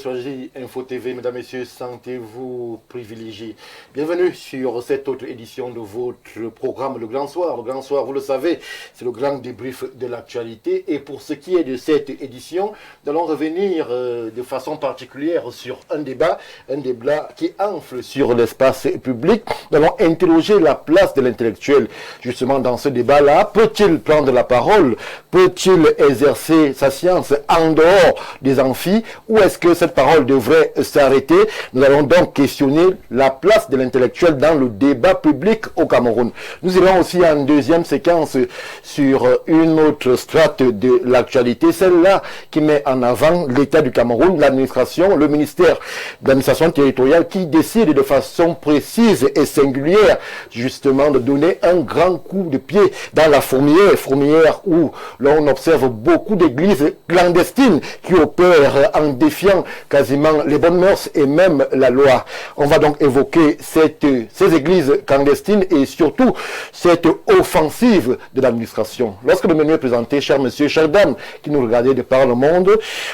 choisi Info TV, mesdames, messieurs, sentez-vous privilégiés. Bienvenue sur cette autre édition de votre programme Le Grand Soir. Le Grand Soir, vous le savez, c'est le grand débrief de l'actualité. Et pour ce qui est de cette édition, nous allons revenir de façon particulière sur un débat qui enfle sur l'espace public. Nous allons interroger la place de l'intellectuel justement dans ce débat-là. Peut-il prendre la parole? Peut-il exercer sa science en dehors des amphis, ou est-ce que cette parole devrait s'arrêter? Nous allons donc questionner la place de l'intellectuel dans le débat public au Cameroun. Nous irons aussi en deuxième séquence sur une autre strate de l'actualité, celle-là qui met en avant l'État du Cameroun, l'administration, le ministère d'administration territoriale qui décide de façon précise et singulière justement de donner un grand coup de pied dans la fourmilière où l'on observe beaucoup d'églises clandestines qui opèrent en défiant quasiment les bonnes mœurs et même la loi. On va donc évoquer ces églises clandestines et surtout cette offensive de l'administration. Lorsque le menu est présenté, chers messieurs, chères dames qui nous regardez de par le monde,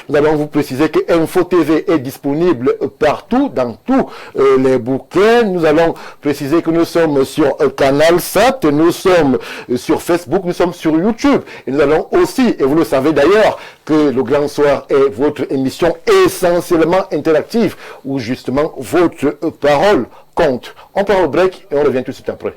nous allons vous préciser que Info TV est disponible partout, dans tous les bouquins. Nous allons préciser que nous sommes sur Canal Sat, nous sommes sur Facebook, nous sommes sur YouTube. Et nous allons aussi, et vous le savez d'ailleurs, que Le Grand Soir est votre émission essentiellement interactive, où justement votre parole compte. On part au break et on revient tout de suite après.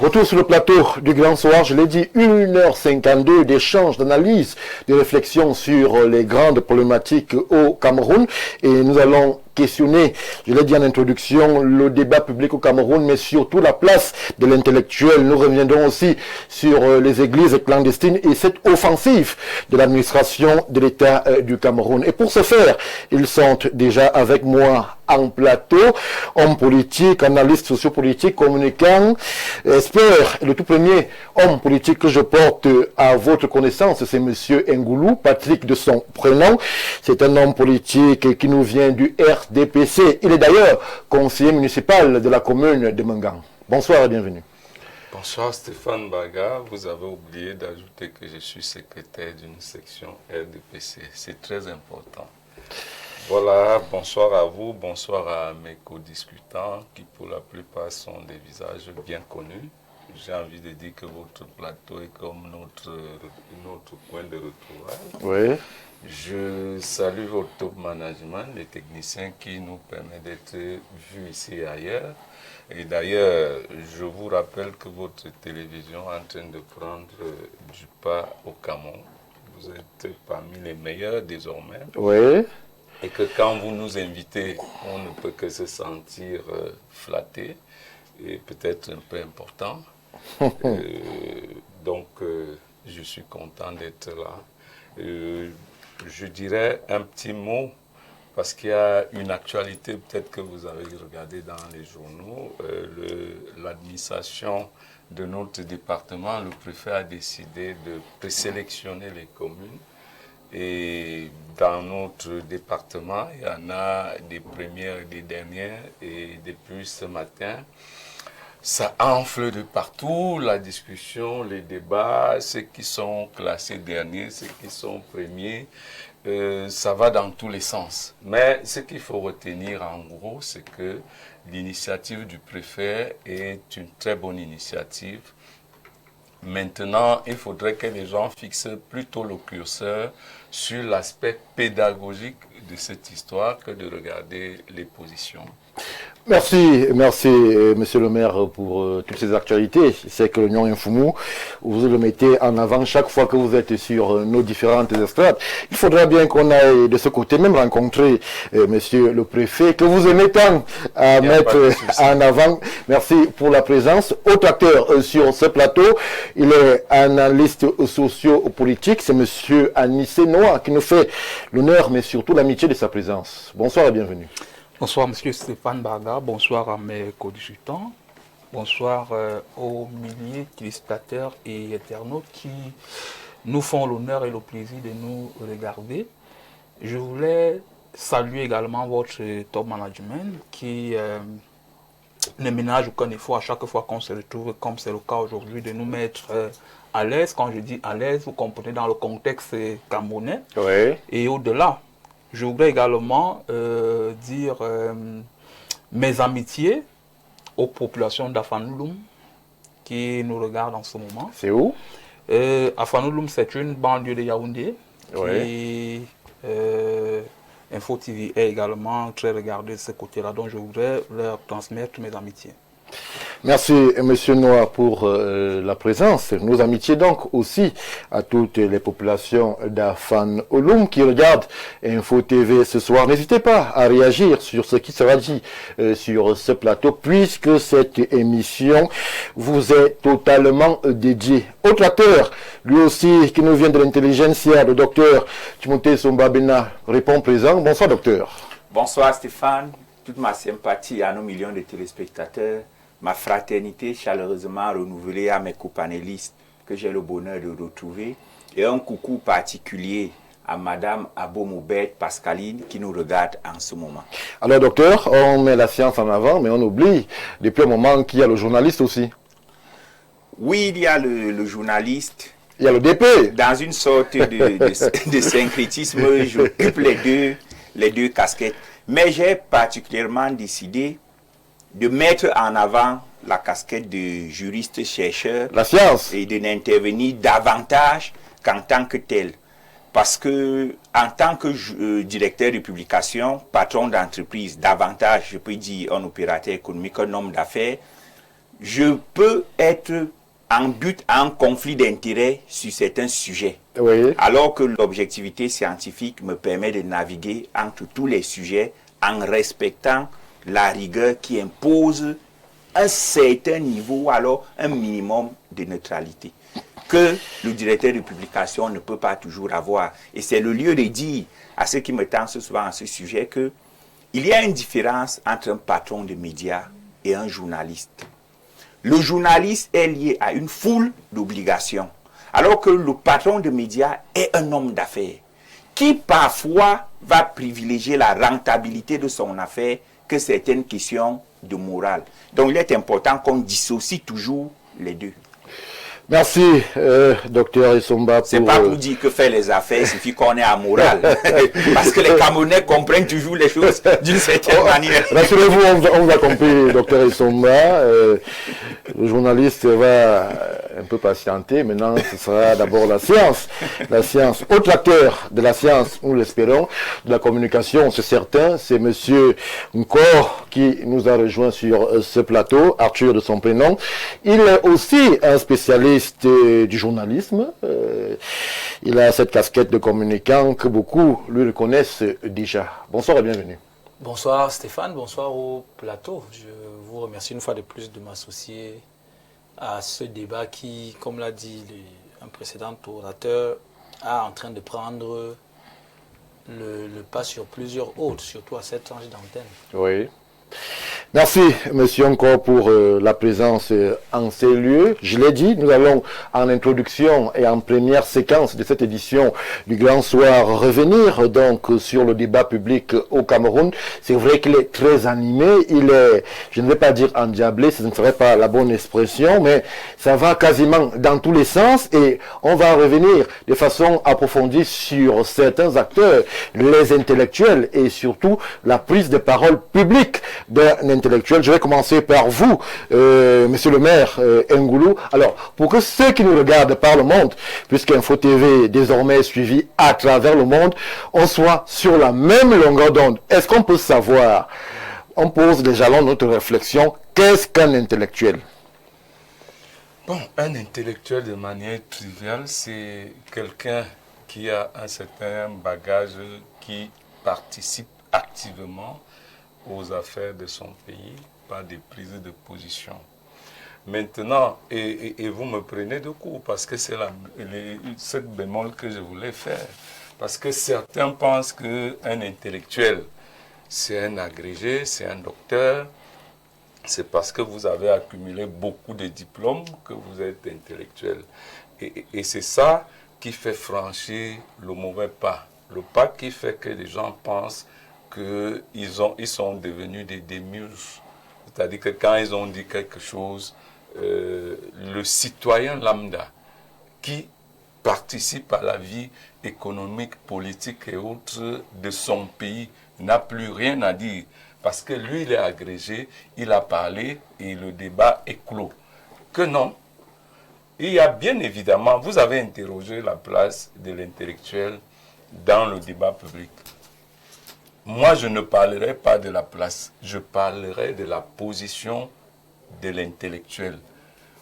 Retour sur le plateau du Grand Soir, je l'ai dit, 1h52 d'échanges, d'analyse, de réflexion sur les grandes problématiques au Cameroun. Et nous allons questionner, je l'ai dit en introduction, le débat public au Cameroun, mais surtout la place de l'intellectuel. Nous reviendrons aussi sur les églises clandestines et cette offensive de l'administration de l'État du Cameroun. Et pour ce faire, ils sont déjà avec moi en plateau, hommes politiques, analystes sociopolitiques, communicants, experts. Le tout premier homme politique que je porte à votre connaissance, c'est Monsieur Ngoulou, Patrick de son prénom. C'est un homme politique qui nous vient du RDPC. Il est d'ailleurs conseiller municipal de la commune de Mengan. Bonsoir et bienvenue. Bonsoir Stéphane Baga. Vous avez oublié d'ajouter que je suis secrétaire d'une section RDPC. C'est très important. Voilà, bonsoir à vous, bonsoir à mes co-discutants qui pour la plupart sont des visages bien connus. J'ai envie de dire que votre plateau est comme notre point de retrouvailles. Oui. Je salue votre top management, les techniciens qui nous permettent d'être vus ici et ailleurs. Et d'ailleurs, je vous rappelle que votre télévision est en train de prendre du pas au Cameroun. Vous êtes parmi les meilleurs désormais. Oui. Et que quand vous nous invitez, on ne peut que se sentir flatté et peut-être un peu important. Donc, je suis content d'être là. Je dirais un petit mot, parce qu'il y a une actualité peut-être que vous avez regardé dans les journaux. L'administration de notre département, le préfet a décidé de présélectionner les communes. Et dans notre département, il y en a des premières et des dernières. Et depuis ce matin, ça enfle de partout, la discussion, les débats, ceux qui sont classés derniers, ceux qui sont premiers. Ça va dans tous les sens. Mais ce qu'il faut retenir en gros, c'est que l'initiative du préfet est une très bonne initiative. Maintenant, il faudrait que les gens fixent plutôt le curseur sur l'aspect pédagogique de cette histoire que de regarder les positions. Merci, monsieur le maire, pour toutes ces actualités. C'est que l'Union Infoumou, vous le mettez en avant chaque fois que vous êtes sur nos différentes estrades. Il faudra bien qu'on aille de ce côté, même rencontrer monsieur le préfet, que vous aimez tant à mettre en avant. Merci pour la présence. Autre acteur sur ce plateau, il est analyste socio-politique, c'est monsieur Anissé Noah qui nous fait l'honneur, mais surtout l'amitié de sa présence. Bonsoir et bienvenue. Bonsoir Monsieur Stéphane Barga, bonsoir à mes co-discutants, bonsoir aux milliers de téléspectateurs et internautes qui nous font l'honneur et le plaisir de nous regarder. Je voulais saluer également votre top management qui ne ménage aucun effort à chaque fois qu'on se retrouve, comme c'est le cas aujourd'hui, de nous mettre à l'aise. Quand je dis à l'aise, vous comprenez dans le contexte camerounais. Oui. Et au-delà. Je voudrais également dire mes amitiés aux populations d'Afanouloum qui nous regardent en ce moment. C'est où? Afanouloum, c'est une banlieue de Yaoundé. Oui. Info TV est également très regardée de ce côté-là. Donc je voudrais leur transmettre mes amitiés. Merci, monsieur Noah, pour la présence. Nos amitiés donc aussi à toutes les populations d'Afan Ouloum qui regardent Info TV ce soir. N'hésitez pas à réagir sur ce qui sera dit sur ce plateau, puisque cette émission vous est totalement dédiée. Autre acteur, lui aussi, qui nous vient de l'intelligentsia, le docteur Timothée Sombabena, répond présent. Bonsoir, docteur. Bonsoir, Stéphane. Toute ma sympathie à nos millions de téléspectateurs. Ma fraternité chaleureusement renouvelée à mes co-panélistes que j'ai le bonheur de retrouver. Et un coucou particulier à Madame Abomoubet Pascaline qui nous regarde en ce moment. Alors docteur, on met la science en avant, mais on oublie depuis un moment qu'il y a le journaliste aussi. Oui, il y a le journaliste. Il y a le DP. Dans une sorte de syncrétisme, j'occupe les deux casquettes. Mais j'ai particulièrement décidé de mettre en avant la casquette de juriste-chercheur, la science, et de n'intervenir davantage qu'en tant que tel. Parce que, en tant que directeur de publication, patron d'entreprise, davantage, je peux dire, un opérateur économique, un homme d'affaires, je peux être en but à un conflit d'intérêts sur certains sujets. Oui. Alors que l'objectivité scientifique me permet de naviguer entre tous les sujets en respectant la rigueur qui impose un certain niveau, alors un minimum de neutralité, que le directeur de publication ne peut pas toujours avoir. Et c'est le lieu de dire à ceux qui me tentent souvent à ce sujet que il y a une différence entre un patron de médias et un journaliste. Le journaliste est lié à une foule d'obligations, alors que le patron de médias est un homme d'affaires qui parfois va privilégier la rentabilité de son affaire que certaines questions de morale. Donc il est important qu'on dissocie toujours les deux. Merci, docteur Isomba. C'est pas pour dire que faire les affaires, il suffit qu'on est amoral. Parce que les Camerounais comprennent toujours les choses d'une certaine manière. Rassurez-vous, on vous a compris, docteur Isomba. Le journaliste va un peu patienter. Maintenant, ce sera d'abord la science. La science. Autre acteur de la science, nous l'espérons, de la communication, c'est certain, c'est monsieur Nkor qui nous a rejoint sur ce plateau, Arthur de son prénom. Il est aussi un spécialiste du journalisme. Il a cette casquette de communicant que beaucoup lui reconnaissent déjà. Bonsoir et bienvenue. Bonsoir Stéphane, bonsoir au plateau. Je vous remercie une fois de plus de m'associer à ce débat qui, comme l'a dit un précédent orateur, est en train de prendre le pas sur plusieurs autres, surtout à cette tranche d'antenne. Oui. Merci, monsieur, encore pour la présence en ces lieux. Je l'ai dit, nous allons en introduction et en première séquence de cette édition du Grand Soir revenir donc sur le débat public au Cameroun. C'est vrai qu'il est très animé, il est, je ne vais pas dire endiablé, ce ne serait pas la bonne expression, mais ça va quasiment dans tous les sens et on va revenir de façon approfondie sur certains acteurs, les intellectuels et surtout la prise de parole publique d'un intellectuel. Je vais commencer par vous, monsieur le maire Ngoulou. Alors, pour que ceux qui nous regardent par le monde, puisqu'Info TV est désormais suivi à travers le monde, on soit sur la même longueur d'onde. Est-ce qu'on peut savoir on pose les jalons de notre réflexion. Qu'est-ce qu'un intellectuel? Bon, un intellectuel de manière triviale, c'est quelqu'un qui a un certain bagage, qui participe activement aux affaires de son pays par des prises de position. Maintenant, et vous me prenez de court parce que c'est cette bémol que je voulais faire. Parce que certains pensent qu'un intellectuel, c'est un agrégé, c'est un docteur. C'est parce que vous avez accumulé beaucoup de diplômes que vous êtes intellectuel. Et c'est ça qui fait franchir le mauvais pas. Le pas qui fait que les gens pensent qu'ils sont devenus des démuses. C'est-à-dire que quand ils ont dit quelque chose, le citoyen lambda qui participe à la vie économique, politique et autres de son pays n'a plus rien à dire. Parce que lui, il est agrégé, il a parlé et le débat est clos. Que non. Il y a bien évidemment, vous avez interrogé la place de l'intellectuel dans le débat public. Moi, je ne parlerai pas de la place, je parlerai de la position de l'intellectuel.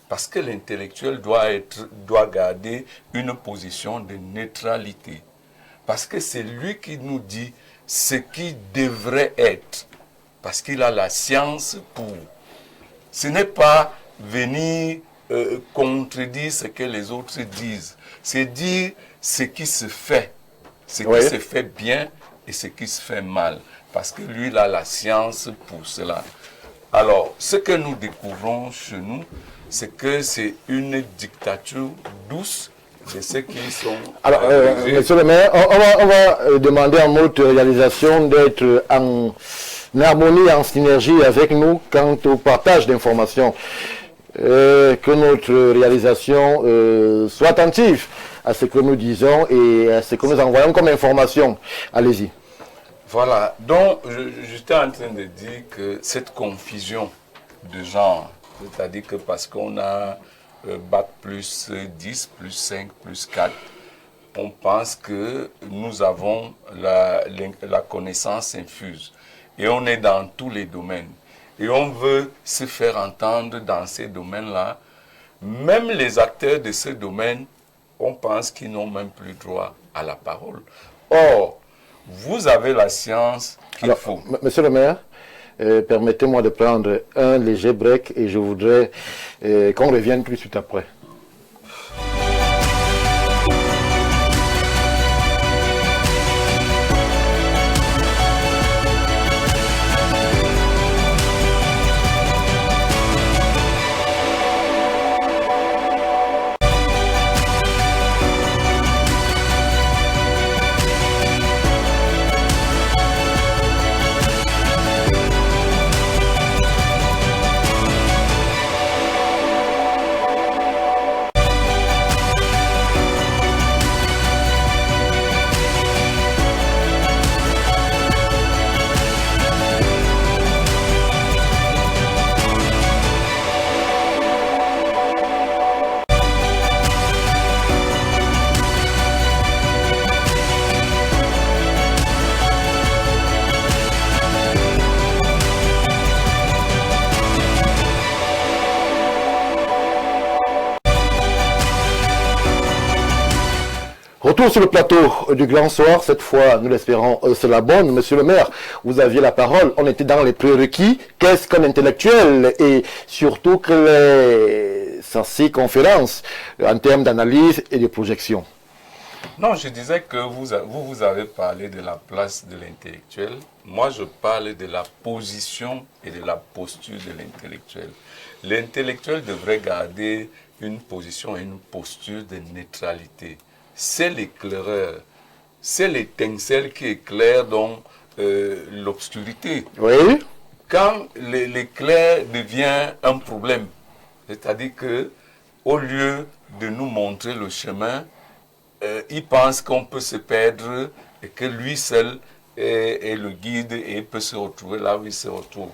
Parce que l'intellectuel doit garder une position de neutralité. Parce que c'est lui qui nous dit ce qui devrait être. Parce qu'il a la science pour. Ce n'est pas venir contredire ce que les autres disent. C'est dire ce qui se fait. Ce qui se fait bien et ce qui se fait mal. Parce que lui, il a la science pour cela. Alors, ce que nous découvrons chez nous, c'est que c'est une dictature douce de ceux qui sont... Alors, monsieur le maire, on va demander à notre réalisation d'être en harmonie, en synergie avec nous quant au partage d'informations. Que notre réalisation soit attentive à ce que nous disons et à ce que nous envoyons comme information. Allez-y. Voilà, donc j'étais en train de dire que cette confusion de genre, c'est-à-dire que parce qu'on a bac plus 10, plus 5, plus 4, on pense que nous avons la connaissance infuse. Et on est dans tous les domaines. Et on veut se faire entendre dans ces domaines-là. Même les acteurs de ce domaine, on pense qu'ils n'ont même plus droit à la parole. Or, vous avez la science qu'il faut. Monsieur le maire, permettez-moi de prendre un léger break et je voudrais qu'on revienne tout de suite après. Retour sur le plateau du Grand Soir, cette fois, nous l'espérons, c'est la bonne. Monsieur le maire, vous aviez la parole, on était dans les prérequis. Qu'est-ce qu'un intellectuel? Et surtout, quelle est sa conférence en termes d'analyse et de projection? Non, je disais que vous avez parlé de la place de l'intellectuel. Moi, je parle de la position et de la posture de l'intellectuel. L'intellectuel devrait garder une position et une posture de neutralité. C'est l'éclaireur, c'est l'étincelle qui éclaire donc l'obscurité. Oui. Quand l'éclair devient un problème, c'est-à-dire que au lieu de nous montrer le chemin, il pense qu'on peut se perdre et que lui seul est le guide et peut se retrouver là où il se retrouve.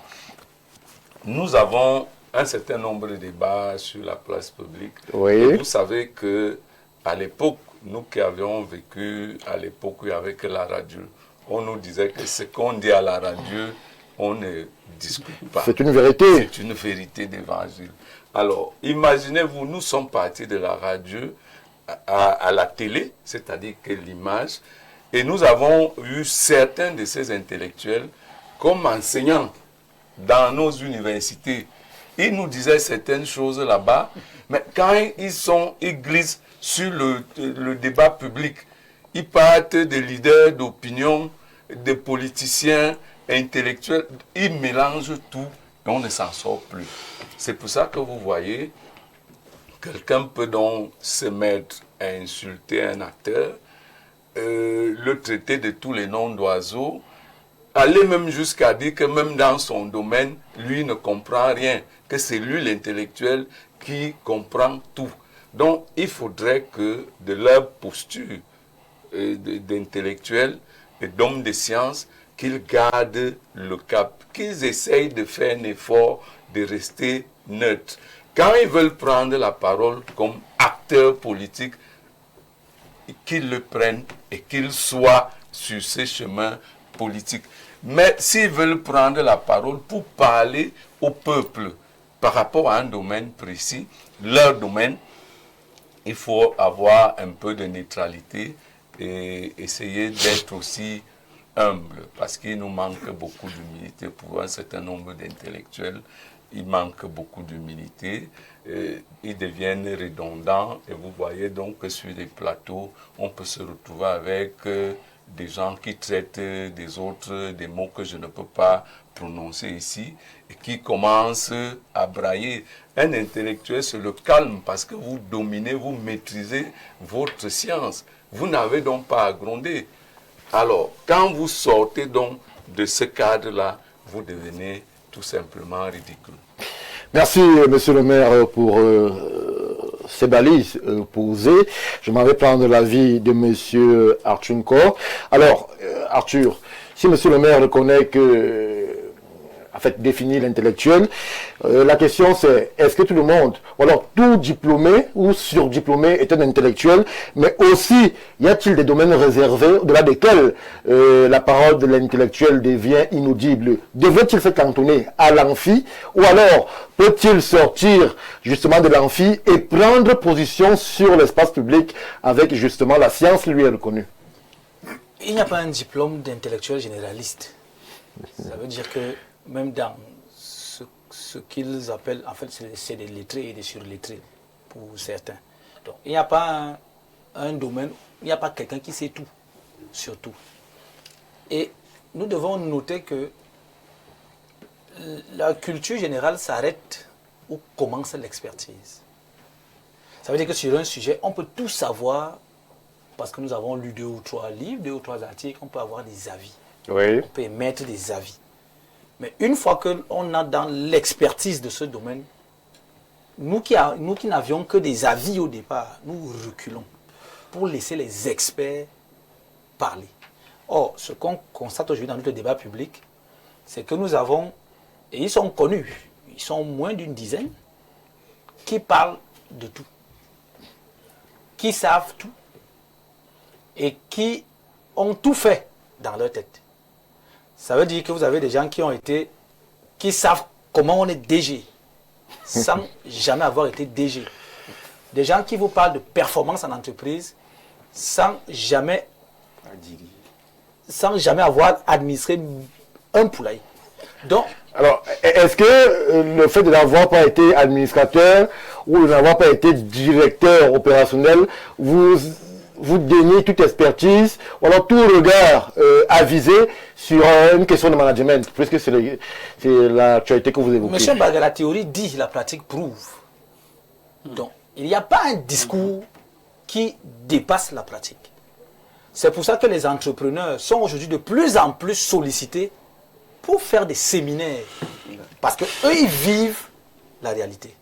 Nous avons un certain nombre de débats sur la place publique. Oui. Et vous savez que à l'époque, nous qui avions vécu à l'époque où il n'y avait que la radio, on nous disait que ce qu'on dit à la radio on ne discute pas. C'est une vérité. C'est une vérité d'évangile. Alors, imaginez-vous, nous sommes partis de la radio à la télé, c'est-à-dire que l'image, et nous avons eu certains de ces intellectuels comme enseignants dans nos universités. Ils nous disaient certaines choses là-bas, mais quand ils glissent sur le débat public, ils partent des leaders d'opinion, des politiciens, intellectuels, ils mélangent tout et on ne s'en sort plus. C'est pour ça que vous voyez, quelqu'un peut donc se mettre à insulter un acteur, le traiter de tous les noms d'oiseaux, aller même jusqu'à dire que même dans son domaine, lui ne comprend rien, que c'est lui l'intellectuel qui comprend tout. Donc il faudrait que de leur posture d'intellectuels et d'hommes de science, qu'ils gardent le cap, qu'ils essayent de faire un effort de rester neutres. Quand ils veulent prendre la parole comme acteurs politiques, qu'ils le prennent et qu'ils soient sur ces chemins politiques. Mais s'ils veulent prendre la parole pour parler au peuple par rapport à un domaine précis, leur domaine, il faut avoir un peu de neutralité et essayer d'être aussi humble, parce qu'il nous manque beaucoup d'humilité pour un certain nombre d'intellectuels. Il manque beaucoup d'humilité, ils deviennent redondants et vous voyez donc que sur les plateaux, on peut se retrouver avec des gens qui traitent des autres des mots que je ne peux pas prononcer ici et qui commencent à brailler. Un intellectuel se le calme parce que vous dominez, vous maîtrisez votre science. Vous n'avez donc pas à gronder. Alors, quand vous sortez donc de ce cadre-là, vous devenez tout simplement ridicule. Merci, monsieur le maire, pour ces balises posées. Je m'en vais prendre l'avis de monsieur Arthur Nkor. Alors, Arthur, si monsieur le maire reconnaît que, en fait, définit l'intellectuel, la question c'est, est-ce que tout le monde, ou alors tout diplômé ou surdiplômé est un intellectuel, mais aussi, y a-t-il des domaines réservés, au-delà desquels la parole de l'intellectuel devient inaudible? Devrait-il se cantonner à l'amphi, ou alors peut-il sortir justement de l'amphi et prendre position sur l'espace public avec justement la science lui est reconnue? Il n'y a pas un diplôme d'intellectuel généraliste. Ça veut dire que même dans ce qu'ils appellent, en fait, c'est des lettrés et des surlettrés pour certains. Donc, il n'y a pas un domaine, il n'y a pas quelqu'un qui sait tout, sur tout. Et nous devons noter que la culture générale s'arrête où commence l'expertise. Ça veut dire que sur un sujet, on peut tout savoir parce que nous avons lu 2 ou 3 livres, 2 ou 3 articles, on peut avoir des avis. Oui. On peut émettre des avis. Mais une fois qu'on a dans l'expertise de ce domaine, nous qui n'avions que des avis au départ, nous reculons pour laisser les experts parler. Or, ce qu'on constate aujourd'hui dans notre débat public, c'est que nous avons, et ils sont connus, ils sont moins d'une dizaine, qui parlent de tout, qui savent tout, et qui ont tout fait dans leur tête. Ça veut dire que vous avez des gens qui savent comment on est DG, sans jamais avoir été DG. Des gens qui vous parlent de performance en entreprise, sans jamais avoir administré un poulailler. Donc, alors, est-ce que le fait de n'avoir pas été administrateur ou de n'avoir pas été directeur opérationnel vous déniez toute expertise ou alors tout regard avisé sur une question de management, puisque c'est l'actualité que vous évoquez? Monsieur Baga, la théorie dit, la pratique prouve. Donc, il n'y a pas un discours qui dépasse la pratique. C'est pour ça que les entrepreneurs sont aujourd'hui de plus en plus sollicités pour faire des séminaires. Parce qu'eux, ils vivent la réalité.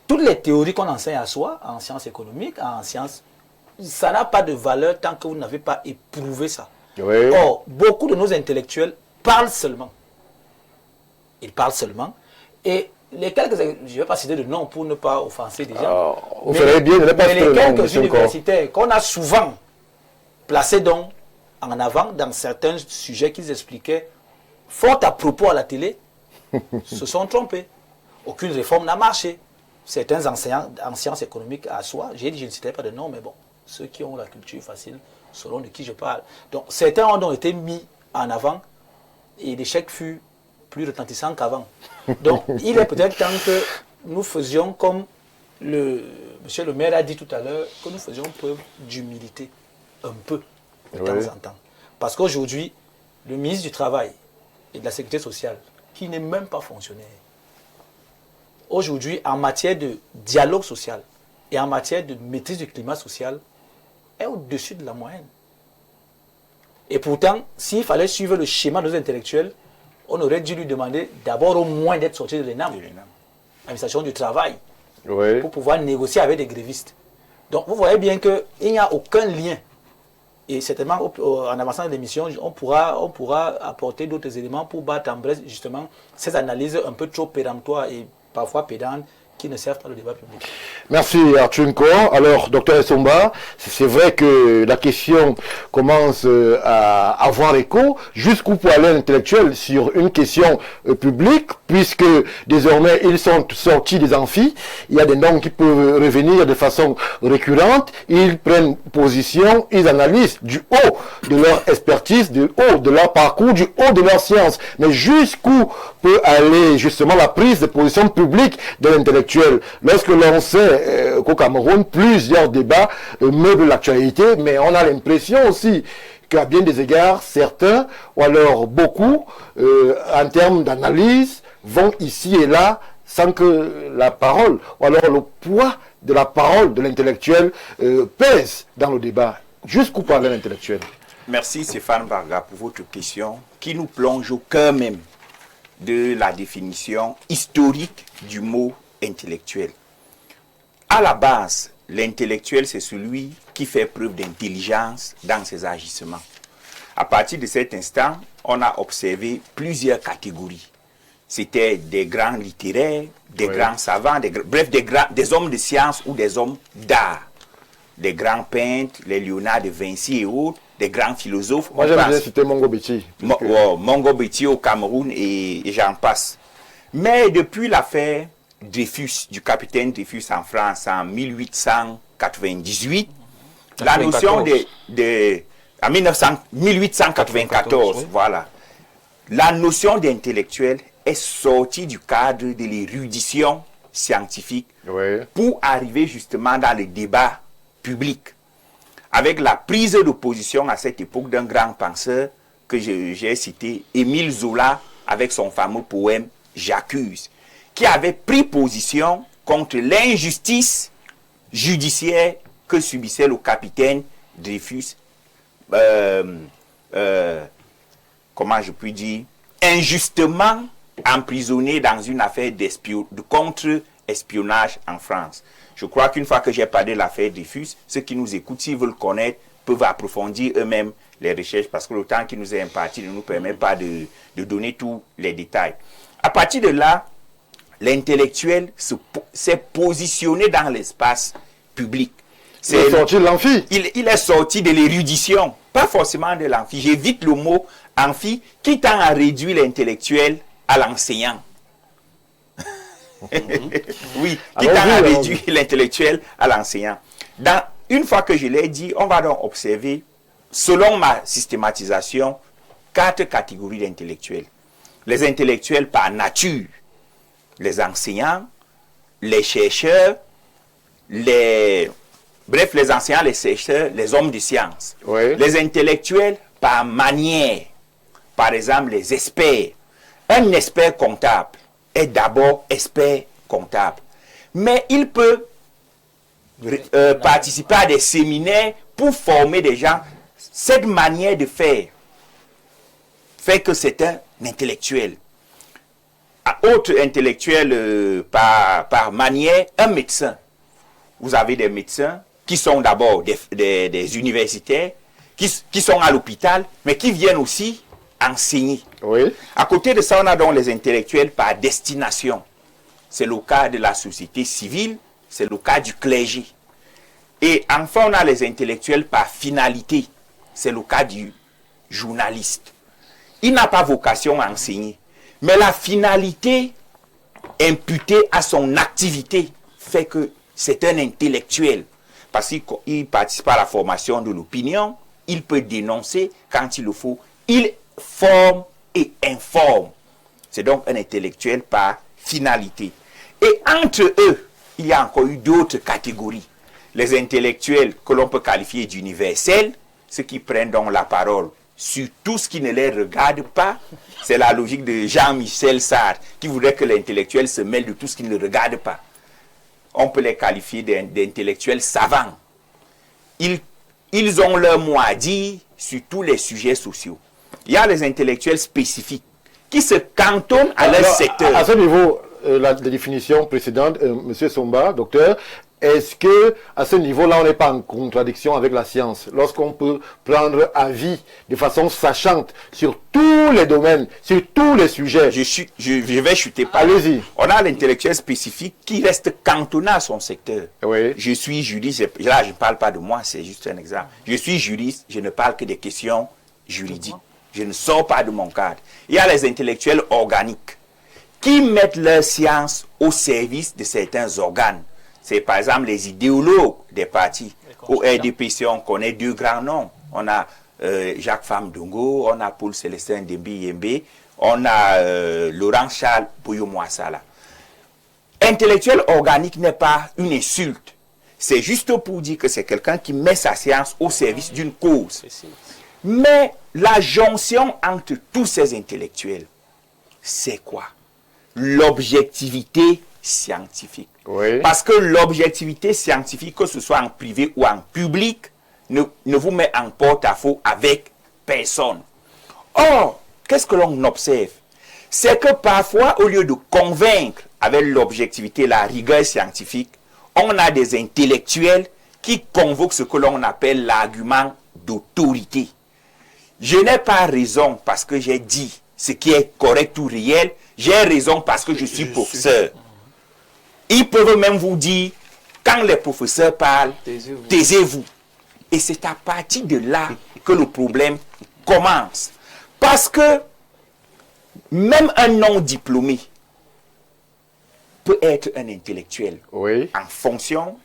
Toutes les théories qu'on enseigne à soi, en sciences économiques, en sciences, ça n'a pas de valeur tant que vous n'avez pas éprouvé ça. Oui. Or, beaucoup de nos intellectuels parlent seulement. Ils parlent seulement. Et les quelques, je ne vais pas citer de nom pour ne pas offenser des gens. Vous ferez bien de ne pas mais citer les le nom, quelques monsieur universitaires qu'on a souvent placés donc en avant dans certains sujets qu'ils expliquaient, fort à propos à la télé, se sont trompés. Aucune réforme n'a marché. Certains enseignants en sciences économiques à soi, j'ai dit, je ne citerai pas de nom, mais bon, ceux qui ont la culture facile sauront de qui je parle. Donc, certains ont été mis en avant et l'échec fut plus retentissant qu'avant. Donc, il est peut-être temps que nous faisions comme monsieur le maire a dit tout à l'heure, que nous faisions preuve d'humilité, un peu, de temps en temps. Parce qu'aujourd'hui, le ministre du Travail et de la Sécurité sociale, qui n'est même pas fonctionnaire, aujourd'hui, en matière de dialogue social et en matière de maîtrise du climat social, est au-dessus de la moyenne. Et pourtant, s'il fallait suivre le schéma de nos intellectuels, on aurait dû lui demander d'abord au moins d'être sorti de l'ENAM, l'administration du travail, pour pouvoir négocier avec des grévistes. Donc vous voyez bien qu'il n'y a aucun lien. Et certainement, en avançant l'émission, on pourra apporter d'autres éléments pour battre en brèche justement ces analyses un peu trop péremptoires et parfois pédantes qui ne servent pas le débat public. Merci Arthur Nkor. Alors, docteur Essomba, c'est vrai que la question commence à avoir écho. Jusqu'où peut aller l'intellectuel sur une question publique, puisque désormais ils sont sortis des amphis. Il y a des noms qui peuvent revenir de façon récurrente. Ils prennent position, ils analysent du haut de leur expertise, du haut de leur parcours, du haut de leur science. Mais jusqu'où peut aller justement la prise de position publique de l'intellectuel? Lorsque l'on sait qu'au Cameroun, plusieurs débats meublent l'actualité, mais on a l'impression aussi qu'à bien des égards, certains, ou alors beaucoup, en termes d'analyse, vont ici et là sans que la parole, ou alors le poids de la parole de l'intellectuel pèse dans le débat. Jusqu'où parle l'intellectuel? Merci Stéphane Barga pour votre question qui nous plonge au cœur même de la définition historique du mot intellectuel. À la base, l'intellectuel, c'est celui qui fait preuve d'intelligence dans ses agissements. À partir de cet instant, on a observé plusieurs catégories. C'était des grands littéraires, des grands savants, bref, des hommes de science ou des hommes d'art. Des grands peintres, les Léonard de Vinci et autres, des grands philosophes. Moi, j'aime bien citer Mongo Betty. Mongo Betty au Cameroun et j'en passe. Mais depuis l'affaire Dreyfus, du capitaine Dreyfus en France en 1898, la notion en 1894, voilà, la notion d'intellectuel est sortie du cadre de l'érudition scientifique pour arriver justement dans le débat public, avec la prise de position à cette époque d'un grand penseur que j'ai cité, Émile Zola, avec son fameux poème J'accuse, qui avait pris position contre l'injustice judiciaire que subissait le capitaine Dreyfus, comment je puis dire, injustement emprisonné dans une affaire de contre-espionnage en France. Je crois qu'une fois que j'ai parlé de l'affaire Dreyfus, ceux qui nous écoutent, s'ils veulent connaître, peuvent approfondir eux-mêmes les recherches, parce que le temps qui nous est imparti ne nous permet pas de donner tous les détails. À partir de là, l'intellectuel s'est positionné dans l'espace public. Il est sorti de l'amphi. Il est sorti de l'érudition, pas forcément de l'amphi. J'évite le mot amphi qui tend à réduire l'intellectuel à l'enseignant. Oui, qui tend à réduire l'intellectuel à l'enseignant. Une fois que je l'ai dit, on va donc observer, selon ma systématisation, 4 catégories d'intellectuels. Les intellectuels par nature, les enseignants, les chercheurs, les enseignants, les chercheurs, les hommes de science. Les intellectuels par manière, par exemple les experts. Un expert comptable est d'abord expert comptable, mais il peut participer à des séminaires pour former des gens. Cette manière de faire fait que c'est un intellectuel. Autre intellectuel par manière, un médecin. Vous avez des médecins qui sont d'abord des universitaires, qui sont à l'hôpital, mais qui viennent aussi enseigner. À côté de ça, on a donc les intellectuels par destination. C'est le cas de la société civile, c'est le cas du clergé. Et enfin, on a les intellectuels par finalité. C'est le cas du journaliste. il n'a pas vocation à enseigner. Mais la finalité imputée à son activité fait que c'est un intellectuel. Parce qu'il participe à la formation de l'opinion, il peut dénoncer quand il le faut. Il forme et informe. C'est donc un intellectuel par finalité. Et entre eux, il y a encore eu d'autres catégories. Les intellectuels que l'on peut qualifier d'universels, ceux qui prennent donc la parole sur tout ce qui ne les regarde pas. C'est la logique de Jean-Michel Sartre, qui voudrait que l'intellectuel se mêle de tout ce qui ne le regarde pas. On peut les qualifier d'intellectuels savants. Ils ont leur mot à dire sur tous les sujets sociaux. Il y a les intellectuels spécifiques qui se cantonnent à leur secteur. À ce niveau, la définition précédente, M. Somba, docteur, est-ce que à ce niveau-là, on n'est pas en contradiction avec la science lorsqu'on peut prendre avis de façon sachante sur tous les domaines, sur tous les sujets? Je vais chuter par Allez-y. On a l'intellectuel spécifique qui reste cantonné à son secteur. Oui. Je suis juriste, là je ne parle pas de moi, c'est juste un exemple. Je suis juriste, je ne parle que des questions juridiques. Je ne sors pas de mon cadre. Il y a les intellectuels organiques qui mettent leur science au service de certains organes. C'est par exemple les idéologues des partis. Au RDPC, on connaît deux grands noms. On a Jacques Famdongo, on a Paul Célestin Dembi-Yembe, on a Laurent Charles Bouyo-Mouassala. Intellectuel organique n'est pas une insulte. C'est juste pour dire que c'est quelqu'un qui met sa science au service d'une cause. Mais la jonction entre tous ces intellectuels, c'est quoi? L'objectivité scientifique. Oui. Parce que l'objectivité scientifique, que ce soit en privé ou en public, ne vous met en porte-à-faux avec personne. Or, qu'est-ce que l'on observe? C'est que parfois, au lieu de convaincre avec l'objectivité, la rigueur scientifique, on a des intellectuels qui convoquent ce que l'on appelle l'argument d'autorité. Je n'ai pas raison parce que j'ai dit ce qui est correct ou réel, j'ai raison parce que je suis professeur. Ils peuvent même vous dire, quand les professeurs parlent, taisez-vous. Et c'est à partir de là que le problème commence. Parce que même un non-diplômé peut être un intellectuel en fonction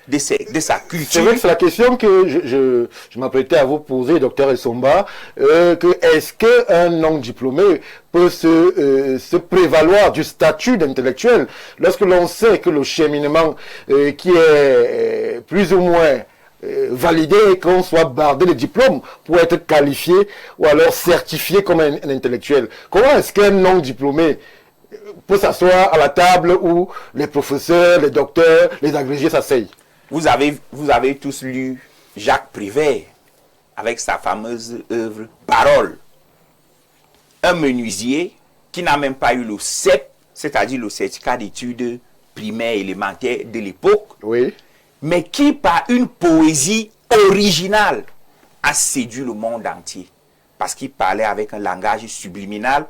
de sa culture. C'est vrai que c'est la question que je m'apprêtais à vous poser, docteur Essomba, est-ce qu'un non-diplômé peut se prévaloir du statut d'intellectuel lorsque l'on sait que le cheminement qui est plus ou moins validé et qu'on soit bardé de diplômes pour être qualifié ou alors certifié comme un intellectuel. Comment est-ce qu'un non-diplômé peut s'asseoir à la table où les professeurs, les docteurs, les agrégés s'asseyent? Vous avez tous lu Jacques Prévert avec sa fameuse œuvre Parole. Un menuisier qui n'a même pas eu le CEP, c'est-à-dire le certificat d'études primaires élémentaires de l'époque, mais qui, par une poésie originale, a séduit le monde entier. Parce qu'il parlait avec un langage subliminal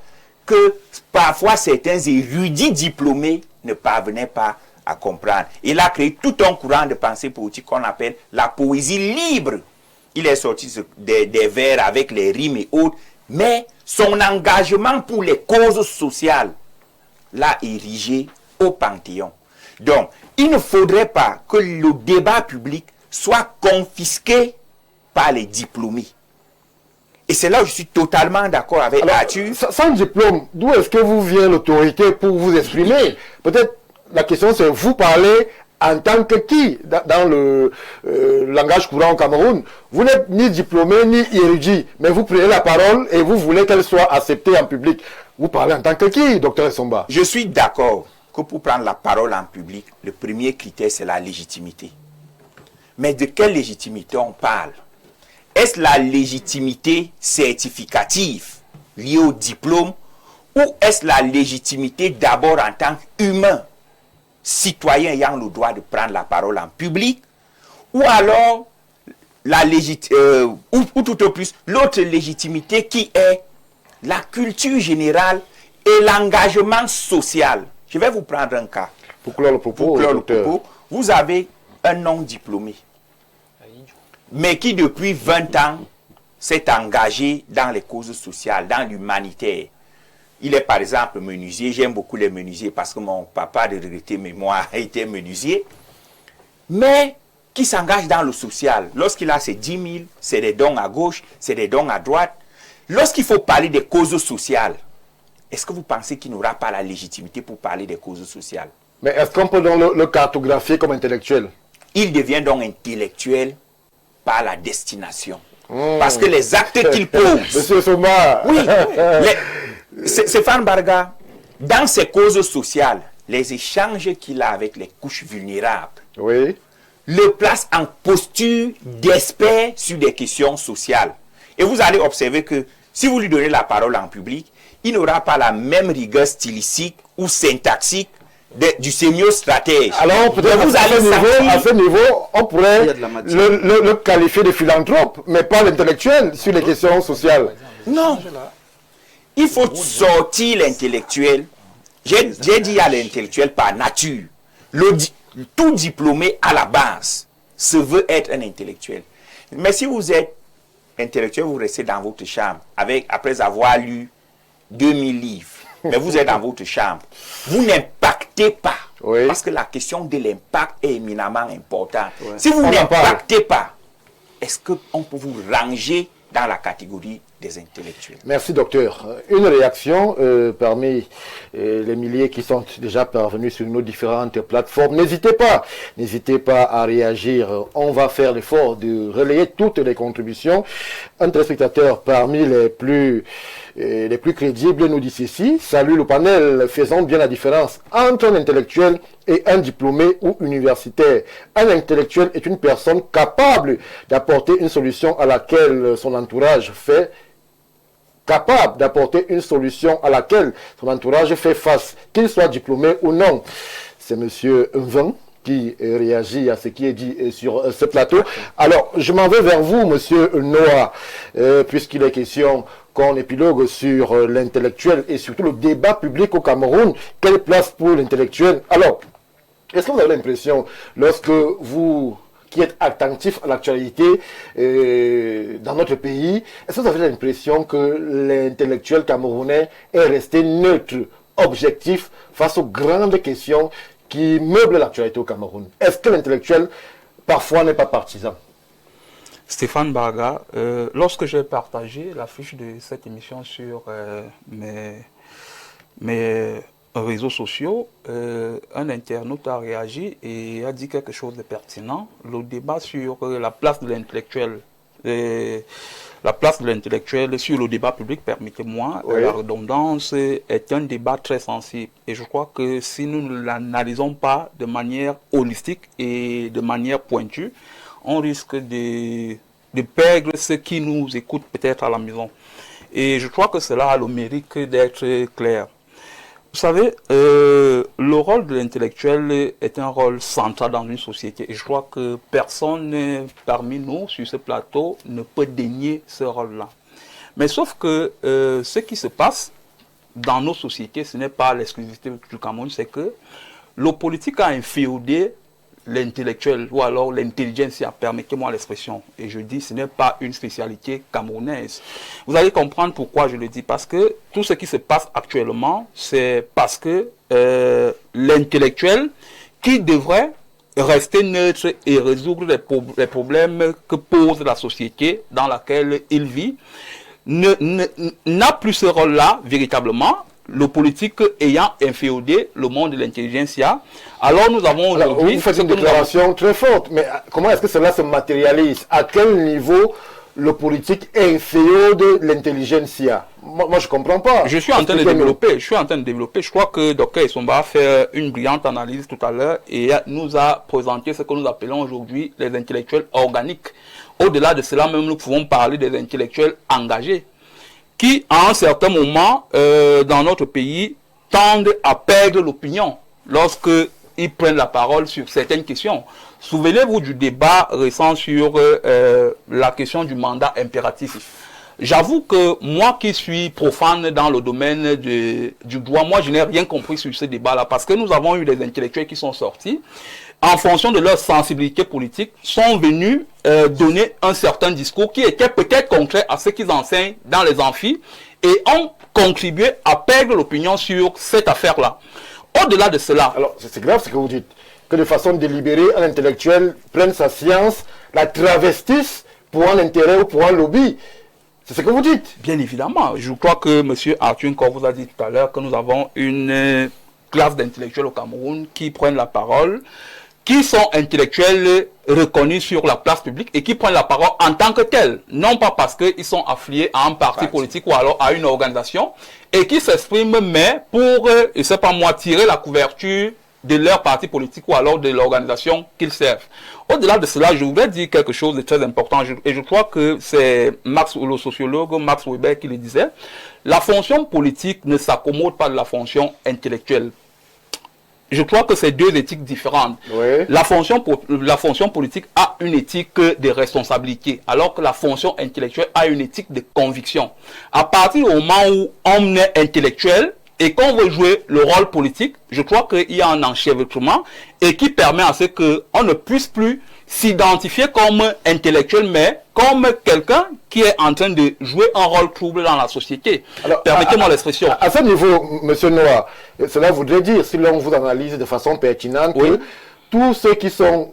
que parfois certains érudits diplômés ne parvenaient pas à comprendre. Il a créé tout un courant de pensée politique qu'on appelle la poésie libre. Il est sorti des vers avec les rimes et autres, mais son engagement pour les causes sociales l'a érigé au Panthéon. Donc, il ne faudrait pas que le débat public soit confisqué par les diplômés. Et c'est là où je suis totalement d'accord avec Arthur. Sans diplôme, d'où est-ce que vous vient l'autorité pour vous exprimer? Peut-être la question c'est, vous parlez en tant que qui dans le langage courant au Cameroun? Vous n'êtes ni diplômé ni érudit, mais vous prenez la parole et vous voulez qu'elle soit acceptée en public. Vous parlez en tant que qui, docteur Essomba? Je suis d'accord que pour prendre la parole en public, le premier critère c'est la légitimité. Mais de quelle légitimité on parle? Est-ce la légitimité certificative liée au diplôme ou est-ce la légitimité d'abord en tant qu'humain, citoyen ayant le droit de prendre la parole en public, ou alors ou tout au plus l'autre légitimité qui est la culture générale et l'engagement social. Je vais vous prendre un cas. Pour clore le propos, vous avez un non-diplômé, mais qui depuis 20 ans s'est engagé dans les causes sociales, dans l'humanitaire. Il est par exemple menuisier, j'aime beaucoup les menuisiers parce que mon papa de regretter mémoire a été menuisier, mais qui s'engage dans le social. Lorsqu'il a ses 10 000, c'est des dons à gauche, c'est des dons à droite. Lorsqu'il faut parler des causes sociales, est-ce que vous pensez qu'il n'aura pas la légitimité pour parler des causes sociales? Mais est-ce qu'on peut donc le cartographier comme intellectuel? Il devient donc intellectuel par la destination. Parce que les actes qu'il pose... Monsieur Souma. Oui, Stéphane Barga, dans ses causes sociales, les échanges qu'il a avec les couches vulnérables, Oui. le place en posture d'expert sur des questions sociales. Et vous allez observer que si vous lui donnez la parole en public, il n'aura pas la même rigueur stylistique ou syntaxique du sémio-stratège. Alors peut-être à ce niveau, on pourrait le qualifier de philanthrope, mais pas l'intellectuel sur les questions sociales. Non. Il faut sortir l'intellectuel. J'ai dit à l'intellectuel par nature. Tout diplômé à la base se veut être un intellectuel. Mais si vous êtes intellectuel, vous restez dans votre chambre après avoir lu 2000 livres. Mais vous êtes dans votre chambre. Vous n'impactez pas. Oui. Parce que la question de l'impact est éminemment importante. Oui. Si vous n'impactez pas, est-ce qu'on peut vous ranger dans la catégorie des intellectuels? Merci, docteur. Une réaction parmi les milliers qui sont déjà parvenus sur nos différentes plateformes. N'hésitez pas à réagir. On va faire l'effort de relayer toutes les contributions. Un téléspectateur parmi les plus crédibles nous dit ceci: salut le panel, faisons bien la différence entre un intellectuel et un diplômé ou universitaire. Un intellectuel est une personne capable d'apporter une solution à laquelle son entourage fait face, qu'il soit diplômé ou non. C'est monsieur Vin qui réagit à ce qui est dit sur ce plateau. Alors, je m'en vais vers vous, monsieur Noah, puisqu'il est question qu'on épilogue sur l'intellectuel et surtout le débat public au Cameroun. Quelle place pour l'intellectuel? Alors, est-ce que vous avez l'impression, lorsque vous qui êtes attentif à l'actualité dans notre pays, est-ce que vous avez l'impression que l'intellectuel camerounais est resté neutre, objectif face aux grandes questions qui meublent l'actualité au Cameroun? Est-ce que l'intellectuel parfois n'est pas partisan? Stéphane Barga, lorsque j'ai partagé l'affiche de cette émission sur mes réseaux sociaux, un internaute a réagi et a dit quelque chose de pertinent. Le débat sur la place de l'intellectuel, sur le débat public, permettez-moi, oui, la redondance, est un débat très sensible. Et je crois que si nous ne l'analysons pas de manière holistique et de manière pointue, on risque de perdre ceux qui nous écoutent peut-être à la maison. Et je crois que cela a le mérite d'être clair. Vous savez, le rôle de l'intellectuel est un rôle central dans une société. Et je crois que personne parmi nous, sur ce plateau, ne peut dénier ce rôle-là. Mais sauf que ce qui se passe dans nos sociétés, ce n'est pas l'exclusivité du Cameroun, c'est que le politique a inféodé l'intellectuel ou alors l'intelligentsia, permettez-moi l'expression. Et je dis, ce n'est pas une spécialité camerounaise. Vous allez comprendre pourquoi je le dis. Parce que tout ce qui se passe actuellement, c'est parce que l'intellectuel qui devrait rester neutre et résoudre les problèmes que pose la société dans laquelle il vit, n'a plus ce rôle-là véritablement. Le politique ayant inféodé le monde de l'intelligentsia. Alors nous avons aujourd'hui... Vous faites une déclaration très forte, mais comment est-ce que cela se matérialise? À quel niveau le politique inféode l'intelligentsia? Moi, je ne comprends pas. Je suis en train de développer. Je crois que Dr Essomba a fait une brillante analyse tout à l'heure et nous a présenté ce que nous appelons aujourd'hui les intellectuels organiques. Au-delà de cela même, nous pouvons parler des intellectuels engagés, qui, à un certain moment, dans notre pays, tendent à perdre l'opinion lorsqu'ils prennent la parole sur certaines questions. Souvenez-vous du débat récent sur la question du mandat impératif. J'avoue que moi qui suis profane dans le domaine du droit, moi je n'ai rien compris sur ce débat-là, parce que nous avons eu des intellectuels qui sont sortis en fonction de leur sensibilité politique, sont venus donner un certain discours qui était peut-être contraire à ce qu'ils enseignent dans les amphis et ont contribué à perdre l'opinion sur cette affaire-là. Au-delà de cela... Alors, c'est grave ce que vous dites, que de façon délibérée, un intellectuel prenne sa science, la travestisse pour un intérêt ou pour un lobby. C'est ce que vous dites. Bien évidemment. Je crois que M. Arthur Nkor vous a dit tout à l'heure que nous avons une classe d'intellectuels au Cameroun qui prennent la parole, qui sont intellectuels reconnus sur la place publique et qui prennent la parole en tant que tels, non pas parce qu'ils sont affiliés à un parti politique ou alors à une organisation, et qui s'expriment, mais pour, je sais pas moi, tirer la couverture de leur parti politique ou alors de l'organisation qu'ils servent. Au-delà de cela, je voudrais dire quelque chose de très important, et je crois que c'est le sociologue Max Weber qui le disait. La fonction politique ne s'accommode pas de la fonction intellectuelle. Je crois que c'est deux éthiques différentes. Oui. La fonction politique a une éthique de responsabilité, alors que la fonction intellectuelle a une éthique de conviction. À partir du moment où on est intellectuel et qu'on veut jouer le rôle politique, je crois qu'il y a un enchevêtrement et qui permet à ce qu'on ne puisse plus s'identifier comme intellectuel, mais comme quelqu'un qui est en train de jouer un rôle trouble dans la société. Permettez-moi l'expression. À ce niveau, M. Noah, cela voudrait dire, si l'on vous analyse de façon pertinente, oui, que tous ceux qui sont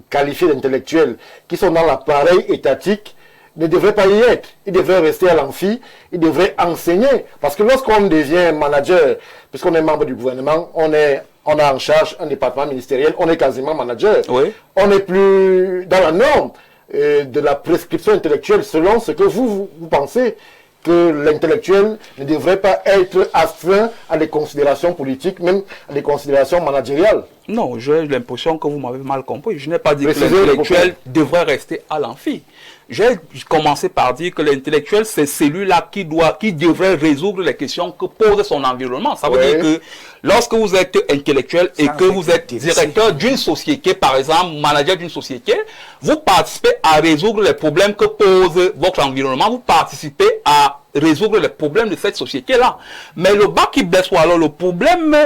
qualifiés d'intellectuels, qui sont dans l'appareil étatique, ne devraient pas y être. Ils devraient rester à l'amphi, ils devraient enseigner. Parce que lorsqu'on devient manager, puisqu'on est membre du gouvernement, on a en charge un département ministériel, on est quasiment manager. Oui. On n'est plus dans la norme de la prescription intellectuelle selon ce que vous pensez que l'intellectuel ne devrait pas être astreint à des considérations politiques, même à des considérations managériales. Non, j'ai l'impression que vous m'avez mal compris. Je n'ai pas dit que l'intellectuel devrait rester à l'amphi. J'ai commencé par dire que l'intellectuel, c'est celui-là qui devrait résoudre les questions que pose son environnement. Ça veut dire que lorsque vous êtes intellectuel et que vous êtes directeur d'une société, par exemple, manager d'une société, vous participez à résoudre les problèmes que pose votre environnement. Vous participez à résoudre les problèmes de cette société-là. Mais le bas qui blesse, ou alors le problème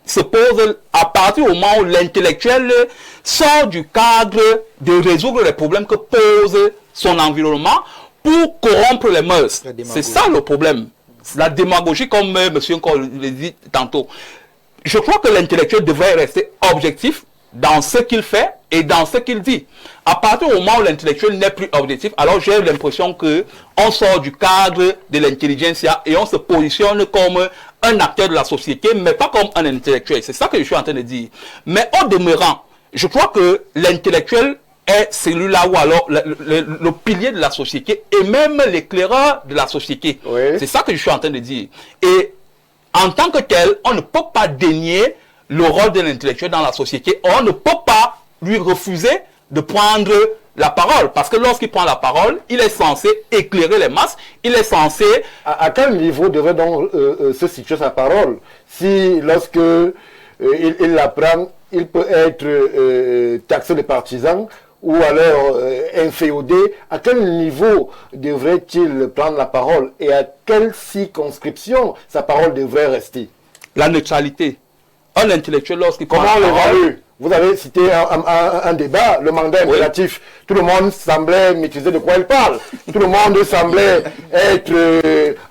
se pose à partir du moment où l'intellectuel sort du cadre de résoudre les problèmes que pose son environnement pour corrompre les mœurs. C'est ça le problème. La démagogie, comme M. Nkor le dit tantôt. Je crois que l'intellectuel devrait rester objectif dans ce qu'il fait et dans ce qu'il dit. À partir du moment où l'intellectuel n'est plus objectif, alors j'ai l'impression qu'on sort du cadre de l'intelligentsia et on se positionne comme un acteur de la société, mais pas comme un intellectuel. C'est ça que je suis en train de dire. Mais au demeurant, je crois que l'intellectuel est celui-là ou alors le pilier de la société et même l'éclaireur de la société. Oui. C'est ça que je suis en train de dire. Et en tant que tel, on ne peut pas dénier le rôle de l'intellectuel dans la société. On ne peut pas lui refuser de prendre la parole. Parce que lorsqu'il prend la parole, il est censé éclairer les masses. Il est censé... À quel niveau devrait donc se situer sa parole? Si lorsque il la prend, il peut être taxé de partisan ou alors inféodé, à quel niveau devrait-il prendre la parole et à quelle circonscription sa parole devrait rester? La neutralité. Un intellectuel, lorsqu'il prend Comment la parole... l'évalue? Vous avez cité un débat, le mandat impératif. Oui. Tout le monde semblait maîtriser de quoi il parle. Tout le monde semblait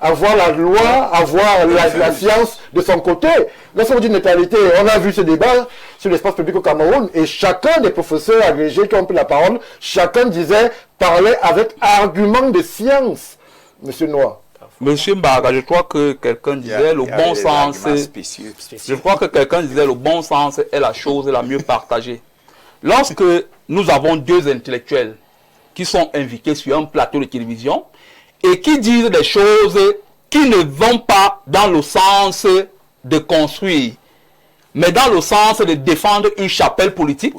avoir la loi, avoir la science de son côté. Lorsque vous dites neutralité, on a vu ce débat sur l'espace public au Cameroun et chacun des professeurs agrégés qui ont pris la parole, chacun disait parler avec argument de science. Monsieur Noah. Monsieur Mbaga, je crois que quelqu'un disait le bon sens. Je crois que quelqu'un disait le bon sens est la chose la mieux partagée. Lorsque nous avons deux intellectuels qui sont invités sur un plateau de télévision et qui disent des choses qui ne vont pas dans le sens de construire, mais dans le sens de défendre une chapelle politique,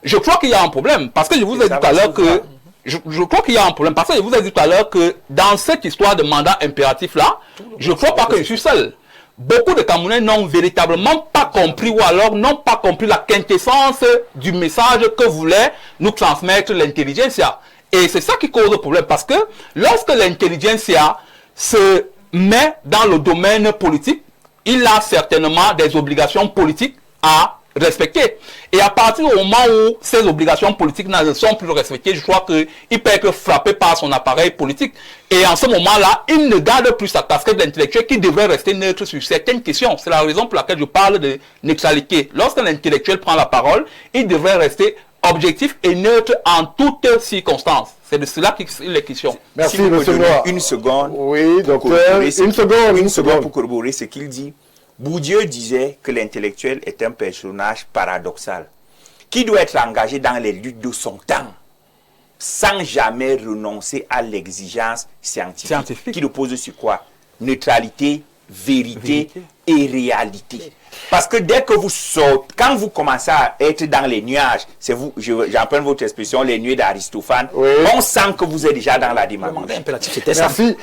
je crois qu'il y a un problème. Parce que je vous ai dit tout à l'heure que... Je crois qu'il y a un problème. Parce que je vous ai dit tout à l'heure que dans cette histoire de mandat impératif-là, je ne crois pas que je suis seul. Beaucoup de Camerounais n'ont véritablement pas compris ou alors n'ont pas compris la quintessence du message que voulait nous transmettre l'intelligentsia. Et c'est ça qui cause le problème. Parce que lorsque l'intelligentsia se met dans le domaine politique, il a certainement des obligations politiques à respectées. Et à partir du moment où ces obligations politiques ne sont plus respectées, je crois qu'il peut être frappé par son appareil politique. Et en ce moment-là, il ne garde plus sa casquette d'intellectuel qui devrait rester neutre sur certaines questions. C'est la raison pour laquelle je parle de neutralité. Lorsqu'un intellectuel prend la parole, il devrait rester objectif et neutre en toutes circonstances. C'est de cela qu'il est question. Merci, monsieur Noir. Une seconde. Oui, docteur. Une seconde pour corroborer ce qu'il dit. Bourdieu disait que l'intellectuel est un personnage paradoxal qui doit être engagé dans les luttes de son temps sans jamais renoncer à l'exigence scientifique. Qui repose sur quoi? Neutralité, vérité et réalité. Parce que dès que vous sortez, quand vous commencez à être dans les nuages, c'est vous, j'emprunte votre expression, les nuées d'Aristophane, on sent que vous êtes déjà dans la démagogie. Merci.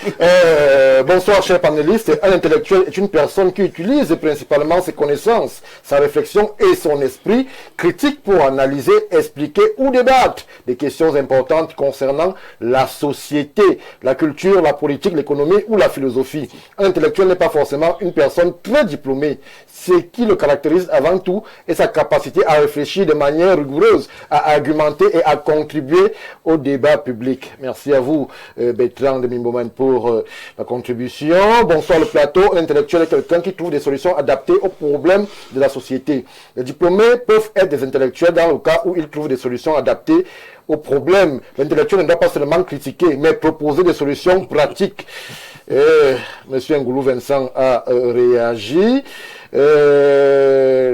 Bonsoir, chers panélistes. Un intellectuel est une personne qui utilise principalement ses connaissances, sa réflexion et son esprit critique pour analyser, expliquer ou débattre des questions importantes concernant la société, la culture, la politique, l'économie ou la philosophie. Un intellectuel n'est pas forcément une personne très diplômée. Ce qui le caractérise avant tout est sa capacité à réfléchir de manière rigoureuse, à argumenter et à contribuer au débat public. Merci à vous, Bertrand de Mimboman, pour la contribution. Bonsoir le plateau. Un intellectuel est quelqu'un qui trouve des solutions adaptées aux problèmes de la société. Les diplômés peuvent être des intellectuels dans le cas où ils trouvent des solutions adaptées aux problèmes. L'intellectuel ne doit pas seulement critiquer, mais proposer des solutions pratiques. Monsieur Ngoulou Vincent a réagi.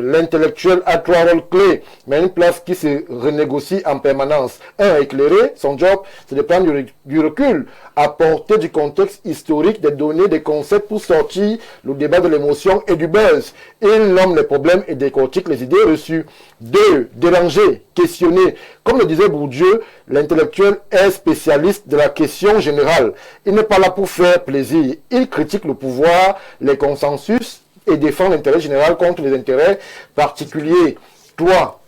L'intellectuel a 3 rôles clés, mais une place qui se renégocie en permanence. Un, éclairé, son job, c'est de prendre du recul, apporter du contexte historique, des données, des concepts pour sortir le débat de l'émotion et du buzz. Il nomme les problèmes et décortique les idées reçues. 2, déranger, questionner. Comme le disait Bourdieu, l'intellectuel est spécialiste de la question générale. Il n'est pas là pour faire plaisir. Il critique le pouvoir, les consensus, et défend l'intérêt général contre les intérêts particuliers. 3.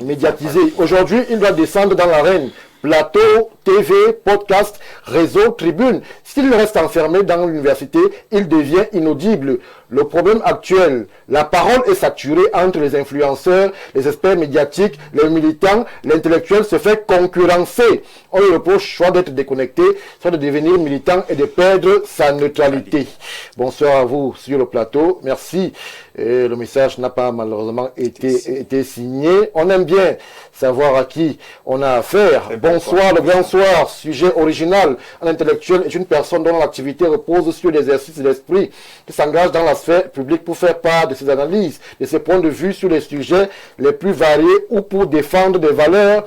Médiatiser. Aujourd'hui, il doit descendre dans l'arène. Plateau, TV, podcast, réseau, tribune. S'il reste enfermé dans l'université, il devient inaudible. Le problème actuel, la parole est saturée entre les influenceurs, les experts médiatiques, les militants. L'intellectuel se fait concurrencer. On lui reproche soit d'être déconnecté, soit de devenir militant et de perdre sa neutralité. Bonsoir à vous sur le plateau. Merci. Le message n'a pas malheureusement été signé. On aime bien savoir à qui on a affaire. Bonsoir, le grand soir. Sujet original. Un intellectuel est une personne dont l'activité repose sur l'exercice de l'esprit, qui s'engage dans la sphère publique pour faire part de ses analyses, de ses points de vue sur les sujets les plus variés ou pour défendre des valeurs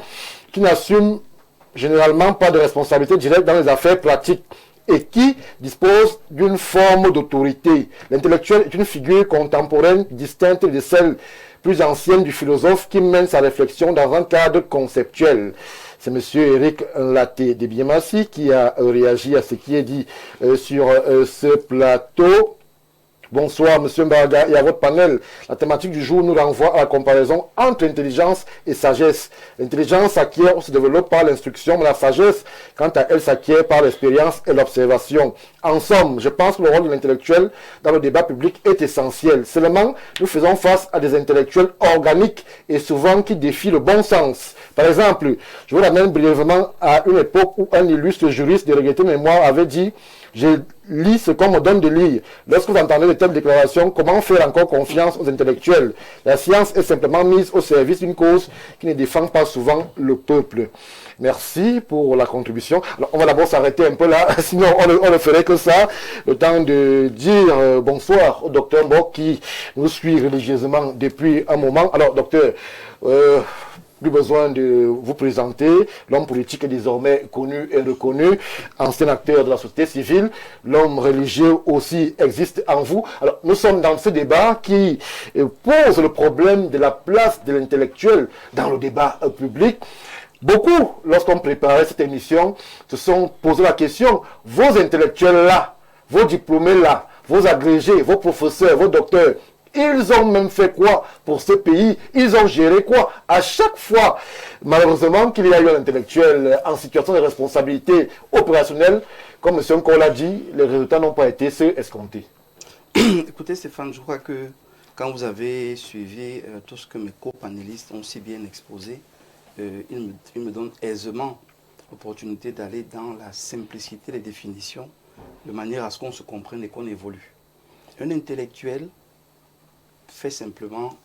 qui n'assument généralement pas de responsabilité directe dans les affaires pratiques et qui dispose d'une forme d'autorité. L'intellectuel est une figure contemporaine distincte de celle plus ancienne du philosophe qui mène sa réflexion dans un cadre conceptuel. C'est M. Eric Laté de Biemassi qui a réagi à ce qui est dit sur ce plateau. Bonsoir, M. Mbaga, et à votre panel. La thématique du jour nous renvoie à la comparaison entre intelligence et sagesse. L'intelligence s'acquiert ou se développe par l'instruction, mais la sagesse, quant à elle, s'acquiert par l'expérience et l'observation. En somme, je pense que le rôle de l'intellectuel dans le débat public est essentiel. Seulement, nous faisons face à des intellectuels organiques et souvent qui défient le bon sens. Par exemple, je vous ramène brièvement à une époque où un illustre juriste de regrettée mémoire avait dit « Je lis ce qu'on me donne de lire ». Lorsque vous entendez de telles déclarations, comment faire encore confiance aux intellectuels? La science est simplement mise au service d'une cause qui ne défend pas souvent le peuple. Merci pour la contribution. Alors, on va d'abord s'arrêter un peu là, sinon on ne ferait que ça. Le temps de dire bonsoir au docteur Mbok qui nous suit religieusement depuis un moment. Alors, docteur, plus besoin de vous présenter. L'homme politique est désormais connu et reconnu, ancien acteur de la société civile. L'homme religieux aussi existe en vous. Alors, nous sommes dans ce débat qui pose le problème de la place de l'intellectuel dans le débat public. Beaucoup, lorsqu'on préparait cette émission, se sont posé la question, vos intellectuels-là, vos diplômés-là, vos agrégés, vos professeurs, vos docteurs, ils ont même fait quoi pour ce pays? Ils ont géré quoi? À chaque fois, malheureusement, qu'il y a eu un intellectuel en situation de responsabilité opérationnelle, comme M. Nkola l'a dit, les résultats n'ont pas été ceux escomptés. Écoutez Stéphane, je crois que quand vous avez suivi tout ce que mes co-panélistes ont si bien exposé, il me donne aisément l'opportunité d'aller dans la simplicité des définitions, de manière à ce qu'on se comprenne et qu'on évolue. Un intellectuel fait simplement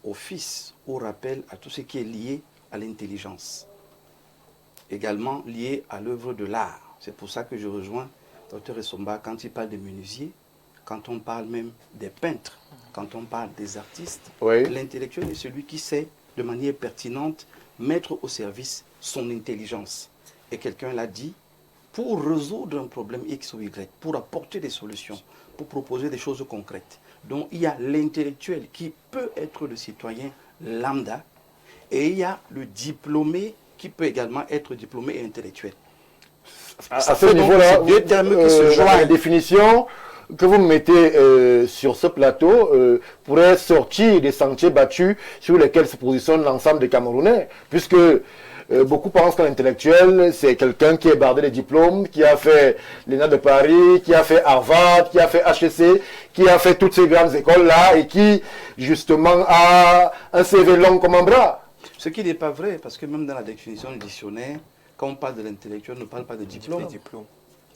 office ou rappel à tout ce qui est lié à l'intelligence, également lié à l'œuvre de l'art. C'est pour ça que je rejoins Dr Essomba quand il parle des menuisiers, quand on parle même des peintres, quand on parle des artistes. Oui. L'intellectuel est celui qui sait de manière pertinente mettre au service son intelligence. Et quelqu'un l'a dit, pour résoudre un problème X ou Y, pour apporter des solutions, pour proposer des choses concrètes. Donc il y a l'intellectuel qui peut être le citoyen lambda, et il y a le diplômé qui peut également être diplômé et intellectuel. À ce niveau-là, deux termes qui se la joignent. définition que vous mettez sur ce plateau pourrait sortir des sentiers battus sur lesquels se positionne l'ensemble des Camerounais, puisque beaucoup pensent qu'un intellectuel, c'est quelqu'un qui est bardé de diplômes, qui a fait l'ENA de Paris, qui a fait Harvard, qui a fait HEC, qui a fait toutes ces grandes écoles-là et qui, justement, a un CV long comme un bras. Ce qui n'est pas vrai, parce que même dans la définition du dictionnaire, quand on parle de l'intellectuel, on ne parle pas de diplôme.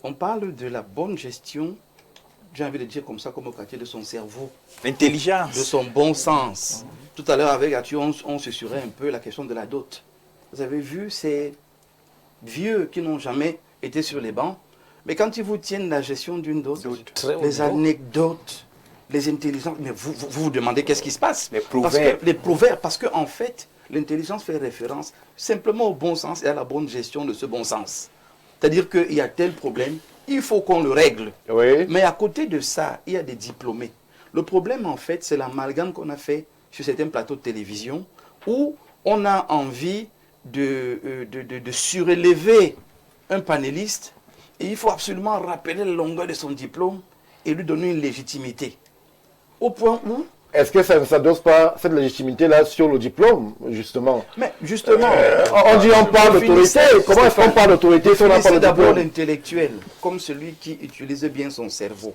On parle de la bonne gestion, j'ai envie de dire comme ça, comme au quartier de son cerveau. L'intelligence. De son bon sens. Tout à l'heure, avec Athieu, on se surait un peu la question de la dot. Vous avez vu ces vieux qui n'ont jamais été sur les bancs, mais quand ils vous tiennent la gestion d'une dot, les anecdotes, les intelligences, mais vous demandez qu'est-ce qui se passe. Les proverbes. Les proverbes, parce qu'en fait, l'intelligence fait référence simplement au bon sens et à la bonne gestion de ce bon sens. C'est-à-dire qu'il y a tel problème, il faut qu'on le règle. Oui. Mais à côté de ça, il y a des diplômés. Le problème, en fait, c'est l'amalgame qu'on a fait sur certains plateaux de télévision où on a envie de surélever un panéliste et il faut absolument rappeler la longueur de son diplôme et lui donner une légitimité. Au point où... Est-ce que ça ne s'adosse pas, cette légitimité-là, sur le diplôme, justement? Mais justement... on parle d'autorité. Comment est-ce qu'on parle d'autorité si on n'a pas de d'abord diplôme? l'intellectuel, comme celui qui utilise bien son cerveau,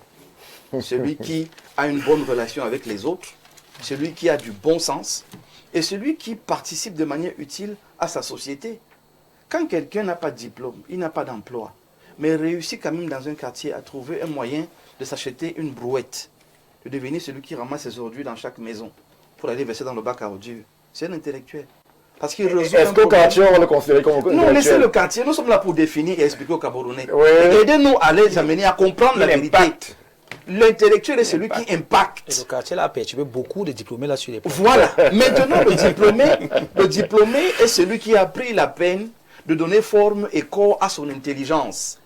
celui qui a une bonne relation avec les autres, celui qui a du bon sens et celui qui participe de manière utile à sa société. Quand quelqu'un n'a pas de diplôme, il n'a pas d'emploi, mais réussit quand même dans un quartier à trouver un moyen de s'acheter une brouette, de devenir celui qui ramasse ses ordures dans chaque maison pour aller verser dans le bac à ordures, c'est un intellectuel. Parce qu'il résout Est-ce qu'au quartier, on va le considérer comme non, intellectuel? laissez le quartier, nous sommes là pour définir et expliquer aux Camerounais. Oui. Aidez-nous à les amener à comprendre la vérité. L'intellectuel est celui qui Et impacte. le quartier là a perturbé beaucoup de diplômés là sur les plateaux. Voilà. Maintenant, le diplômé est celui qui a pris la peine de donner forme et corps à son intelligence.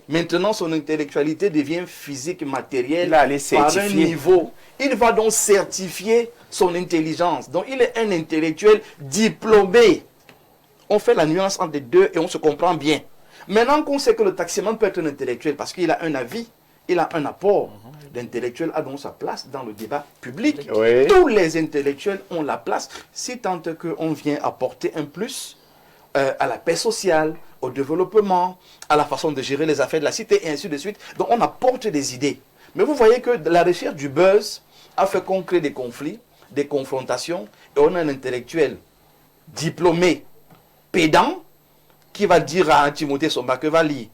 Maintenant, son intellectualité devient physique, matérielle, Il a allé par un certifier. niveau. Il va donc certifier son intelligence. Donc, il est un intellectuel diplômé. On fait la nuance entre les deux et on se comprend bien. Maintenant qu'on sait que le taximan peut être un intellectuel parce qu'il a un avis, il a un apport, l'intellectuel a donc sa place dans le débat public. Oui. Tous les intellectuels ont la place, si tant qu'on vient apporter un plus à la paix sociale, au développement, à la façon de gérer les affaires de la cité, et ainsi de suite. Donc on apporte des idées. Mais vous voyez que la recherche du buzz a fait qu'on crée des conflits, des confrontations, et on a un intellectuel diplômé, pédant, qui va dire à un Timothée Somba que va lire.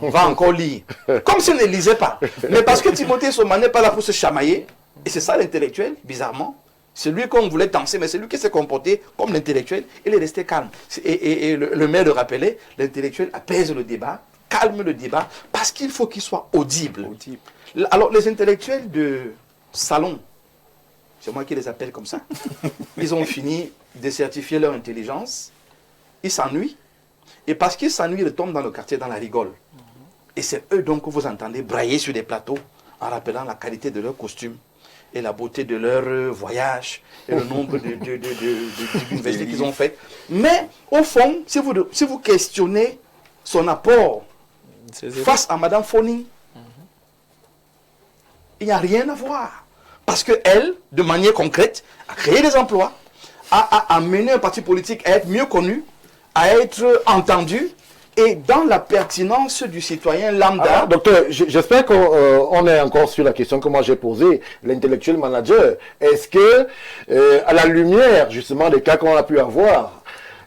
Va encore lire. Comme s'il ne lisait pas. Mais parce que Timothée Somba n'est pas là pour se chamailler, et c'est ça l'intellectuel, bizarrement. C'est lui qu'on voulait danser, mais c'est lui qui s'est comporté comme l'intellectuel. Il est resté calme. Et le maire le rappelait, l'intellectuel apaise le débat, calme le débat, parce qu'il faut qu'il soit audible. Alors, les intellectuels de salon, c'est moi qui les appelle comme ça, ils ont fini de certifier leur intelligence, ils s'ennuient, et parce qu'ils s'ennuient, ils tombent dans le quartier, dans la rigole. Et c'est eux donc que vous entendez brailler sur des plateaux en rappelant la qualité de leur costume et la beauté de leur voyage et le nombre d'universités qu'ils ont faites. Mais au fond, si vous questionnez son apport face à Madame Foni, il n'y a rien à voir. Parce qu'elle, de manière concrète, a créé des emplois, a amené un parti politique à être mieux connu, à être entendu, Et dans la pertinence du citoyen lambda... Alors, docteur, j'espère qu'on est encore sur la question que moi j'ai posée, l'intellectuel manager. Est-ce que, à la lumière justement des cas qu'on a pu avoir,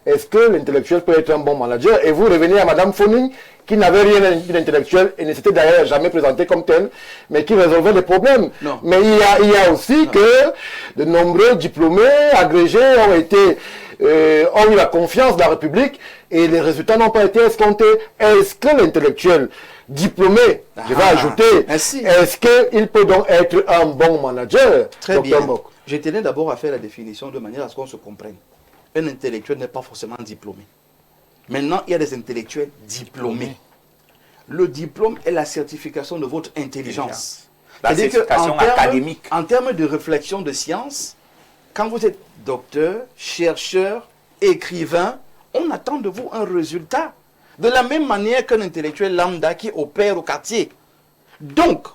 est-ce que l'intellectuel peut être un bon manager? Et vous revenez à Madame Foning, qui n'avait rien d'intellectuel et ne s'était d'ailleurs jamais présenté comme tel, mais qui résolvait les problèmes. Non. Mais il y a aussi que de nombreux diplômés, agrégés ont eu la confiance de la République et les résultats n'ont pas été escomptés. Est-ce que l'intellectuel diplômé, je vais ajouter, merci. Est-ce qu'il peut donc être un bon manager? Très bien. Mok? Je tenais d'abord à faire la définition de manière à ce qu'on se comprenne. Un intellectuel n'est pas forcément diplômé. Maintenant, il y a des intellectuels diplômés. Le diplôme est la certification de votre intelligence. La certification académique. En termes de réflexion de science, quand vous êtes docteur, chercheur, écrivain, on attend de vous un résultat. De la même manière qu'un intellectuel lambda qui opère au quartier. Donc,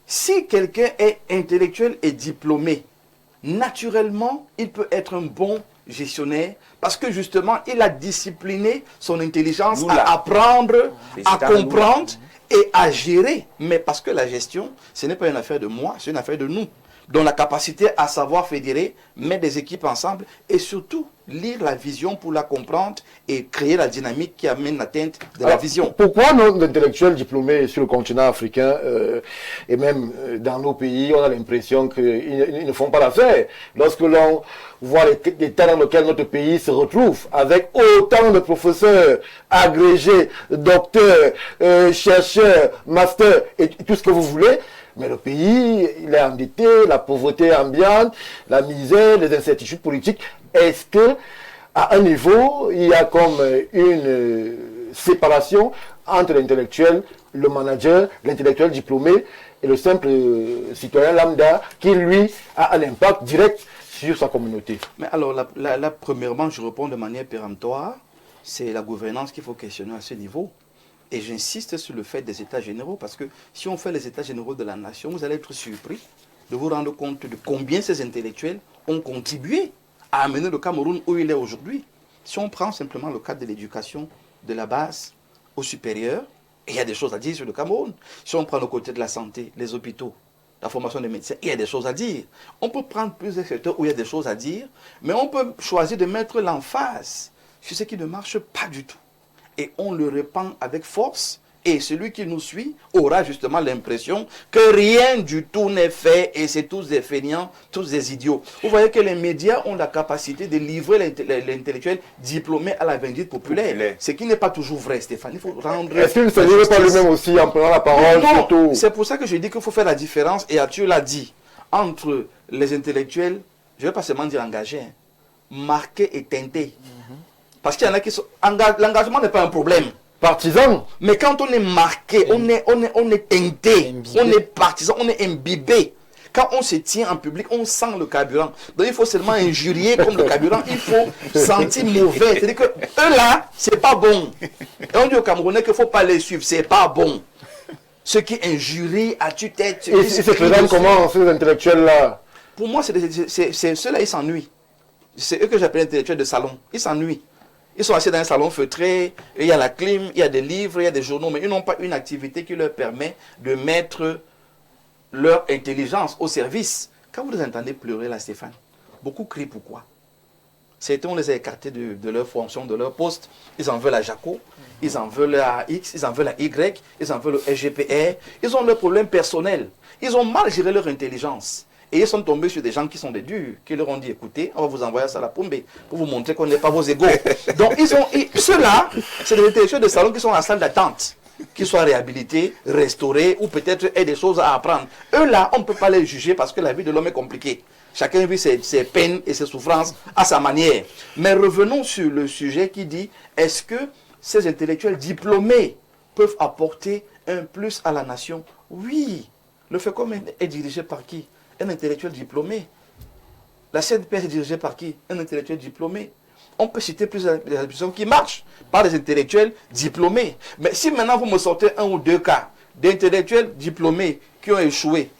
si quelqu'un est intellectuel et diplômé, naturellement, il peut être un bon gestionnaire parce que justement, il a discipliné son intelligence à apprendre, à comprendre et à gérer. Mais parce que la gestion, ce n'est pas une affaire de moi, c'est une affaire de nous. Donc la capacité à savoir fédérer, mettre des équipes ensemble et surtout lire la vision pour la comprendre et créer la dynamique qui amène l'atteinte de la vision. Pourquoi nos intellectuels diplômés sur le continent africain et même dans nos pays, on a l'impression qu'ils ne font pas l'affaire? Lorsque l'on voit l'état dans lequel notre pays se retrouve, avec autant de professeurs, agrégés, docteurs, chercheurs, masters et tout ce que vous voulez, mais le pays, il est endetté, la pauvreté ambiante, la misère, les incertitudes politiques. Est-ce que, à un niveau, il y a comme une séparation entre l'intellectuel, le manager, l'intellectuel diplômé et le simple citoyen lambda qui, lui, a un impact direct sur sa communauté? Mais alors, là, premièrement, je réponds de manière péremptoire. C'est la gouvernance qu'il faut questionner à ce niveau. Et j'insiste sur le fait des états généraux, parce que si on fait les états généraux de la nation, vous allez être surpris de vous rendre compte de combien ces intellectuels ont contribué à amener le Cameroun où il est aujourd'hui. Si on prend simplement le cadre de l'éducation de la base au supérieur, il y a des choses à dire sur le Cameroun. Si on prend le côté de la santé, les hôpitaux, la formation des médecins, il y a des choses à dire. On peut prendre plusieurs secteurs où il y a des choses à dire, mais on peut choisir de mettre l'emphase sur ce qui ne marche pas du tout. Et on le répand avec force. Et celui qui nous suit aura justement l'impression que rien du tout n'est fait et c'est tous des feignants, tous des idiots. Vous voyez que les médias ont la capacité de livrer l'intellectuel diplômé à la vindicte populaire. Ce qui n'est pas toujours vrai, Stéphane. Il faut rendre... Est-ce qu'il ne s'agit pas lui-même aussi en prenant la parole? Non, c'est pour ça que je dis qu'il faut faire la différence, et Arthur l'a dit, entre les intellectuels, je ne vais pas seulement dire engagés, hein, marqués et teintés. Parce qu'il y en a qui sont... L'engagement n'est pas un problème. Partisan. Mais quand on est marqué, on est teinté, on est partisan, on est imbibé. Quand on se tient en public, on sent le carburant. Donc il faut seulement injurier comme le carburant. Il faut sentir mauvais. C'est-à-dire que eux là, c'est pas bon. Et on dit aux Camerounais qu'il ne faut pas les suivre. C'est pas bon. Ceux qui injurient à tue-tête. Et si c'est présent comment, ces intellectuels-là? Pour moi, ceux-là, ils s'ennuient. C'est eux que j'appelle intellectuels de salon. Ils s'ennuient. Ils sont assis dans un salon feutré, il y a la clim, il y a des livres, il y a des journaux, mais ils n'ont pas une activité qui leur permet de mettre leur intelligence au service. Quand vous les entendez pleurer là, Stéphane, beaucoup crient pourquoi? Certains, on les a écartés de leur fonction, de leur poste. Ils en veulent à Jaco, ils en veulent à X, ils en veulent à Y, ils en veulent au SGPR. Ils ont leurs problèmes personnels. Ils ont mal géré leur intelligence. Et ils sont tombés sur des gens qui sont des durs, qui leur ont dit, écoutez, on va vous envoyer ça à la Pombe pour vous montrer qu'on n'est pas vos égaux. Donc, ceux-là, c'est des intellectuels de salon qui sont dans la salle d'attente, qu'ils soient réhabilités, restaurés, ou peut-être aient des choses à apprendre. Eux là, on ne peut pas les juger parce que la vie de l'homme est compliquée. Chacun vit ses peines et ses souffrances à sa manière. Mais revenons sur le sujet qui dit, est-ce que ces intellectuels diplômés peuvent apporter un plus à la nation? Oui. Le FECOM est dirigé par qui? Un intellectuel diplômé. La CNP est dirigée par qui? Un intellectuel diplômé. On peut citer plusieurs institutions qui marchent par des intellectuels diplômés. Mais si maintenant vous me sortez un ou deux cas d'intellectuels diplômés qui ont échoué,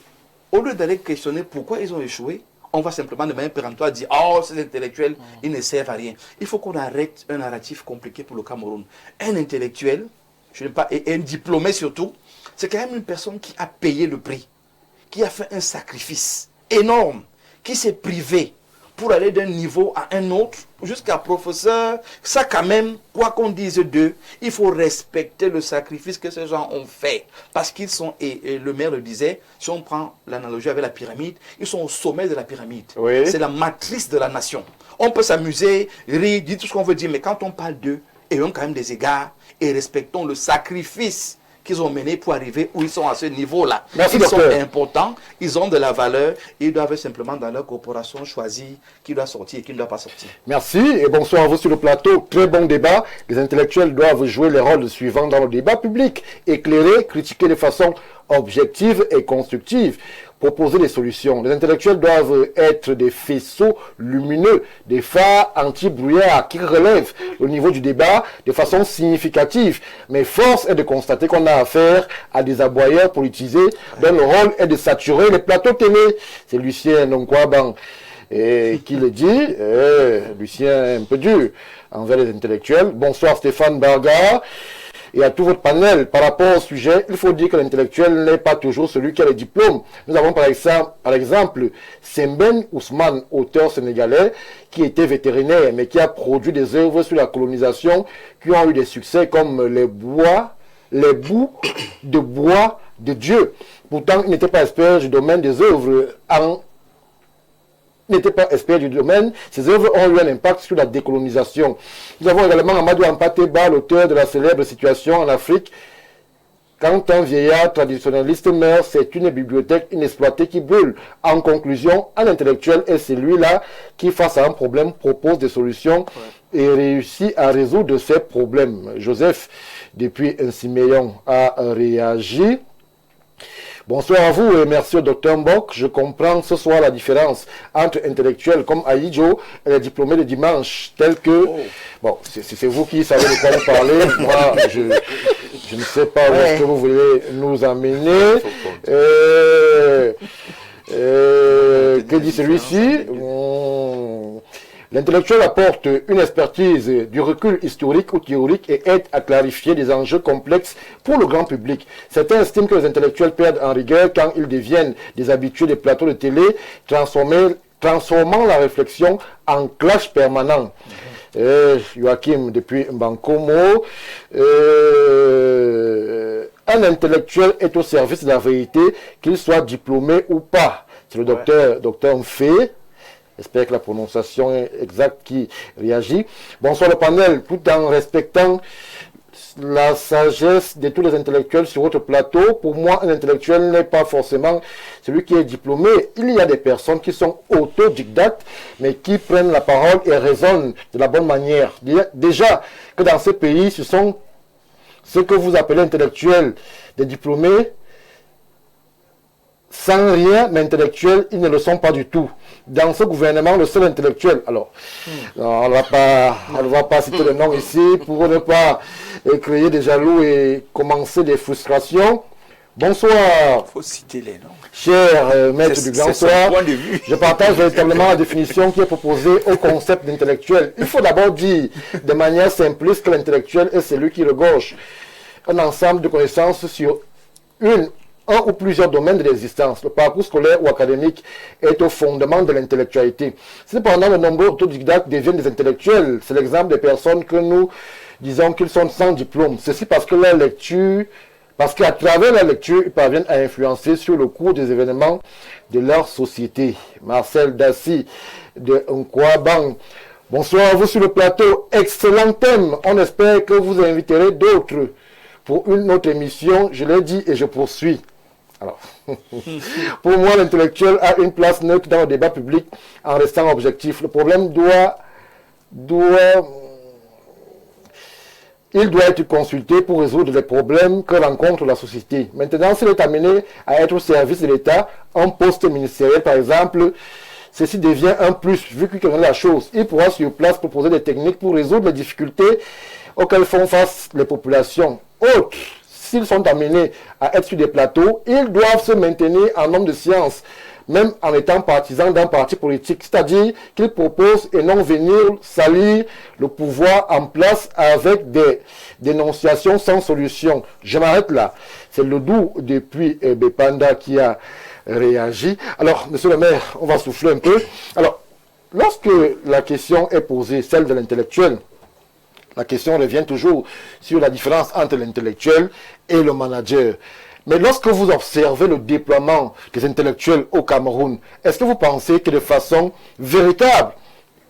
au lieu d'aller questionner pourquoi ils ont échoué, on va simplement de manière péremptoire dire « Oh, ces intellectuels, ils ne servent à rien ». Il faut qu'on arrête un narratif compliqué pour le Cameroun. Un intellectuel, je n'ai pas, et un diplômé surtout, c'est quand même une personne qui a payé le prix, qui a fait un sacrifice énorme, qui s'est privé pour aller d'un niveau à un autre, jusqu'à professeur. Ça quand même, quoi qu'on dise d'eux, il faut respecter le sacrifice que ces gens ont fait. Parce qu'ils sont, et le maire le disait, si on prend l'analogie avec la pyramide, ils sont au sommet de la pyramide. Oui. C'est la matrice de la nation. On peut s'amuser, rire, dire tout ce qu'on veut dire, mais quand on parle d'eux, ayons quand même des égards et respectons le sacrifice qu'ils ont mené pour arriver où ils sont à ce niveau-là. Merci, ils docteur. sont importants, ils ont de la valeur, ils doivent simplement dans leur corporation choisir qui doit sortir et qui ne doit pas sortir. Merci et bonsoir à vous sur le plateau. Très bon débat. Les intellectuels doivent jouer les rôles suivants dans le débat public. Éclairer, critiquer de façon objective et constructive. Proposer des solutions. Les intellectuels doivent être des faisceaux lumineux, des phares anti-brouillard qui relèvent le niveau du débat de façon significative. Mais force est de constater qu'on a affaire à des aboyeurs politisés dont le rôle est de saturer les plateaux télé. C'est Lucien Nonkwaban qui le dit. Lucien est un peu dur envers les intellectuels. Bonsoir Stéphane Barga. Et à tout votre panel, par rapport au sujet, il faut dire que l'intellectuel n'est pas toujours celui qui a les diplômes. Nous avons par exemple Semben Ousmane, auteur sénégalais, qui était vétérinaire, mais qui a produit des œuvres sur la colonisation qui ont eu des succès comme les bouts de bois de Dieu. Pourtant, il n'était pas expert du domaine des œuvres Ces œuvres ont eu un impact sur la décolonisation. Nous avons également Amadou Ampateba, l'auteur de la célèbre Situation en Afrique. Quand un vieillard traditionnaliste meurt, c'est une bibliothèque inexploitée qui brûle. En conclusion, un intellectuel est celui-là qui, face à un problème, propose des solutions et réussit à résoudre ces problèmes. Joseph, depuis un Siméon, a réagi. Bonsoir à vous et merci au Dr Mbok. Je comprends ce soir la différence entre intellectuels comme Aïdjo et les diplômés de dimanche, tels que... Bon, c'est vous qui savez de quoi vous parlez. Moi, je ne sais pas où est-ce que vous voulez nous amener. Que dit celui-ci? L'intellectuel apporte une expertise, du recul historique ou théorique et aide à clarifier des enjeux complexes pour le grand public. Certains estiment que les intellectuels perdent en rigueur quand ils deviennent des habitués des plateaux de télé, transformant la réflexion en clash permanent. Joachim, depuis Mbankomo, un intellectuel est au service de la vérité, qu'il soit diplômé ou pas. C'est le docteur Mfé. J'espère que la prononciation est exacte qui réagit. Bonsoir le panel, tout en respectant la sagesse de tous les intellectuels sur votre plateau. Pour moi, un intellectuel n'est pas forcément celui qui est diplômé. Il y a des personnes qui sont autodidactes, mais qui prennent la parole et raisonnent de la bonne manière. Déjà que dans ce pays, ce sont ce que vous appelez intellectuels, des diplômés, sans rien, mais intellectuels, ils ne le sont pas du tout. Dans ce gouvernement, le seul intellectuel, alors, on ne va pas citer le nom ici pour ne pas créer des jaloux et commencer des frustrations. Bonsoir. Il faut citer les noms. Cher maître du grand soir, point de vue. je partage véritablement la définition qui est proposée au concept d'intellectuel. Il faut d'abord dire de manière simpliste que l'intellectuel est celui qui regorge un ensemble de connaissances sur un ou plusieurs domaines de l'existence. Le parcours scolaire ou académique est au fondement de l'intellectualité. Cependant, de nombreux autodidactes deviennent des intellectuels. C'est l'exemple des personnes que nous disons qu'ils sont sans diplôme. Ceci parce qu'à travers la lecture, ils parviennent à influencer sur le cours des événements de leur société. Marcel Dassi de Nkwabang. Bonsoir à vous sur le plateau. Excellent thème. On espère que vous inviterez d'autres pour une autre émission. Je l'ai dit et je poursuis. Alors, pour moi, l'intellectuel a une place neutre dans le débat public en restant objectif. Le problème il doit être consulté pour résoudre les problèmes que rencontre la société. Maintenant, s'il est amené à être au service de l'État, un poste ministériel par exemple, ceci devient un plus, vu qu'il connaît la chose. Il pourra sur place proposer des techniques pour résoudre les difficultés auxquelles font face les populations. Autres, s'ils sont amenés à être sur des plateaux, ils doivent se maintenir en homme de science, même en étant partisan d'un parti politique. C'est-à-dire qu'il propose et non venir salir le pouvoir en place avec des dénonciations sans solution. Je m'arrête là. C'est le doux depuis Bepanda qui a réagi. Alors, monsieur le maire, on va souffler un peu. Alors, lorsque la question est posée, celle de l'intellectuel, la question revient toujours sur la différence entre l'intellectuel et le manager. Mais lorsque vous observez le déploiement des intellectuels au Cameroun, est-ce que vous pensez que de façon véritable,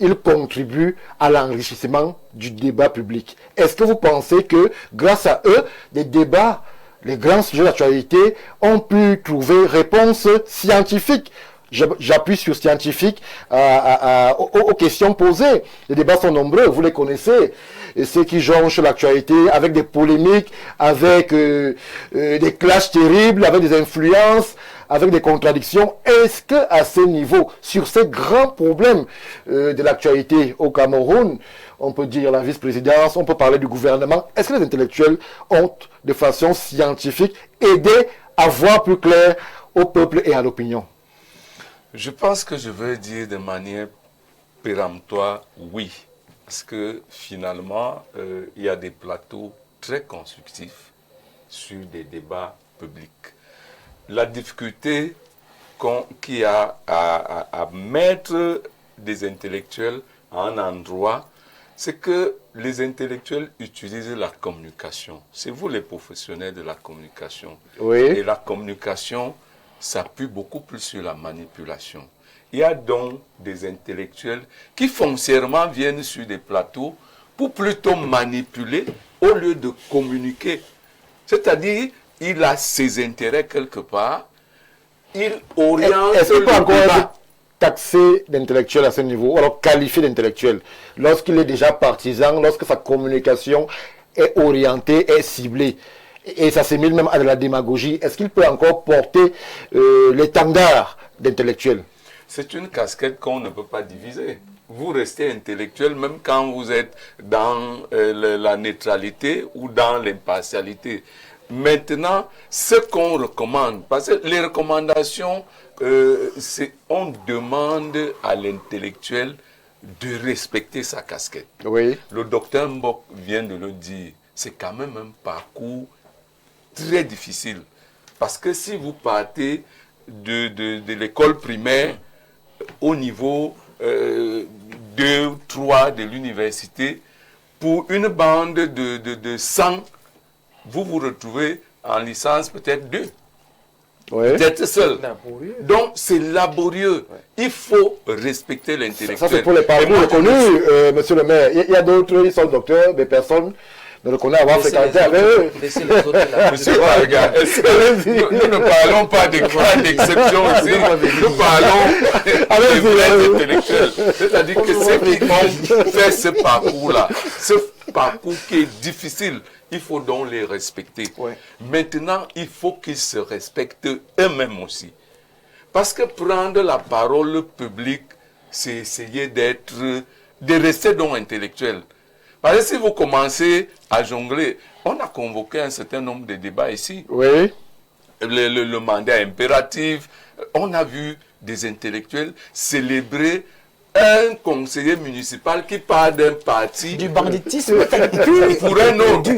ils contribuent à l'enrichissement du débat public? Est-ce que vous pensez que grâce à eux, les débats, les grands sujets d'actualité ont pu trouver réponse scientifique? J'appuie sur scientifique aux questions posées. Les débats sont nombreux, vous les connaissez. Et ceux qui jonchent l'actualité avec des polémiques, avec des clashs terribles, avec des influences, avec des contradictions. Est-ce qu'à ce niveau, sur ces grands problèmes de l'actualité au Cameroun, on peut dire la vice-présidence, on peut parler du gouvernement, est-ce que les intellectuels ont, de façon scientifique, aidé à voir plus clair au peuple et à l'opinion? Je pense que je veux dire de manière péremptoire oui. Parce que finalement, il y a des plateaux très constructifs sur des débats publics. La difficulté qu'il y a à mettre des intellectuels à un endroit, c'est que les intellectuels utilisent la communication. C'est vous les professionnels de la communication. Oui. Et la communication s'appuie beaucoup plus sur la manipulation. Il y a donc des intellectuels qui foncièrement viennent sur des plateaux pour plutôt manipuler au lieu de communiquer. C'est-à-dire, il a ses intérêts quelque part, il oriente Est-ce qu'il peut le encore débat. être taxé d'intellectuel à ce niveau, alors qualifié d'intellectuel, lorsqu'il est déjà partisan, lorsque sa communication est orientée, est ciblée, et ça s'émile même à de la démagogie, est-ce qu'il peut encore porter l'étendard d'intellectuel? C'est une casquette qu'on ne peut pas diviser. Vous restez intellectuel même quand vous êtes dans la neutralité ou dans l'impartialité. Maintenant, ce qu'on recommande, parce que les recommandations, on demande à l'intellectuel de respecter sa casquette. Oui. Le docteur Mbok vient de le dire, c'est quand même un parcours très difficile. Parce que si vous partez de l'école primaire au niveau 2 ou 3 de l'université, pour une bande de 100, vous vous retrouvez en licence peut-être 2. Oui. Peut-être seul. Donc c'est laborieux. Il faut respecter l'intellectuel. Ça c'est pour les parcours reconnus, monsieur le maire. Il y a d'autres, ils sont docteurs, mais personne ne reconnaît avoir fréquenté avec eux. Laissez les autres là. Monsieur Varga, nous ne parlons pas de cas d'exception ici, nous parlons des vrais intellectuels. C'est-à-dire que ceux qui ont fait ce parcours-là, ce parcours qui est difficile, il faut donc les respecter. Ouais. Maintenant, il faut qu'ils se respectent eux-mêmes aussi. Parce que prendre la parole publique, c'est essayer de rester donc intellectuel. Parce que si vous commencez à jongler, on a convoqué un certain nombre de débats ici. Oui. Le mandat impératif, on a vu des intellectuels célébrer un conseiller municipal qui part d'un parti Du banditisme. pour un autre.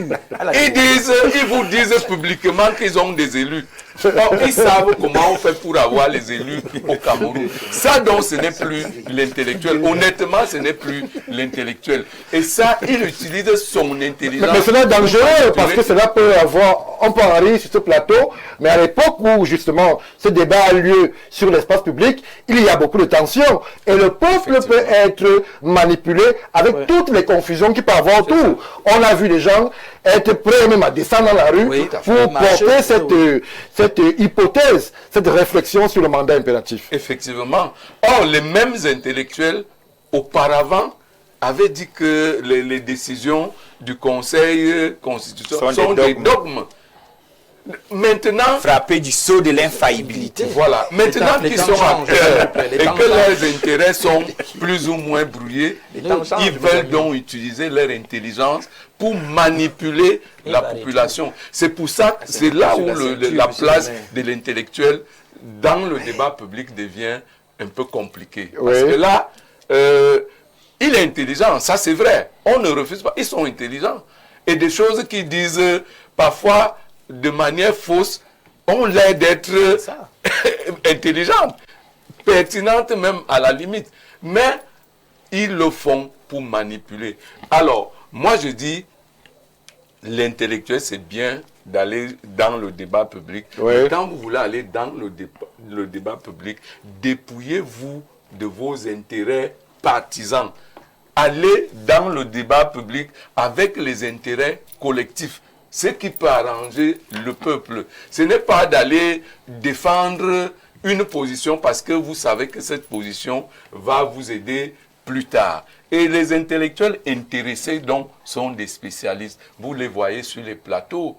Ils vous disent publiquement qu'ils ont des élus. Or, ils savent comment on fait pour avoir les élus au Cameroun. Ça, donc, ce n'est plus l'intellectuel. Honnêtement, ce n'est plus l'intellectuel. Et ça, il utilise son intelligence. Mais cela est dangereux parce que cela peut avoir, on peut en rire sur ce plateau, mais à l'époque où justement ce débat a lieu sur l'espace public, il y a beaucoup de tensions et le peuple peut être manipulé avec toutes les confusions qu'il peut avoir autour. On a vu les gens être prêts même à descendre dans la rue Oui, pour porter cette hypothèse, cette réflexion sur le mandat impératif. Effectivement. Or, les mêmes intellectuels, auparavant, avaient dit que les décisions du Conseil constitutionnel sont des dogmes. Maintenant, Frappé du sceau de l'infaillibilité. voilà. Maintenant Les qu'ils temps sont changent. acteurs Les et temps que changent. leurs intérêts sont plus ou moins brouillés, temps changent, ils veulent donc utiliser leur intelligence pour manipuler la population. C'est pour ça que c'est là où la place de l'intellectuel dans le débat public devient un peu compliqué. Oui. Parce que là, il est intelligent, ça c'est vrai. On ne refuse pas, ils sont intelligents. Et des choses qu'ils disent parfois de manière fausse, ont l'air d'être intelligentes, pertinentes même à la limite. Mais ils le font pour manipuler. Alors, moi je dis, l'intellectuel c'est bien d'aller dans le débat public. Oui. Mais quand vous voulez aller dans le débat public, dépouillez-vous de vos intérêts partisans. Allez dans le débat public avec les intérêts collectifs. Ce qui peut arranger le peuple. Ce n'est pas d'aller défendre une position parce que vous savez que cette position va vous aider plus tard. Et les intellectuels intéressés donc sont des spécialistes. Vous les voyez sur les plateaux.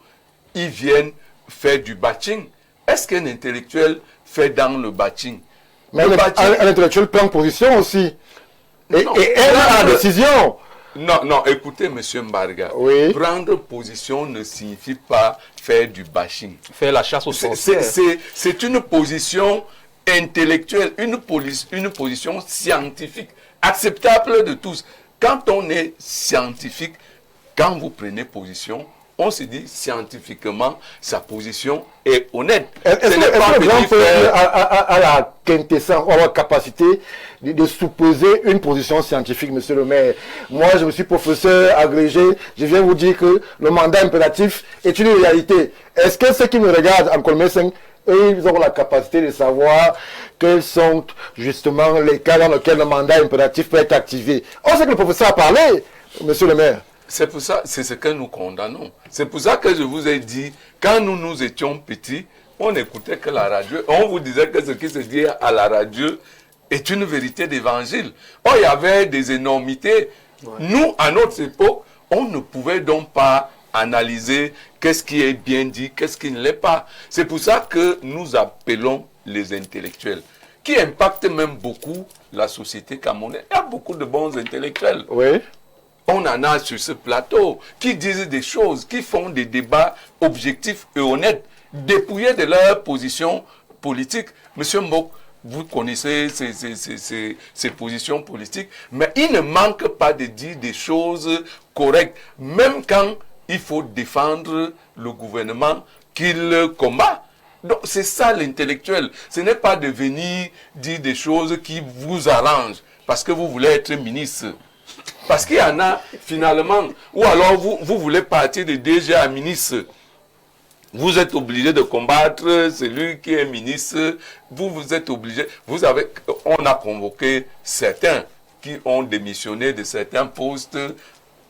Ils viennent faire du batching. Est-ce qu'un intellectuel fait dans le batching? Mais Le un batching- intellectuel prend position aussi. Et, Non, et elle a la décision. Non, écoutez, M. Mbarga. Oui. Prendre position ne signifie pas faire du bashing. Faire la chasse aux sorcières. C'est une position intellectuelle, une position scientifique, acceptable de tous. Quand on est scientifique, quand vous prenez position, on se dit scientifiquement, sa position est honnête. Est-ce que le grand peuple a la quintessence, a la capacité de supposer une position scientifique, monsieur le maire? Moi, je me suis professeur agrégé, je viens vous dire que le mandat impératif est une réalité. Est-ce que ceux qui me regardent en Colmé 5, ils auront la capacité de savoir quels sont justement les cas dans lesquels le mandat impératif peut être activé? On sait que le professeur a parlé, monsieur le maire. C'est pour ça, c'est ce que nous condamnons. C'est pour ça que je vous ai dit, quand nous étions petits, on n'écoutait que la radio. On vous disait que ce qui se dit à la radio est une vérité d'évangile. Oh, il y avait des énormités. Ouais. Nous, à notre époque, on ne pouvait donc pas analyser qu'est-ce qui est bien dit, qu'est-ce qui ne l'est pas. C'est pour ça que nous appelons les intellectuels, qui impactent même beaucoup la société camerounaise. Il y a beaucoup de bons intellectuels. Oui. On en a sur ce plateau qui disent des choses, qui font des débats objectifs et honnêtes, dépouillés de leur position politique. Monsieur Mbok, vous connaissez ces positions politiques, mais il ne manque pas de dire des choses correctes, même quand il faut défendre le gouvernement qu'il combat. Donc c'est ça l'intellectuel. Ce n'est pas de venir dire des choses qui vous arrangent parce que vous voulez être ministre. Parce qu'il y en a finalement, ou alors vous voulez partir de DG à ministre. Vous êtes obligé de combattre celui qui est ministre. Vous êtes obligé. On a convoqué certains qui ont démissionné de certains postes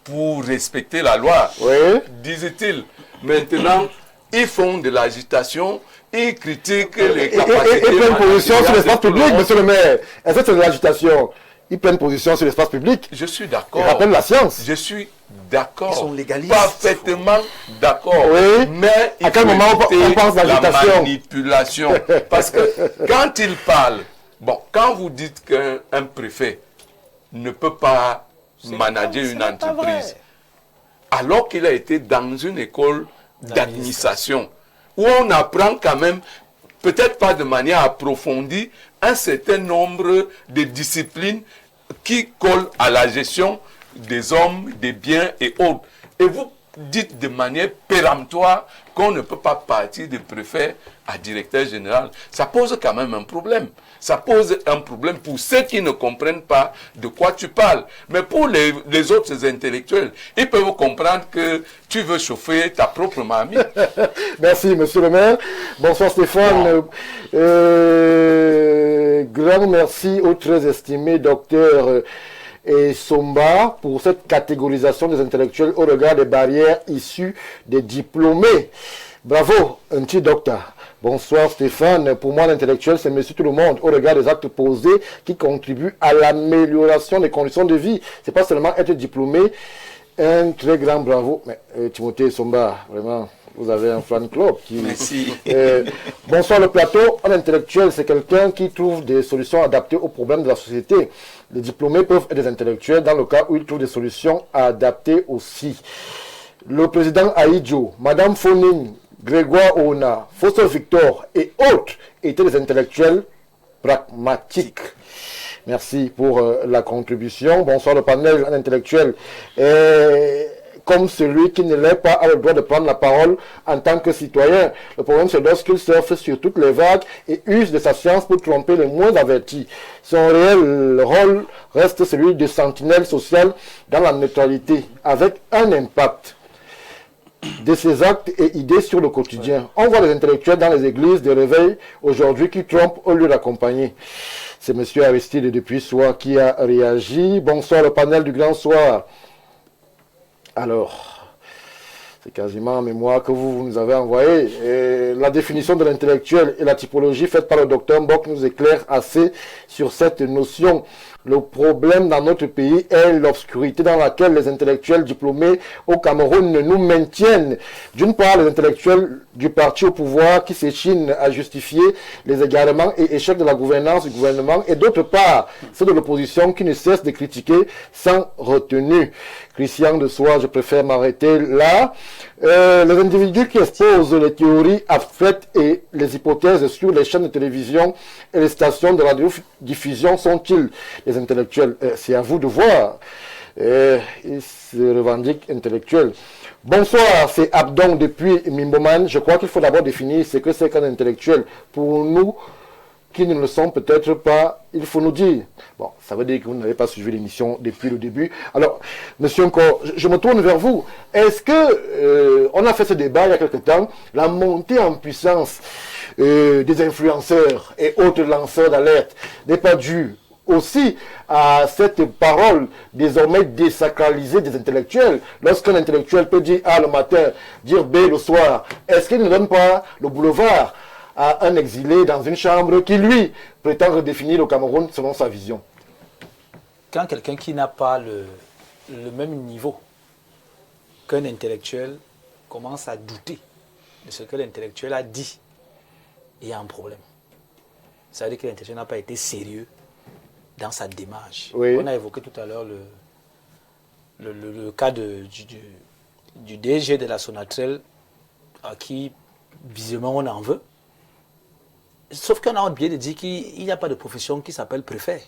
pour respecter la loi. Oui. Disait-il. Maintenant, ils font de l'agitation. Ils critiquent les capacités. Ils prennent position sur l'espace public, monsieur le maire. Est-ce que c'est de l'agitation? Ils prennent position sur l'espace public. Je suis d'accord. Ils rappellent la science. Je suis d'accord. Ils sont légalistes. Parfaitement d'accord. Oui. Mais À quel moment on pense d'agitation? La manipulation. Parce que quand il parle, bon, quand vous dites qu'un préfet ne peut pas manager une entreprise, alors qu'il a été dans une école d'administration, où on apprend quand même, peut-être pas de manière approfondie, un certain nombre de disciplines qui collent à la gestion des hommes, des biens et autres. Et vous dites de manière péremptoire qu'on ne peut pas partir de préfet à directeur général. Ça pose quand même un problème. Ça pose un problème pour ceux qui ne comprennent pas de quoi tu parles. Mais pour les autres intellectuels, ils peuvent comprendre que tu veux chauffer ta propre mamie. Merci, monsieur le maire. Bonsoir Stéphane. Grand merci au très estimé docteur Somba pour cette catégorisation des intellectuels au regard des barrières issues des diplômés. Bravo, un petit docteur. Bonsoir Stéphane. Pour moi, l'intellectuel, c'est monsieur tout le monde au regard des actes posés qui contribuent à l'amélioration des conditions de vie. C'est pas seulement être diplômé. Un très grand bravo. Mais Timothée Somba, vraiment, vous avez un fan club. Merci. Bonsoir le plateau. Un intellectuel, c'est quelqu'un qui trouve des solutions adaptées aux problèmes de la société. Les diplômés peuvent être des intellectuels dans le cas où ils trouvent des solutions adaptées aussi. Le président Aïdjo, Madame Foning, Grégoire Ona, Foster Victor et autres étaient des intellectuels pragmatiques. Merci pour la contribution. Bonsoir le panel intellectuel. Comme celui qui ne l'est pas a le droit de prendre la parole en tant que citoyen. Le problème, c'est lorsqu'il surfe sur toutes les vagues et use de sa science pour tromper les moins avertis. Son réel rôle reste celui de sentinelle sociale dans la neutralité, avec un impact de ses actes et idées sur le quotidien. On voit les intellectuels dans les églises de réveil aujourd'hui qui trompent au lieu d'accompagner. C'est M. Aristide depuis Soir qui a réagi. Bonsoir le panel du Grand Soir. Alors, c'est quasiment en mémoire que vous nous avez envoyé. Et la définition de l'intellectuel et la typologie faite par le docteur Mbok nous éclaire assez sur cette notion. Le problème dans notre pays est l'obscurité dans laquelle les intellectuels diplômés au Cameroun nous maintiennent. D'une part, les intellectuels du parti au pouvoir qui s'échinent à justifier les égarements et échecs de la gouvernance du gouvernement, et d'autre part, ceux de l'opposition qui ne cessent de critiquer sans retenue. Christian de Soir, je préfère m'arrêter là. Les individus qui exposent les théories abstraites et les hypothèses sur les chaînes de télévision et les stations de radiodiffusion sont-ils les intellectuels? C'est à vous de voir. Ils se revendiquent intellectuels. Bonsoir, c'est Abdon depuis Mimboman. Je crois qu'il faut d'abord définir ce que c'est qu'un intellectuel. Pour nous qui ne le sont peut-être pas, il faut nous dire. Bon, ça veut dire que vous n'avez pas suivi l'émission depuis le début. Alors, Monsieur Nko, je me tourne vers vous. Est-ce que, on a fait ce débat il y a quelque temps, la montée en puissance des influenceurs et autres lanceurs d'alerte n'est pas due aussi à cette parole désormais désacralisée des intellectuels? Lorsqu'un intellectuel peut dire A le matin, dire B le soir, est-ce qu'il ne donne pas le boulevard à un exilé dans une chambre qui, lui, prétend redéfinir le Cameroun selon sa vision? Quand quelqu'un qui n'a pas le même niveau qu'un intellectuel commence à douter de ce que l'intellectuel a dit, il y a un problème. Ça veut dire que l'intellectuel n'a pas été sérieux dans sa démarche. Oui. On a évoqué tout à l'heure le cas du DG de la Sonatrel à qui, visiblement, on en veut. Sauf qu'on a oublié de dire qu'il n'y a pas de profession qui s'appelle préfet.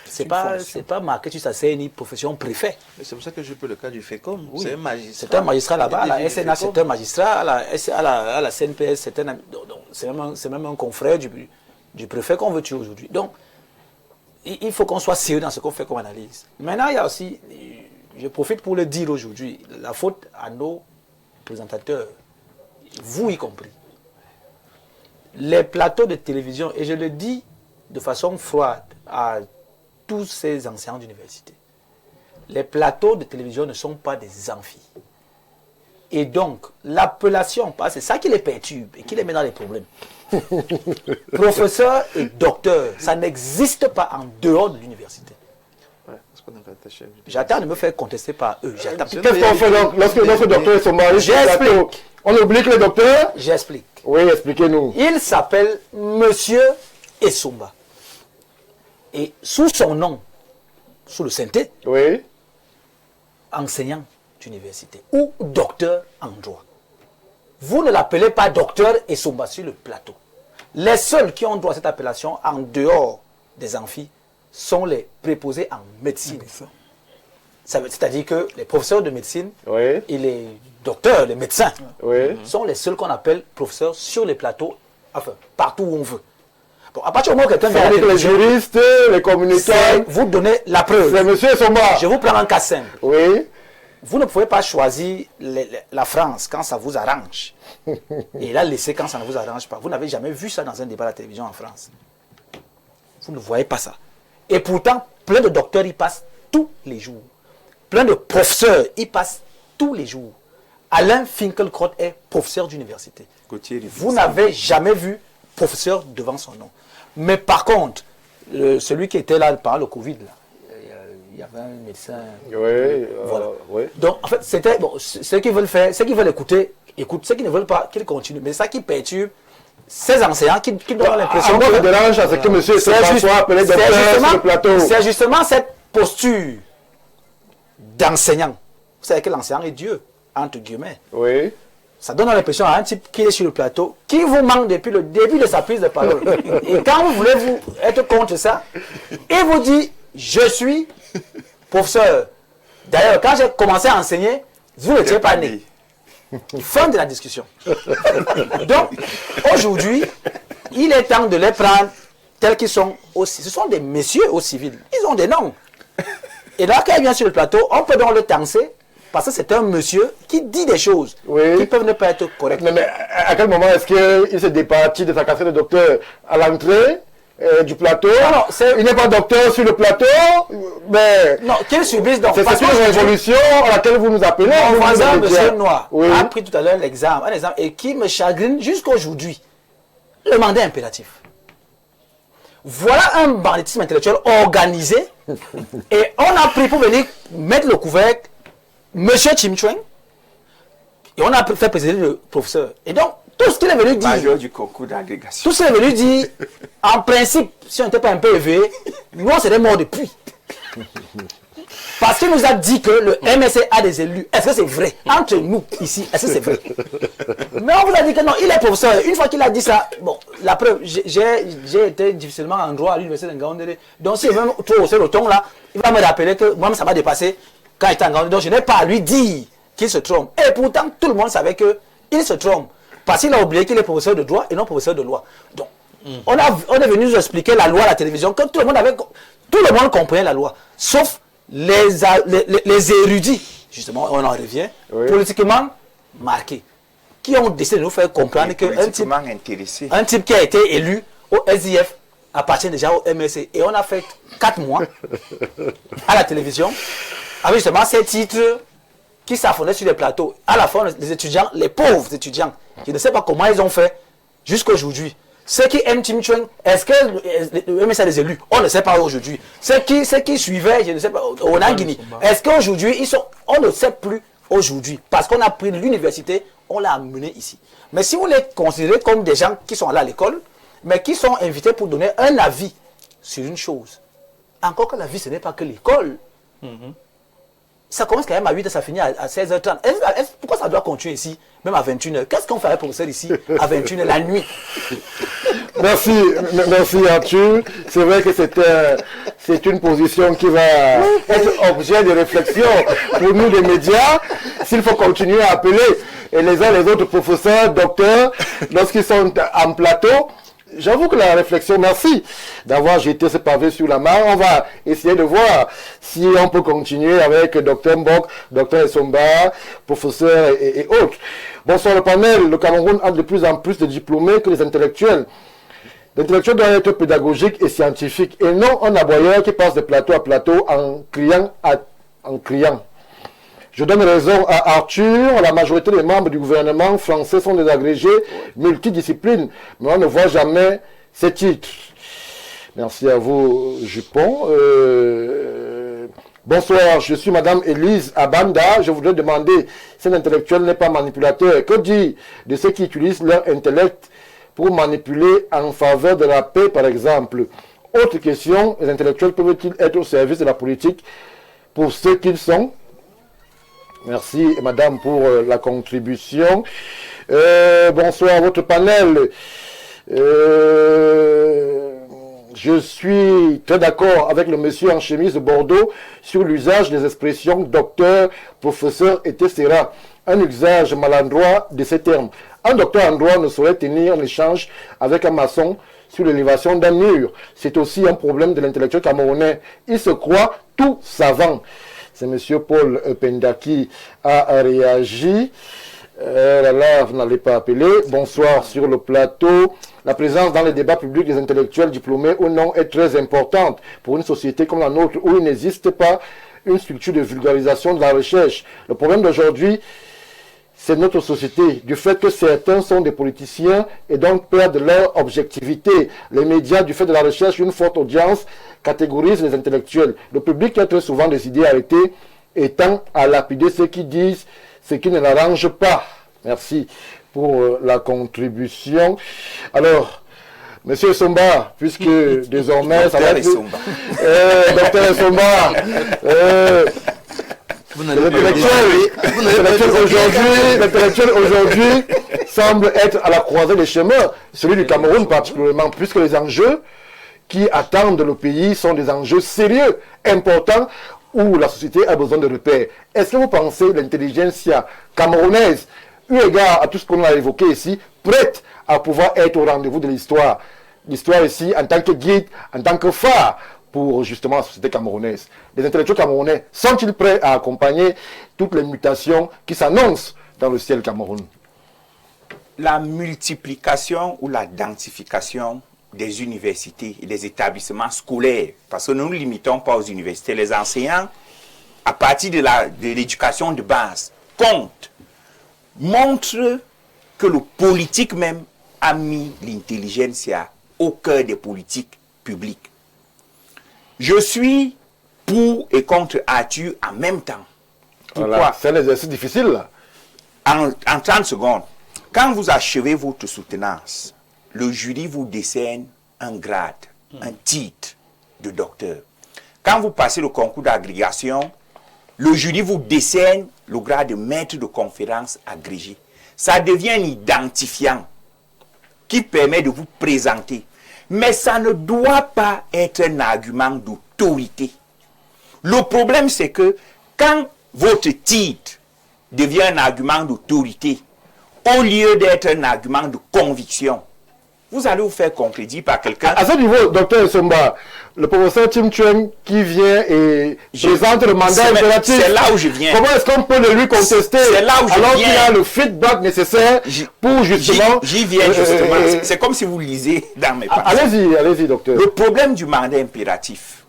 C'est pas marqué sur sa CNI, profession préfet. C'est pour ça que je peux le cas du FECOM. Oui. C'est un magistrat. C'est un magistrat là-bas. À la SNA, c'est un magistrat. À la CNPS, c'est même un confrère du préfet qu'on veut tuer aujourd'hui. Donc, il faut qu'on soit sérieux dans ce qu'on fait comme analyse. Maintenant, il y a aussi, je profite pour le dire aujourd'hui, la faute à nos présentateurs, vous y compris. Les plateaux de télévision, et je le dis de façon froide à tous ces enseignants d'université, les plateaux de télévision ne sont pas des amphis. Et donc, l'appellation, c'est ça qui les perturbe et qui les met dans les problèmes. Professeur et docteur, ça n'existe pas en dehors de l'université. J'attends de me faire contester par eux. Qu'est-ce qu'on fait donc lorsque le docteur est son mari? J'explique. On oublie que le docteur? J'explique. Oui, expliquez-nous. Il s'appelle Monsieur Essumba. Et sous son nom, sous le synthé, Oui. enseignant d'université ou docteur en droit. Vous ne l'appelez pas docteur Essumba sur le plateau. Les seuls qui ont droit à cette appellation en dehors des amphis sont les préposés en médecine. C'est-à-dire que les professeurs de médecine Oui. et les docteurs, les médecins, Oui. sont les seuls qu'on appelle professeurs sur les plateaux, enfin, partout où on veut. Bon, à partir du moment où quelqu'un vient à la C'est-à-dire que les télévision, juristes, les communicants, vous donnez la preuve. c'est monsieur Somba. Je vous prends un cas simple. Oui. Vous ne pouvez pas choisir la France quand ça vous arrange et la laisser quand ça ne vous arrange pas. Vous n'avez jamais vu ça dans un débat à la télévision en France. Vous ne voyez pas ça. Et pourtant, plein de docteurs y passent tous les jours. Plein de professeurs y passent tous les jours. Alain Finkielkraut est professeur d'université. Vous n'avez jamais vu professeur devant son nom. Mais par contre, celui qui était là pendant le Covid, là, il y avait un médecin. Oui. Voilà. Oui. Donc, en fait, c'était. Bon, ceux qui veulent faire, ceux qui veulent écouter, écoutent. Ceux qui ne veulent pas, qu'ils continuent. Mais ça qui perturbe ces enseignants qui donnent l'impression que. Ça dérange à ce que monsieur soit appelé docteur sur le plateau. C'est justement cette posture d'enseignant. Vous savez que l'enseignant est Dieu. entre guillemets. Oui. Ça donne l'impression à un type qui est sur le plateau, qui vous manque depuis le début de sa prise de parole. Et quand vous voulez vous être contre ça, il vous dit, je suis professeur. D'ailleurs, quand j'ai commencé à enseigner, vous n'étiez pas né. Fin de la discussion. Donc, aujourd'hui, il est temps de les prendre tels qu'ils sont aussi. Ce sont des messieurs au civil. Ils ont des noms. Et là, quand il vient sur le plateau, on peut donc le tancer parce que c'est un monsieur qui dit des choses qui peuvent ne pas être correctes. Mais à quel moment est-ce qu'il s'est départi de sa casquette de docteur à l'entrée du plateau? Alors, il n'est pas docteur sur le plateau, mais non, qu'il subisse donc. c'est une révolution à laquelle vous nous appelez. Mon voisin, monsieur Noir, Oui. a pris tout à l'heure un exemple, et qui me chagrine jusqu'aujourd'hui. Le mandat impératif. Voilà un banditisme intellectuel organisé, et on a pris pour venir mettre le couvercle monsieur Chim Chueng, et on a fait présider le professeur. Et donc, tout ce qu'il est venu dire, Major du concours d'agrégation. tout ce qu'il est venu dire, en principe, si on n'était pas un peu éveillé, nous on serait morts depuis. Parce qu'il nous a dit que le MSC a des élus. Est-ce que c'est vrai? Entre nous, ici, est-ce que c'est vrai? Mais on vous a dit que non, il est professeur. Une fois qu'il a dit ça, bon, la preuve, j'ai été difficilement en droit à l'université de Ngaoundéré. Donc si je veux trop hausser le ton là, il va me rappeler que moi ça m'a dépassé quand il était en Ngaoundéré. Donc je n'ai pas à lui dire qu'il se trompe. Et pourtant, tout le monde savait qu'il se trompe. Parce qu'il a oublié qu'il est professeur de droit et non professeur de loi. Donc, on est venu nous expliquer la loi à la télévision, que tout le monde comprenait la loi. Sauf les érudits, justement, on en revient, politiquement marqués, qui ont décidé de nous faire comprendre qu'un type qui a été élu au SIF appartient déjà au MSC. Et on a fait 4 mois à la télévision, avec justement ces titres qui s'affondaient sur les plateaux. À la fin, les étudiants, les pauvres étudiants, qui ne savent pas comment ils ont fait jusqu'à aujourd'hui. Ceux qui aiment Chim Chueng, est-ce que le MSC a des élus? On ne sait pas aujourd'hui. Ceux qui suivaient, je ne sais pas, au Nangini, est-ce qu'aujourd'hui, on ne sait plus aujourd'hui. Parce qu'on a pris l'université, on l'a amené ici. Mais si vous les considérez comme des gens qui sont allés à l'école, mais qui sont invités pour donner un avis sur une chose, encore que la vie, ce n'est pas que l'école. Ça commence quand même à 8h, ça finit à 16h30. Pourquoi ça doit continuer ici, même à 21h? Qu'est-ce qu'on ferait pour ça ici, à 21h, la nuit? Merci Arthur. C'est vrai que c'est une position qui va être objet de réflexion pour nous les médias. S'il faut continuer à appeler et les uns les autres professeurs, docteurs, lorsqu'ils sont en plateau, j'avoue que la réflexion, merci d'avoir jeté ce pavé sur la mare. On va essayer de voir si on peut continuer avec Dr Mbok, Dr Essomba, professeur et autres. Bonsoir le panel. Le Cameroun a de plus en plus de diplômés que les intellectuels. L'intellectuel doit être pédagogique et scientifique et non un aboyeur qui passe de plateau à plateau en criant. Je donne raison à Arthur, la majorité des membres du gouvernement français sont des agrégés multidisciplines, mais on ne voit jamais ces titres. Merci à vous, Jupon. Bonsoir, je suis Madame Élise Abanda. Je voudrais demander si un intellectuel n'est pas manipulateur. Que dire de ceux qui utilisent leur intellect pour manipuler en faveur de la paix, par exemple? Autre question, les intellectuels peuvent-ils être au service de la politique pour ce qu'ils sont? Merci, madame, pour la contribution. Bonsoir à votre panel. Je suis très d'accord avec le monsieur en chemise de Bordeaux sur l'usage des expressions docteur, professeur, etc. Un usage maladroit de ces termes. Un docteur en droit ne saurait tenir un échange avec un maçon sur l'élévation d'un mur. C'est aussi un problème de l'intellectuel camerounais. Il se croit tout savant. C'est M. Paul Penda qui a réagi. Là, vous n'allez pas appeler. Bonsoir sur le plateau. La présence dans les débats publics des intellectuels diplômés ou non est très importante pour une société comme la nôtre où il n'existe pas une structure de vulgarisation de la recherche. Le problème d'aujourd'hui, c'est notre société, du fait que certains sont des politiciens et donc perdent leur objectivité. Les médias, du fait de la recherche, une forte audience, catégorisent les intellectuels. Le public a très souvent des idées arrêtées et tend à lapider ceux qui disent ce qui ne l'arrange pas. Merci pour la contribution. Alors, Monsieur Somba, puisque désormais ça va être... Docteur Somba, L'intellectuel aujourd'hui semble être à la croisée des chemins, celui du Cameroun particulièrement, puisque les enjeux qui attendent le pays sont des enjeux sérieux, importants, où la société a besoin de repères. Est-ce que vous pensez que l'intelligentsia camerounaise, eu égard à tout ce qu'on a évoqué ici, prête à pouvoir être au rendez-vous de l'histoire? L'histoire ici, en tant que guide, en tant que phare pour justement la société camerounaise. Les intellectuels camerounais sont-ils prêts à accompagner toutes les mutations qui s'annoncent dans le ciel Cameroun? La multiplication ou la densification des universités et des établissements scolaires, parce que nous ne nous limitons pas aux universités, les enseignants, à partir de l'éducation de base, montre que le politique même a mis l'intelligentsia au cœur des politiques publiques. Je suis pour et contre Arthur en même temps. Pourquoi? Voilà, c'est un exercice difficile là. En 30 secondes, quand vous achevez votre soutenance, le jury vous décerne un grade, un titre de docteur. Quand vous passez le concours d'agrégation, le jury vous décerne le grade de maître de conférence agrégé. Ça devient un identifiant qui permet de vous présenter. Mais ça ne doit pas être un argument d'autorité. Le problème, c'est que quand votre titre devient un argument d'autorité, au lieu d'être un argument de conviction, vous allez vous faire contredire par quelqu'un. À ce niveau, docteur Somba, le professeur Tim Chuen qui vient et présente le mandat impératif. C'est là où je viens. Comment est-ce qu'on peut le lui contester là où je alors viens. qu'il a le feedback nécessaire pour justement... J'y viens justement. C'est comme si vous lisez dans mes pages. Allez-y, docteur. Le problème du mandat impératif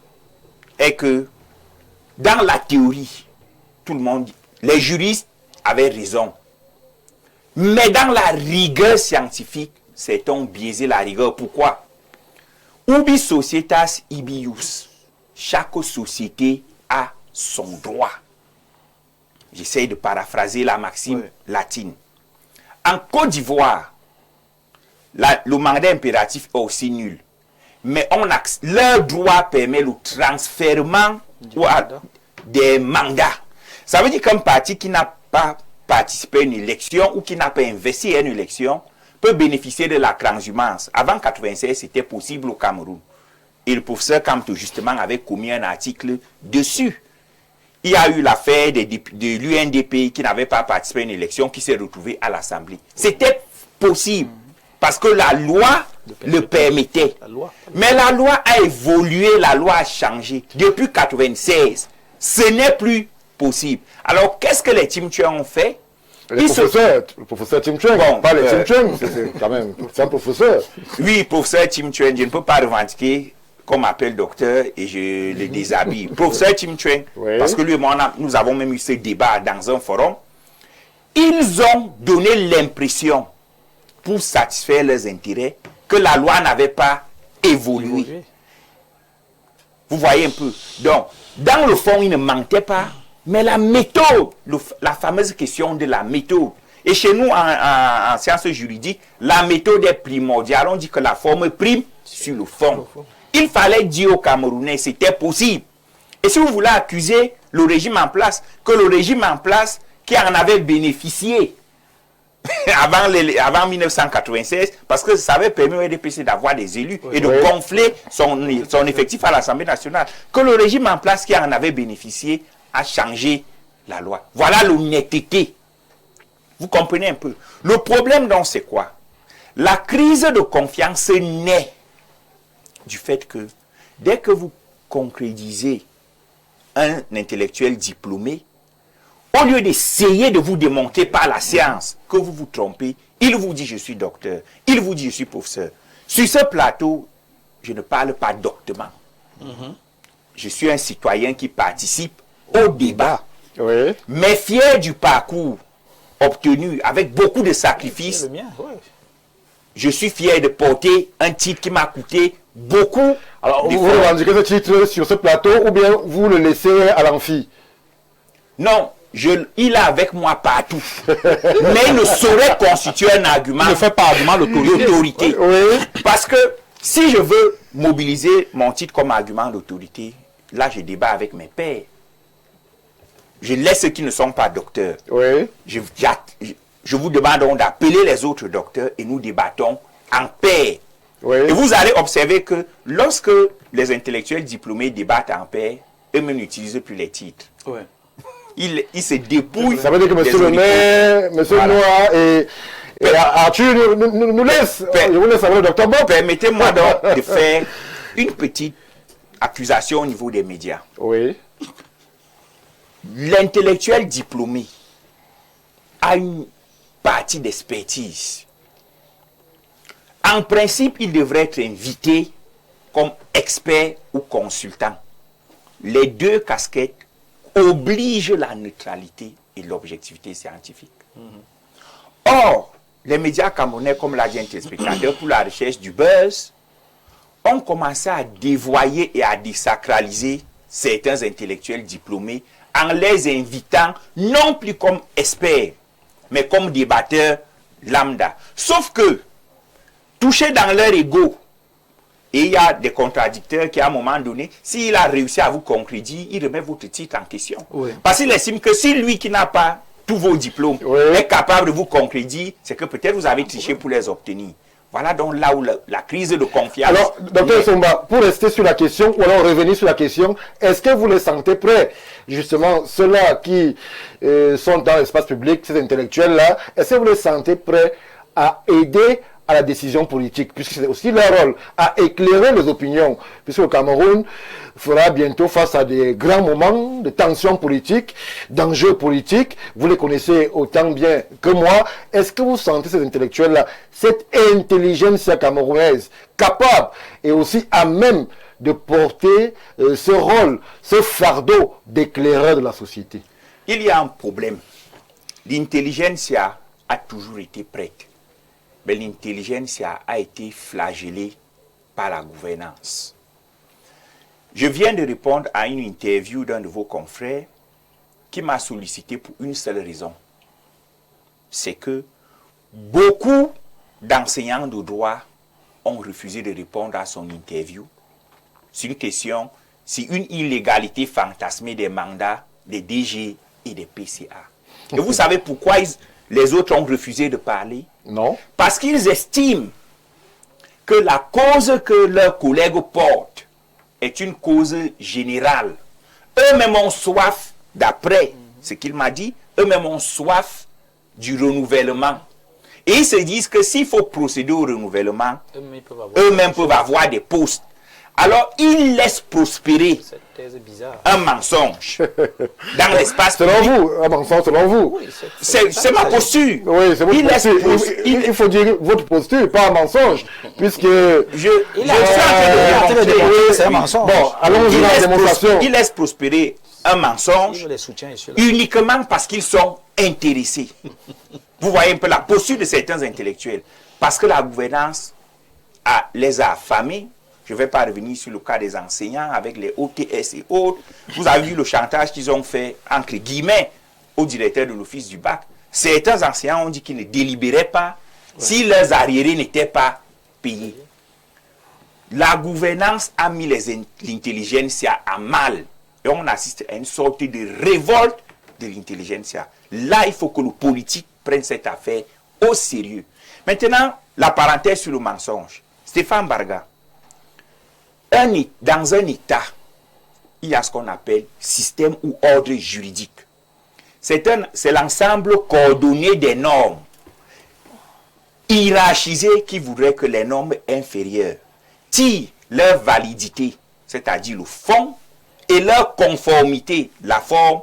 est que dans la théorie, tout le monde dit, les juristes avaient raison. Mais dans la rigueur scientifique, c'est-on biaisé la rigueur. Pourquoi? Ubi societas ibi ius. Chaque société a son droit. J'essaie de paraphraser la maxime latine. En Côte d'Ivoire, le mandat impératif est aussi nul. Mais leur droit permet le transfèrement des mandats. Ça veut dire qu'un parti qui n'a pas participé à une élection ou qui n'a pas investi à une élection peut bénéficier de la transhumance. Avant 1996, c'était possible au Cameroun. Et le professeur Kamto, justement, avait commis un article dessus. Il y a eu l'affaire de l'UNDP qui n'avait pas participé à une élection, qui s'est retrouvé à l'Assemblée. C'était possible, parce que la loi le permettait. Mais la loi a évolué, la loi a changé. Depuis 1996, ce n'est plus possible. Alors, qu'est-ce que les Tim Chuen ont fait? Le professeur Tim Chuen, pas les Tim Chuen, c'est quand même, c'est un professeur. Oui, professeur Tim Chuen, je ne peux pas revendiquer qu'on m'appelle docteur et je le déshabille. Professeur Tim Chuen, parce que lui et moi, nous avons même eu ce débat dans un forum, ils ont donné l'impression, pour satisfaire leurs intérêts, que la loi n'avait pas évolué. Vous voyez un peu. Donc, dans le fond, ils ne mentaient pas. Mais la méthode, la fameuse question de la méthode. Et chez nous, en sciences juridiques, la méthode est primordiale. On dit que la forme prime sur le fond. Il fallait dire aux Camerounais, c'était possible. Et si vous voulez accuser le régime en place, que le régime en place qui en avait bénéficié avant 1996, parce que ça avait permis au RDPC d'avoir des élus et de gonfler son effectif à l'Assemblée nationale, que le régime en place qui en avait bénéficié a changé la loi. Voilà l'honnêteté. Vous comprenez un peu. Le problème donc c'est quoi? La crise de confiance naît du fait que dès que vous concrétisez un intellectuel diplômé, au lieu d'essayer de vous démontrer par la science que vous vous trompez, il vous dit je suis docteur, il vous dit je suis professeur. Sur ce plateau, je ne parle pas doctement. Je suis un citoyen qui participe au débat, mais fier du parcours obtenu avec beaucoup de sacrifices. Je suis fier de porter un titre qui m'a coûté beaucoup. Alors, vous revendiquez ce titre sur ce plateau ou bien vous le laissez à l'amphi? Non, il est avec moi partout. Mais il ne saurait constituer un argument. Il ne fait pas argument d'autorité. Parce que si je veux mobiliser mon titre comme argument d'autorité, là je débat avec mes pairs. je laisse ceux qui ne sont pas docteurs. Oui. Je vous demande donc d'appeler les autres docteurs et nous débattons en paix. Oui. Et vous allez observer que lorsque les intellectuels diplômés débattent en paix, eux-mêmes n'utilisent plus les titres. Ouais. Ils se dépouillent. Ça veut dire que des monsieur le oripeaux. maire, monsieur Voilà. Noah et Arthur nous laisse. Je vous laisse avec le docteur Bob. Permettez-moi donc de faire une petite accusation au niveau des médias. Oui. L'intellectuel diplômé a une partie d'expertise. En principe, il devrait être invité comme expert ou consultant. Les deux casquettes obligent la neutralité et l'objectivité scientifique. Or, les médias camerounais, comme l'a dit un téléspectateur, pour la recherche du buzz, ont commencé à dévoyer et à désacraliser certains intellectuels diplômés en les invitant non plus comme experts, mais comme débatteurs lambda. Sauf que, touchés dans leur ego, et il y a des contradicteurs qui, à un moment donné, s'il a réussi à vous concrétiser, il remet votre titre en question. Oui. Parce qu'il estime que si lui qui n'a pas tous vos diplômes Oui. est capable de vous concrétiser, c'est que peut-être vous avez triché pour les obtenir. Voilà donc là où la crise de confiance... Alors, docteur Somba, pour rester sur la question, ou alors revenir sur la question, est-ce que vous les sentez prêts, justement, ceux-là qui sont dans l'espace public, ces intellectuels-là, est-ce que vous les sentez prêts à aider à la décision politique, puisque c'est aussi leur rôle, à éclairer les opinions, puisque le Cameroun fera bientôt face à des grands moments de tensions politiques, d'enjeux politiques, vous les connaissez autant bien que moi. Est-ce que vous sentez ces intellectuels-là, cette intelligence camerounaise, capable et aussi à même de porter ce rôle, ce fardeau d'éclaireur de la société? Il y a un problème. L'intelligence a toujours été prête. Mais l'intelligence a été flagellée par la gouvernance. Je viens de répondre à une interview d'un de vos confrères qui m'a sollicité pour une seule raison. C'est que beaucoup d'enseignants de droit ont refusé de répondre à son interview. C'est une question, c'est une illégalité fantasmée des mandats des DG et des PCA. Et vous savez pourquoi les autres ont refusé de parler? Non. Parce qu'ils estiment que la cause que leurs collègues portent est une cause générale. Eux-mêmes ont soif, d'après ce qu'il m'a dit, eux-mêmes ont soif du renouvellement. Et ils se disent que s'il faut procéder au renouvellement, eux-mêmes peuvent avoir des postes. Alors, ils laissent prospérer Cette thèse est bizarre. un mensonge dans l'espace Selon public. vous, un mensonge selon vous. Oui, C'est ma posture. Oui, c'est votre Il laisse posture. Il faut dire votre posture, pas un mensonge, puisque... Je suis en train de démontrer. c'est un mensonge. Bon, allons-y dans la démonstration. Il laisse prospérer un mensonge Il les soutient et ceux-là. uniquement parce qu'ils sont intéressés. Vous voyez un peu la posture de certains intellectuels. Parce que la gouvernance les a affamés. Je ne vais pas revenir sur le cas des enseignants avec les OTS et autres. Vous avez vu le chantage qu'ils ont fait, entre guillemets, au directeur de l'office du bac. Certains enseignants ont dit qu'ils ne délibéraient pas si leurs arriérés n'étaient pas payés. La gouvernance a mis l'intelligentsia à mal. Et on assiste à une sorte de révolte de l'intelligentsia. Là, il faut que le politique prenne cette affaire au sérieux. Maintenant, la parenthèse sur le mensonge. Stéphane Barga, dans un État, il y a ce qu'on appelle système ou ordre juridique. C'est l'ensemble coordonné des normes, hiérarchisées, qui voudrait que les normes inférieures tirent leur validité, c'est-à-dire le fond, et leur conformité, la forme,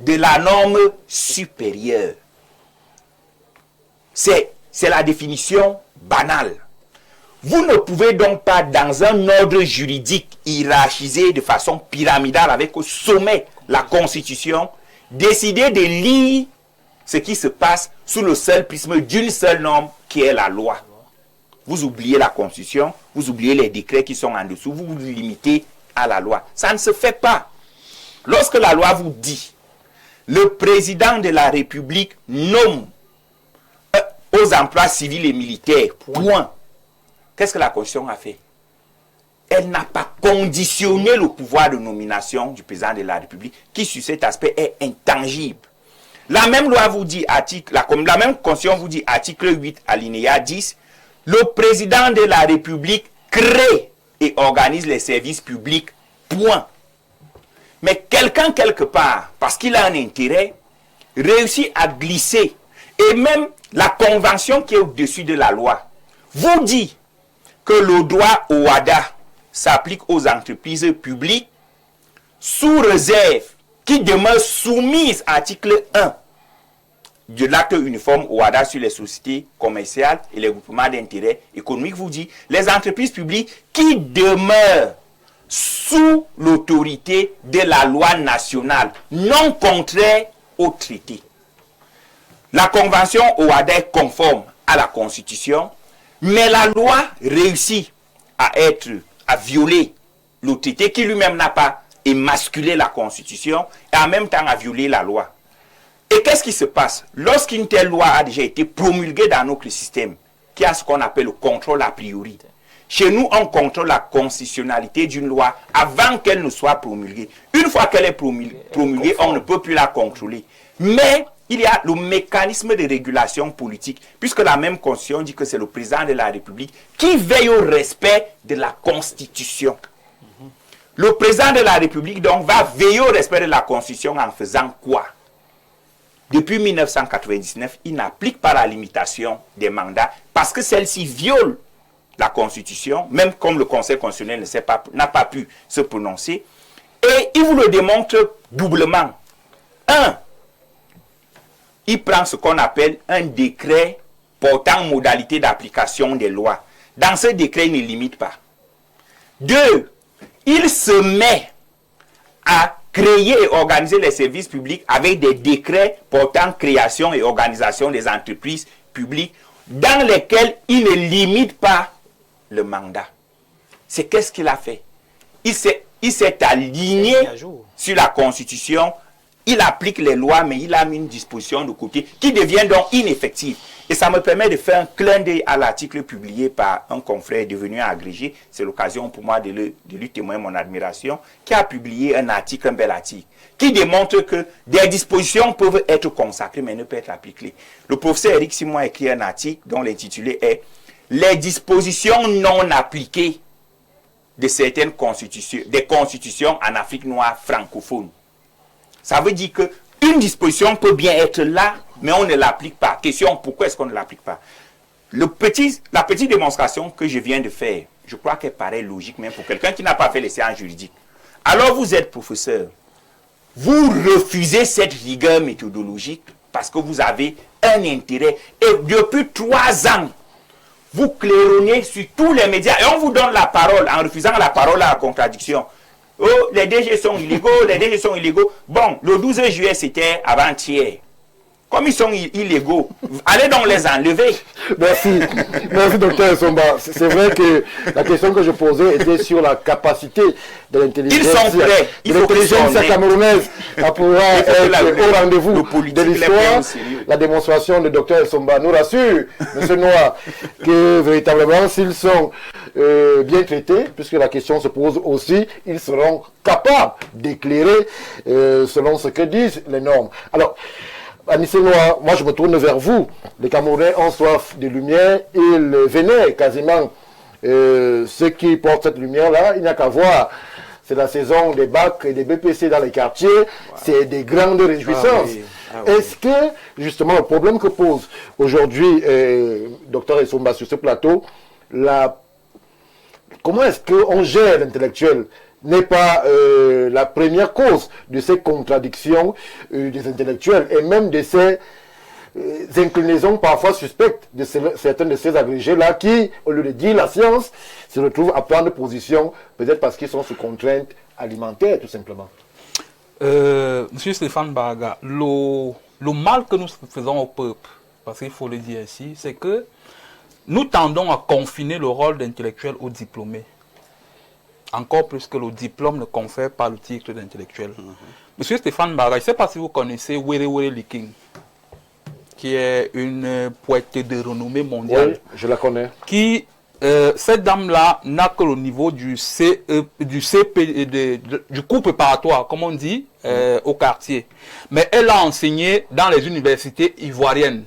de la norme supérieure. C'est la définition banale. Vous ne pouvez donc pas, dans un ordre juridique hiérarchisé de façon pyramidale, avec au sommet la Constitution, décider de lire ce qui se passe sous le seul prisme d'une seule norme qui est la loi. Vous oubliez la Constitution, vous oubliez les décrets qui sont en dessous, vous vous limitez à la loi. Ça ne se fait pas. Lorsque la loi vous dit, le président de la République nomme aux emplois civils et militaires, point. Qu'est-ce que la Constitution a fait? elle n'a pas conditionné le pouvoir de nomination du président de la République, qui sur cet aspect est intangible. La même loi vous dit, la même constitution vous dit, article 8, alinéa 10, le président de la République crée et organise les services publics, point. Mais quelqu'un quelque part, parce qu'il a un intérêt, réussit à glisser, et même la convention qui est au-dessus de la loi, vous dit que le droit au WADA s'applique aux entreprises publiques sous réserve qui demeurent soumises à l'article 1 de l'acte uniforme au WADA sur les sociétés commerciales et les groupements d'intérêt économique, vous dit les entreprises publiques qui demeurent sous l'autorité de la loi nationale, non contraire au traité. La convention OADA est conforme à la Constitution, mais la loi réussit à violer le traité qui lui-même n'a pas émasculé la Constitution et en même temps à violer la loi. Et qu'est-ce qui se passe? Lorsqu'une telle loi a déjà été promulguée dans notre système, qui a ce qu'on appelle le contrôle a priori, chez nous, on contrôle la constitutionnalité d'une loi avant qu'elle ne soit promulguée. Une fois qu'elle est promulguée, on ne peut plus la contrôler. Mais il y a le mécanisme de régulation politique, puisque la même Constitution dit que c'est le président de la République qui veille au respect de la Constitution. Le président de la République, donc, va veiller au respect de la Constitution en faisant quoi? Depuis 1999, il n'applique pas la limitation des mandats parce que celle-ci viole la Constitution, même comme le Conseil constitutionnel n'a pas pu se prononcer. Et il vous le démontre doublement. Un, il prend ce qu'on appelle un décret portant modalité d'application des lois. Dans ce décret, il ne limite pas. Deux, il se met à créer et organiser les services publics avec des décrets portant création et organisation des entreprises publiques dans lesquels il ne limite pas le mandat. C'est qu'est-ce qu'il a fait? Il s'est aligné sur la Constitution, il applique les lois, mais il a mis une disposition de côté qui devient donc ineffective. Et ça me permet de faire un clin d'œil à l'article publié par un confrère devenu agrégé. C'est l'occasion pour moi de lui témoigner mon admiration, qui a publié un article, un bel article, qui démontre que des dispositions peuvent être consacrées, mais ne peuvent être appliquées. Le professeur Eric Simon a écrit un article dont l'intitulé est « Les dispositions non appliquées de certaines constitutions, des constitutions en Afrique noire francophone ». Ça veut dire que une disposition peut bien être là, mais on ne l'applique pas. Question, pourquoi est-ce qu'on ne l'applique pas? La petite démonstration que je viens de faire, je crois qu'elle paraît logique même pour quelqu'un qui n'a pas fait les sciences juridiques. Alors vous êtes professeur, vous refusez cette rigueur méthodologique parce que vous avez un intérêt. Et depuis 3 ans, vous claironnez sur tous les médias et on vous donne la parole en refusant la parole à la contradiction. Oh, les DG sont illégaux, les DG sont illégaux. Bon, le 12 juillet, c'était avant-hier. Comme ils sont illégaux, allez donc les enlever. Merci. Merci, docteur Somba. C'est vrai que la question que je posais était sur la capacité de l'intelligence. Ils sont prêts. De l'intelligence camerounaise à pouvoir être au rendez-vous de l'histoire. La démonstration de docteur Somba nous rassure, M. Noir, que véritablement, s'ils sont bien traités, puisque la question se pose aussi, ils seront capables d'éclairer selon ce que disent les normes. Alors, Anissé Noir, moi je me tourne vers vous. Les Camerounais ont soif de lumière, ils venaient quasiment. Ceux qui portent cette lumière-là, il n'y a qu'à voir. C'est la saison des bacs et des BPC dans les quartiers, c'est des grandes réjouissances. Est-ce que, justement, le problème que pose aujourd'hui Dr Essomba sur ce plateau, comment est-ce qu'on gère l'intellectuel n'est pas la première cause de ces contradictions des intellectuels et même de ces inclinaisons parfois suspectes de certains de ces agrégés-là qui, au lieu de dire la science, se retrouvent à prendre position, peut-être parce qu'ils sont sous contrainte alimentaire, tout simplement. Monsieur Stéphane Baga, le mal que nous faisons au peuple, parce qu'il faut le dire ainsi, c'est que nous tendons à confiner le rôle d'intellectuel aux diplômés. Encore plus que le diplôme ne confère pas le titre d'intellectuel. Monsieur Stéphane Baga, je ne sais pas si vous connaissez Were Were Liking, qui est une poète de renommée mondiale. Oui, je la connais. Qui cette dame-là n'a que le niveau du cours préparatoire, comme on dit, au quartier. Mais elle a enseigné dans les universités ivoiriennes.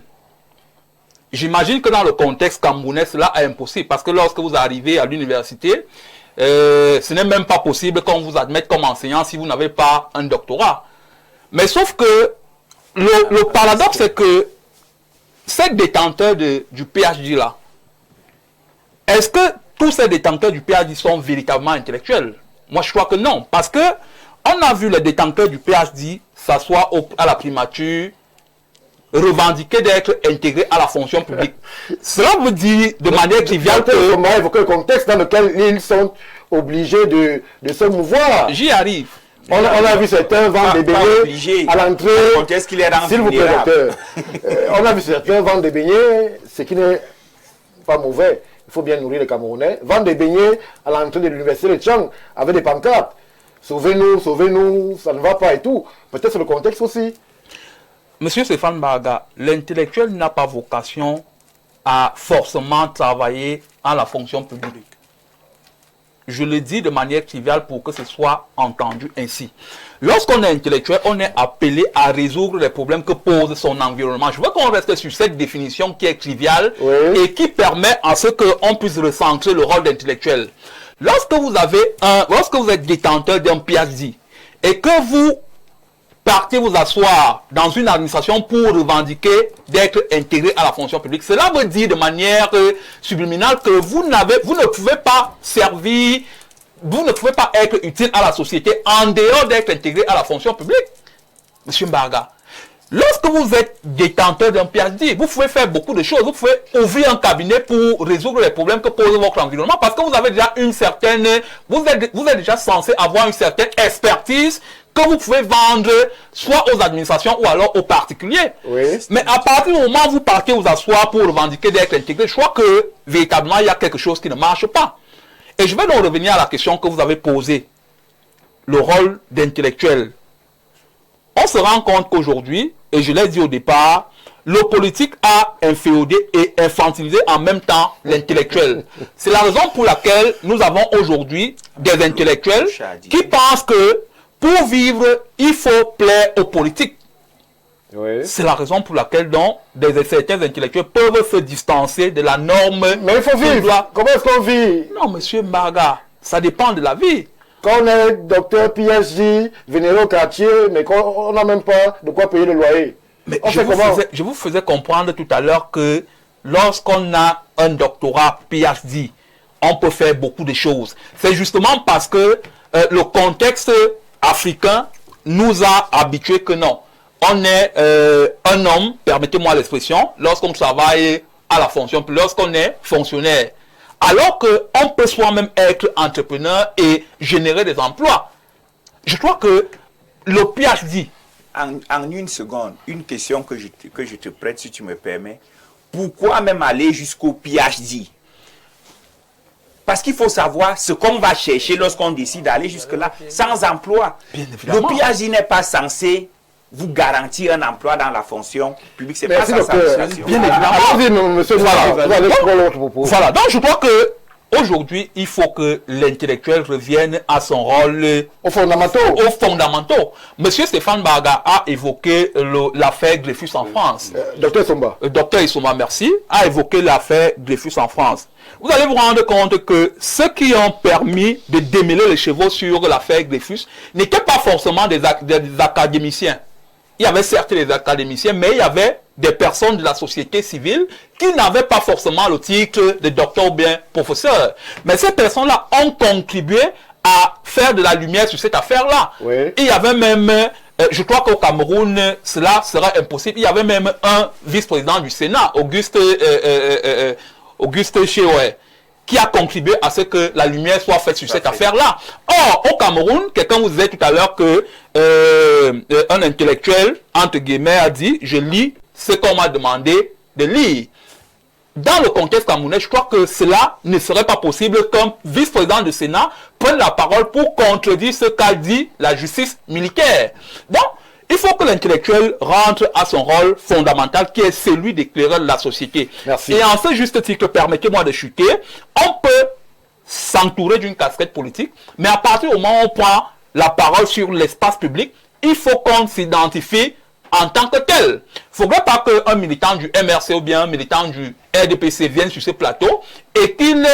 J'imagine que dans le contexte camerounais, cela est impossible. Parce que lorsque vous arrivez à l'université, ce n'est même pas possible qu'on vous admette comme enseignant si vous n'avez pas un doctorat. Mais sauf que le paradoxe, c'est que ces détenteurs du PhD là, est-ce que tous ces détenteurs du PhD sont véritablement intellectuels? Moi, je crois que non. Parce que on a vu les détenteurs du PhD s'asseoir à la primature, revendiquer d'être intégrés à la fonction publique. Cela veut dire de manière triviale que... On va évoquer le contexte dans lequel ils sont obligés de se mouvoir. J'y arrive. On a vu certains vendre des beignets à l'entrée. S'il vous plaît, docteur. On a vu certains vendre des beignets, ce qui n'est pas mauvais. Il faut bien nourrir les Camerounais. Vendre des beignets à l'entrée de l'université de Tchang avec des pancartes. Sauvez-nous, sauvez-nous, ça ne va pas et tout. Peut-être c'est le contexte aussi. Monsieur Stéphane Baga, l'intellectuel n'a pas vocation à forcément travailler à la fonction publique. Je le dis de manière triviale pour que ce soit entendu ainsi. Lorsqu'on est intellectuel, on est appelé à résoudre les problèmes que pose son environnement. Je veux qu'on reste sur cette définition qui est triviale et qui permet à ce qu'on puisse recentrer le rôle d'intellectuel. Lorsque vous êtes détenteur d'un PhD et que vous partez vous asseoir dans une administration pour revendiquer d'être intégré à la fonction publique, cela veut dire de manière subliminale que vous ne pouvez pas servir, vous ne pouvez pas être utile à la société en dehors d'être intégré à la fonction publique. Monsieur Mbarga, lorsque vous êtes détenteur d'un PhD, vous pouvez faire beaucoup de choses. Vous pouvez ouvrir un cabinet pour résoudre les problèmes que pose votre environnement parce que vous avez déjà une certaine, vous êtes déjà censé avoir une certaine expertise que vous pouvez vendre soit aux administrations ou alors aux particuliers. Oui. Mais à partir du moment où vous partez vous asseoir pour revendiquer d'être intégré, je crois que véritablement il y a quelque chose qui ne marche pas. Et je vais donc revenir à la question que vous avez posée. Le rôle d'intellectuel. On se rend compte qu'aujourd'hui, et je l'ai dit au départ, le politique a inféodé et infantilisé en même temps l'intellectuel. C'est la raison pour laquelle nous avons aujourd'hui des intellectuels qui pensent que pour vivre, il faut plaire aux politiques. Oui. C'est la raison pour laquelle donc certains intellectuels peuvent se distancer de la norme. Mais il faut vivre. Comment est-ce qu'on vit? Non, monsieur Mbarga, ça dépend de la vie. Quand on est docteur, PhD, vénéré au quartier, mais qu'on n'a même pas de quoi payer le loyer. Mais je vous faisais comprendre tout à l'heure que lorsqu'on a un doctorat PhD, on peut faire beaucoup de choses. C'est justement parce que le contexte africain nous a habitués que non. On est un homme, permettez-moi l'expression, lorsqu'on travaille à la fonction, lorsqu'on est fonctionnaire. Alors qu'on peut soi-même être entrepreneur et générer des emplois. Je crois que le PhD... En une seconde, une question que je te prête, si tu me permets. Pourquoi même aller jusqu'au PhD? Parce qu'il faut savoir ce qu'on va chercher lorsqu'on décide d'aller jusque-là, sans emploi. Le PhD n'est pas censé vous garantir un emploi dans la fonction publique. C'est pas ça. Bien évidemment. Monsieur, voilà. Donc je crois que aujourd'hui, il faut que l'intellectuel revienne à son rôle aux fondamentaux. Monsieur Stéphane Baga a évoqué l'affaire Dreyfus en France. Docteur Somba. Docteur Isoma, merci, a évoqué l'affaire Dreyfus en France. Vous allez vous rendre compte que ceux qui ont permis de démêler les chevaux sur l'affaire Dreyfus n'étaient pas forcément des académiciens. Il y avait certes des académiciens, mais il y avait des personnes de la société civile qui n'avaient pas forcément le titre de docteur ou bien professeur. Mais ces personnes-là ont contribué à faire de la lumière sur cette affaire-là. Oui. Il y avait même, je crois qu'au Cameroun, cela sera impossible, il y avait même un vice-président du Sénat, Auguste Cheoué, qui a contribué à ce que la lumière soit faite sur cette affaire-là. Or, au Cameroun, quelqu'un vous disait tout à l'heure que un intellectuel, entre guillemets, a dit « je lis ce qu'on m'a demandé de lire ». Dans le contexte camerounais, je crois que cela ne serait pas possible qu'un vice-président du Sénat prenne la parole pour contredire ce qu'a dit la justice militaire. Donc, Il faut que l'intellectuel rentre à son rôle fondamental qui est celui d'éclairer la société. Merci. Et en ce juste titre, permettez-moi de chuter, on peut s'entourer d'une casquette politique, mais à partir du moment où on prend la parole sur l'espace public, il faut qu'on s'identifie en tant que tel. Il ne faudrait pas qu'un militant du MRC ou bien un militant du RDPC vienne sur ce plateau et qu'il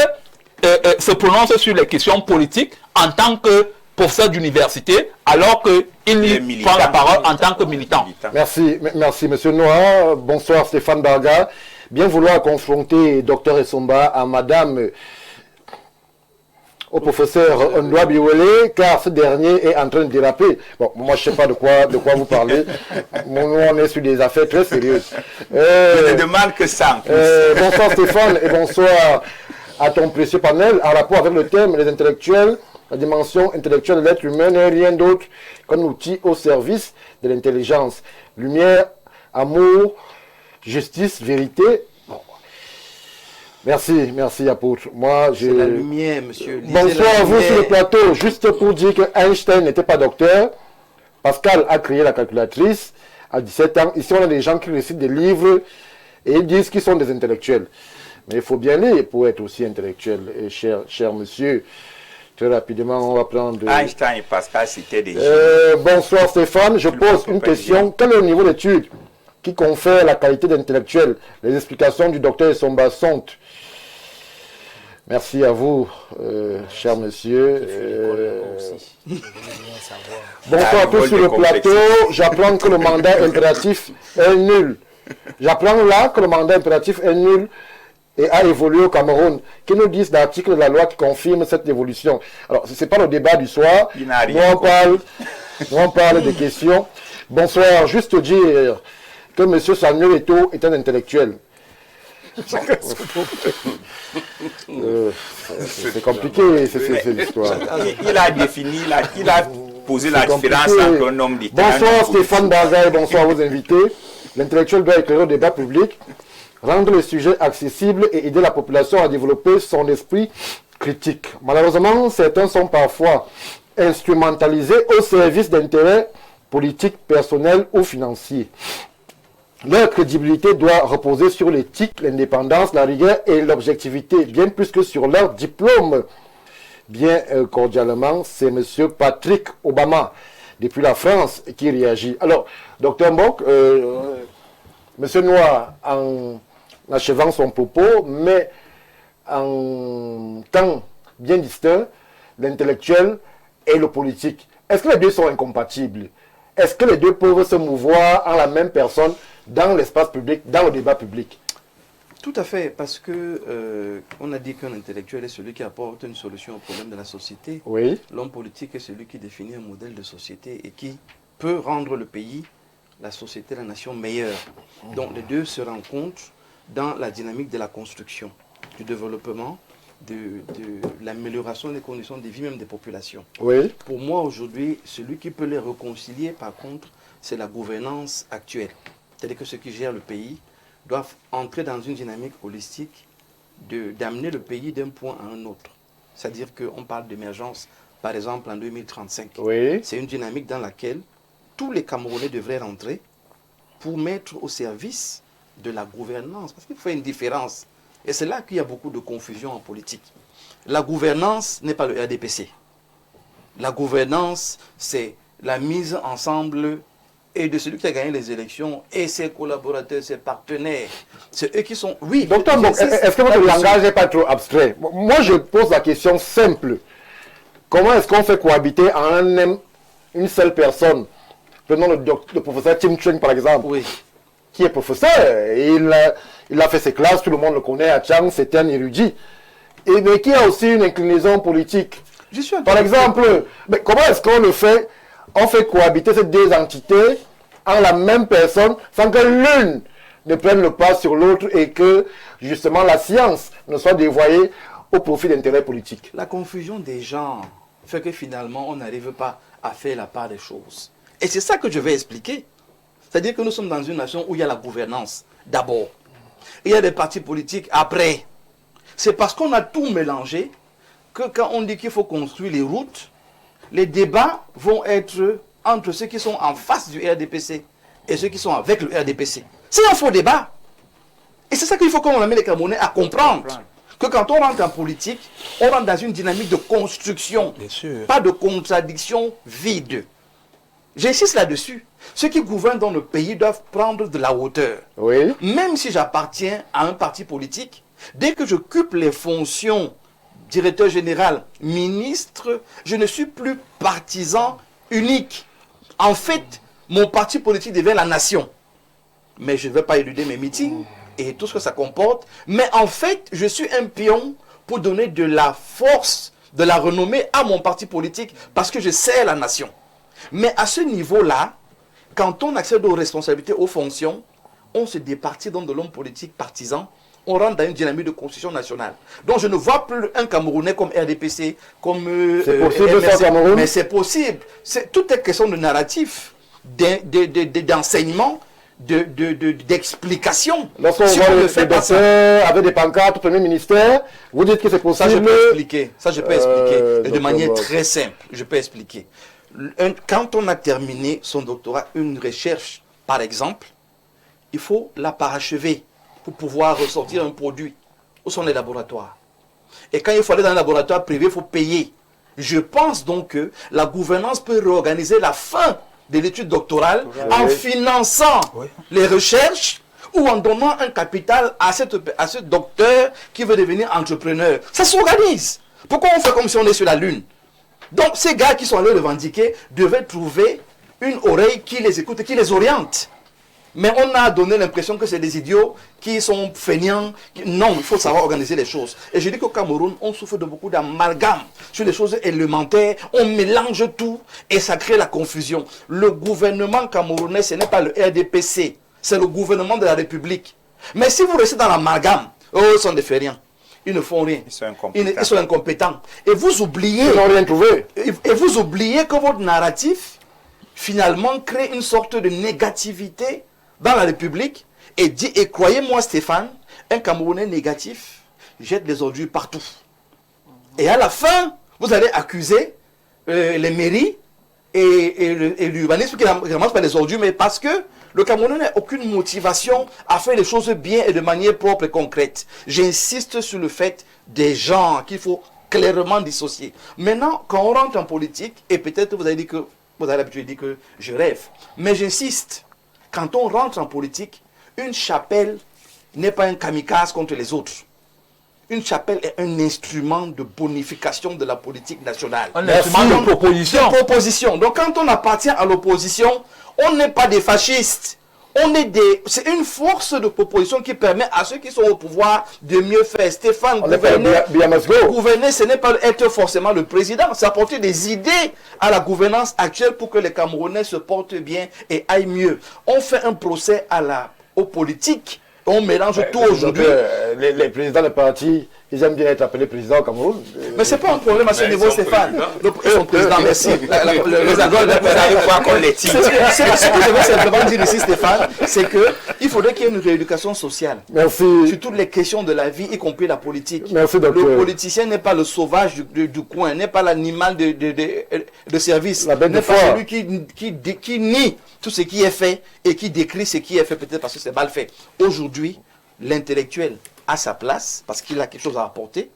se prononce sur les questions politiques en tant que professeur d'université, alors qu'il prend la parole en tant que militant. Merci, merci Monsieur Noah. Bonsoir Stéphane Barga. Bien vouloir confronter Dr Essomba à Madame, au professeur Ondoa Biwele, car ce dernier est en train de déraper. Bon, moi je ne sais pas de quoi vous parlez. Nous, on est sur des affaires très sérieuses. Je ne demande que ça. Bonsoir Stéphane et bonsoir à ton précieux panel en rapport avec le thème les intellectuels. La dimension intellectuelle de l'être humain n'est rien d'autre qu'un outil au service de l'intelligence. Lumière, amour, justice, vérité. Bon. Merci, merci apôtre. Moi, C'est la lumière, monsieur. Lisez bonsoir la à vous lumière. sur le plateau. Juste pour dire que Einstein n'était pas docteur. Pascal a créé la calculatrice à 17 ans. Ici, on a des gens qui récitent des livres et ils disent qu'ils sont des intellectuels. Mais il faut bien lire pour être aussi intellectuel. Et cher monsieur, très rapidement, on va prendre... Einstein et Pascal, c'était des bonsoir Stéphane, je pose une question. Quel est le niveau d'étude qui confère la qualité d'intellectuel? Les explications du docteur Essomba sont... Merci à vous, cher monsieur. Bonsoir à tous sur le plateau. J'apprends que le mandat impératif est nul. J'apprends là que le mandat impératif est nul et a évolué au Cameroun. Que nous disent l'article de la loi qui confirme cette évolution? Alors, ce n'est pas le débat du soir. Nous, on parle des questions. Bonsoir, juste dire que M. Samuel Eto'o est un intellectuel. C'est compliqué, c'est l'histoire. Il a défini, il a posé la différence entre un homme d'État. Bonsoir Stéphane Baza et bonsoir à vos invités. L'intellectuel doit éclairer le débat public, rendre le sujet accessible et aider la population à développer son esprit critique. Malheureusement, certains sont parfois instrumentalisés au service d'intérêts politiques, personnels ou financiers. Leur crédibilité doit reposer sur l'éthique, l'indépendance, la rigueur et l'objectivité, bien plus que sur leur diplôme. Bien cordialement, c'est M. Patrick Obama, depuis la France, qui réagit. Alors, Dr Mbok, M. Noir, en achevant son propos, mais en temps bien distinct, l'intellectuel et le politique. Est-ce que les deux sont incompatibles? Est-ce que les deux peuvent se mouvoir en la même personne dans l'espace public, dans le débat public? Tout à fait, parce que on a dit qu'un intellectuel est celui qui apporte une solution au problème de la société. Oui. L'homme politique est celui qui définit un modèle de société et qui peut rendre le pays, la société, la nation meilleure. Donc les deux se rencontrent dans la dynamique de la construction, du développement, de l'amélioration des conditions de vie même des populations. Oui. Pour moi aujourd'hui, celui qui peut les réconcilier par contre, c'est la gouvernance actuelle. C'est-à-dire que ceux qui gèrent le pays doivent entrer dans une dynamique holistique d'amener le pays d'un point à un autre. C'est-à-dire qu'on parle d'émergence, par exemple, en 2035. Oui. C'est une dynamique dans laquelle tous les Camerounais devraient rentrer pour mettre au service de la gouvernance. Parce qu'il faut une différence. Et c'est là qu'il y a beaucoup de confusion en politique. La gouvernance n'est pas le RDPC. La gouvernance, c'est la mise ensemble et de celui qui a gagné les élections et ses collaborateurs, ses partenaires. C'est eux qui sont... Oui, Docteur, est-ce que votre langage n'est pas trop abstrait? Moi, je pose la question simple. Comment est-ce qu'on fait cohabiter en une seule personne? Prenons le professeur Tim Cheng, par exemple, oui, qui est professeur. Il a fait ses classes, tout le monde le connaît à Tchang, c'est un érudit. Mais qui a aussi une inclinaison politique. Par exemple, mais comment est-ce qu'on le fait? On fait cohabiter ces deux entités en la même personne sans que l'une ne prenne le pas sur l'autre et que justement la science ne soit dévoyée au profit d'intérêts politiques. La confusion des genres fait que finalement on n'arrive pas à faire la part des choses. Et c'est ça que je vais expliquer. C'est-à-dire que nous sommes dans une nation où il y a la gouvernance d'abord. Il y a des partis politiques après. C'est parce qu'on a tout mélangé que quand on dit qu'il faut construire les routes, les débats vont être entre ceux qui sont en face du RDPC et ceux qui sont avec le RDPC. C'est un faux débat. Et c'est ça qu'il faut qu'on amène les Camerounais à comprendre. Que quand on rentre en politique, on rentre dans une dynamique de construction, pas de contradiction vide. J'insiste là-dessus. Ceux qui gouvernent dans le pays doivent prendre de la hauteur. Oui. Même si j'appartiens à un parti politique, dès que j'occupe les fonctions directeur général, ministre, je ne suis plus partisan unique. En fait, mon parti politique devient la nation. Mais je ne vais pas éluder mes meetings et tout ce que ça comporte. Mais en fait, je suis un pion pour donner de la force, de la renommée à mon parti politique parce que je sers la nation. Mais à ce niveau-là, quand on accède aux responsabilités, aux fonctions, on se départit donc de l'homme politique partisan. On rentre dans une dynamique de constitution nationale. Donc je ne vois plus un Camerounais comme RDPC, comme c'est possible ça, Cameroun. mais c'est possible. Tout est question de narratif, d'enseignement, d'explication. Lorsqu'on voit le docteur avec des pancartes au premier ministère, vous dites que c'est possible. Ça je peux expliquer. Ça je peux expliquer et de manière très simple. Je peux expliquer. Quand on a terminé son doctorat, une recherche, par exemple, il faut la parachever pour pouvoir ressortir un produit. Où sont les laboratoires? Et quand il faut aller dans un laboratoire privé, il faut payer. Je pense donc que la gouvernance peut réorganiser la fin de l'étude doctorale en finançant les recherches ou en donnant un capital à ce docteur qui veut devenir entrepreneur. Ça s'organise. Pourquoi on fait comme si on est sur la Lune? Donc ces gars qui sont allés revendiquer devaient trouver une oreille qui les écoute et qui les oriente. Mais on a donné l'impression que c'est des idiots qui sont feignants. Non, il faut savoir organiser les choses. Et je dis qu'au Cameroun, on souffre de beaucoup d'amalgame sur les choses élémentaires. On mélange tout et ça crée la confusion. Le gouvernement camerounais, ce n'est pas le RDPC. C'est le gouvernement de la République. Mais si vous restez dans l'amalgame, ils sont des feignants. Ils ne font rien. Ils sont incompétents. Et vous oubliez... Ils n'ont rien trouvé. Et vous oubliez que votre narratif, finalement, crée une sorte de négativité dans la République et croyez-moi Stéphane, un Camerounais négatif jette des ordures partout. Et à la fin, vous allez accuser les mairies et l'urbanisme qui commence par les ordures, mais parce que le Camerounais n'a aucune motivation à faire les choses bien et de manière propre et concrète. J'insiste sur le fait des gens qu'il faut clairement dissocier. Maintenant, quand on rentre en politique, et peut-être vous avez l'habitude de dire que je rêve, mais j'insiste. Quand on rentre en politique, une chapelle n'est pas un kamikaze contre les autres. Une chapelle est un instrument de bonification de la politique nationale. Un instrument de proposition. De proposition. Donc quand on appartient à l'opposition, on n'est pas des fascistes. C'est une force de proposition qui permet à ceux qui sont au pouvoir de mieux faire. Stéphane, gouverner, ce n'est pas être forcément le président, c'est apporter des idées à la gouvernance actuelle pour que les Camerounais se portent bien et aillent mieux. On fait un procès aux politiques, on mélange tout aujourd'hui. Les présidents des partis, ils aiment bien être appelés présidents au Cameroun. Mais ce n'est pas un problème à ce niveau, Stéphane. Ils sont présidents, merci. C'est ce que je veux simplement dire ici, Stéphane, c'est qu'il faudrait qu'il y ait une rééducation sociale. Merci. Sur toutes les questions de la vie, y compris la politique. Merci, docteur. Le politicien n'est pas le sauvage du coin, n'est pas l'animal de service, n'est pas celui qui nie tout ce qui est fait et qui décrit ce qui est fait, peut-être parce que c'est mal fait. Aujourd'hui, l'intellectuel a sa place parce qu'il a quelque chose à apporter.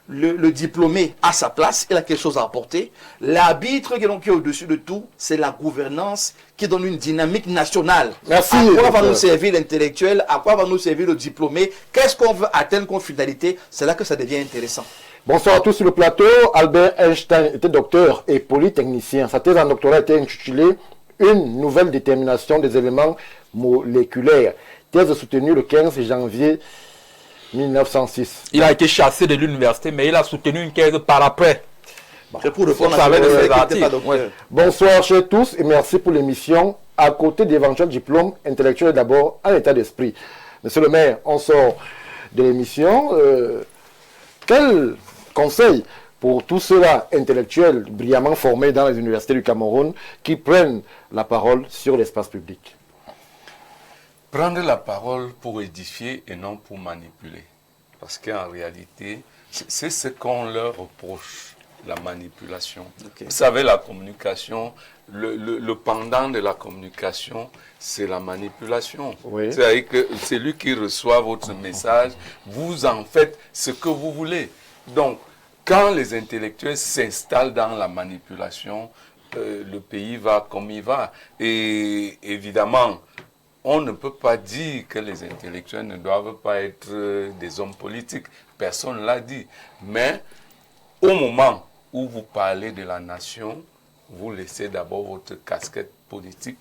Le diplômé a sa place, il a quelque chose à apporter. L'arbitre qui est au-dessus de tout, c'est la gouvernance qui donne une dynamique nationale. Merci. À quoi va nous servir l'intellectuel? À quoi va nous servir le diplômé? Qu'est-ce qu'on veut atteindre comme finalité? C'est là que ça devient intéressant. Bonsoir à tous sur le plateau. Albert Einstein était docteur et polytechnicien. Sa thèse en doctorat était intitulée « Une nouvelle détermination des éléments moléculaires ». Thèse soutenue le 15 janvier 1906. Il a été chassé de l'université, mais il a soutenu une thèse par après. C'est pour répondre à Bonsoir chers tous et merci pour l'émission. À côté d'éventuels diplômes intellectuels, d'abord un état d'esprit. Monsieur le maire, on sort de l'émission. Quel conseil pour tous ceux-là intellectuels brillamment formés dans les universités du Cameroun qui prennent la parole sur l'espace public? Prendre la parole pour édifier et non pour manipuler. Parce qu'en réalité, c'est ce qu'on leur reproche, la manipulation. Okay. Vous savez, la communication le pendant de la communication, c'est la manipulation. Oui. C'est-à-dire que celui qui reçoit votre message, vous en faites ce que vous voulez. Donc, quand les intellectuels s'installent dans la manipulation, le pays va comme il va. Et évidemment, on ne peut pas dire que les intellectuels ne doivent pas être des hommes politiques. Personne ne l'a dit. Mais au moment où vous parlez de la nation, vous laissez d'abord votre casquette politique.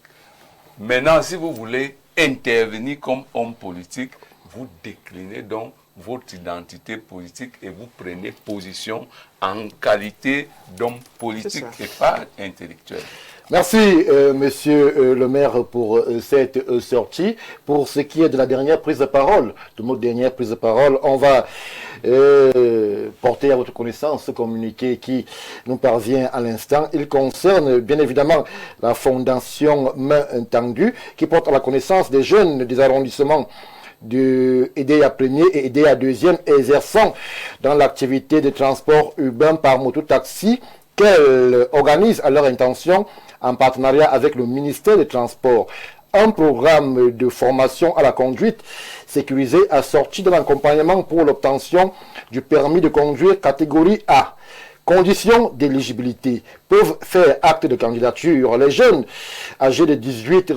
Maintenant, si vous voulez intervenir comme homme politique, vous déclinez donc votre identité politique et vous prenez position en qualité d'homme politique et pas intellectuel. Merci, monsieur le maire, pour cette sortie. Pour ce qui est de la dernière prise de parole, de notre dernière prise de parole, on va porter à votre connaissance ce communiqué qui nous parvient à l'instant. Il concerne bien évidemment la fondation Main Tendue qui porte à la connaissance des jeunes des arrondissements de EDEA 1er et EDEA 2e exerçant dans l'activité de transport urbain par moto-taxi qu'elle organise à leur intention en partenariat avec le ministère des Transports. Un programme de formation à la conduite sécurisé assorti d'un accompagnement pour l'obtention du permis de conduire catégorie A. Conditions d'éligibilité peuvent faire acte de candidature. Les jeunes âgés de 18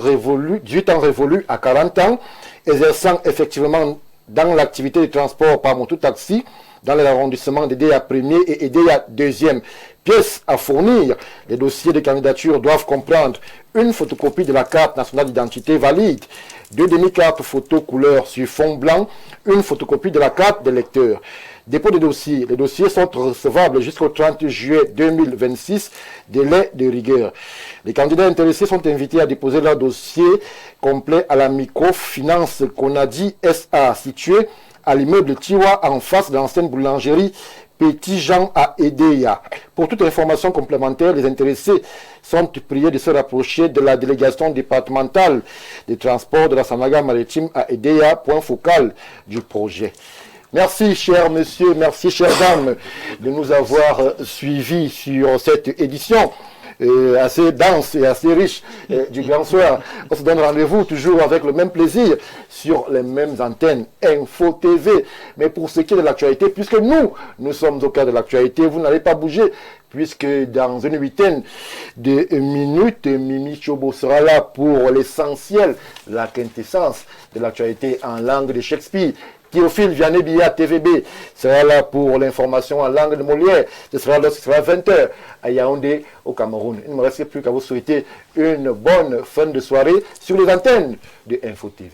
ans révolus à 40 ans, exerçant effectivement dans l'activité de transport par moto-taxi dans l'arrondissement d'EDEA 1er et EDEA 2e. Pièces à fournir. Les dossiers de candidature doivent comprendre une photocopie de la carte nationale d'identité valide, 2 demi-cartes photo couleur sur fond blanc, une photocopie de la carte de lecteur. Dépôt des dossiers. Les dossiers sont recevables jusqu'au 30 juillet 2026, délai de rigueur. Les candidats intéressés sont invités à déposer leur dossier complet à la microfinance Conadi SA, située à l'immeuble Tiwa en face de l'ancienne boulangerie Petit Jean à EDEA. Pour toute information complémentaire, les intéressés sont priés de se rapprocher de la délégation départementale des transports de la Samaga maritime à EDEA, point focal du projet. Merci, cher monsieur, merci, chère dame, de nous avoir suivis sur cette édition assez dense et assez riche du Grand Soir. On se donne rendez-vous toujours avec le même plaisir sur les mêmes antennes Info TV. Mais pour ce qui est de l'actualité, puisque nous sommes au cœur de l'actualité, vous n'allez pas bouger, puisque dans une huitaine de minutes, Mimi Chobo sera là pour l'essentiel, la quintessence de l'actualité en langue de Shakespeare. Théophile Vianney-Billa, TVB, sera là pour l'information en langue de Molière. Ce sera lorsque ce sera 20h à Yaoundé, au Cameroun. Il ne me reste plus qu'à vous souhaiter une bonne fin de soirée sur les antennes de Info TV.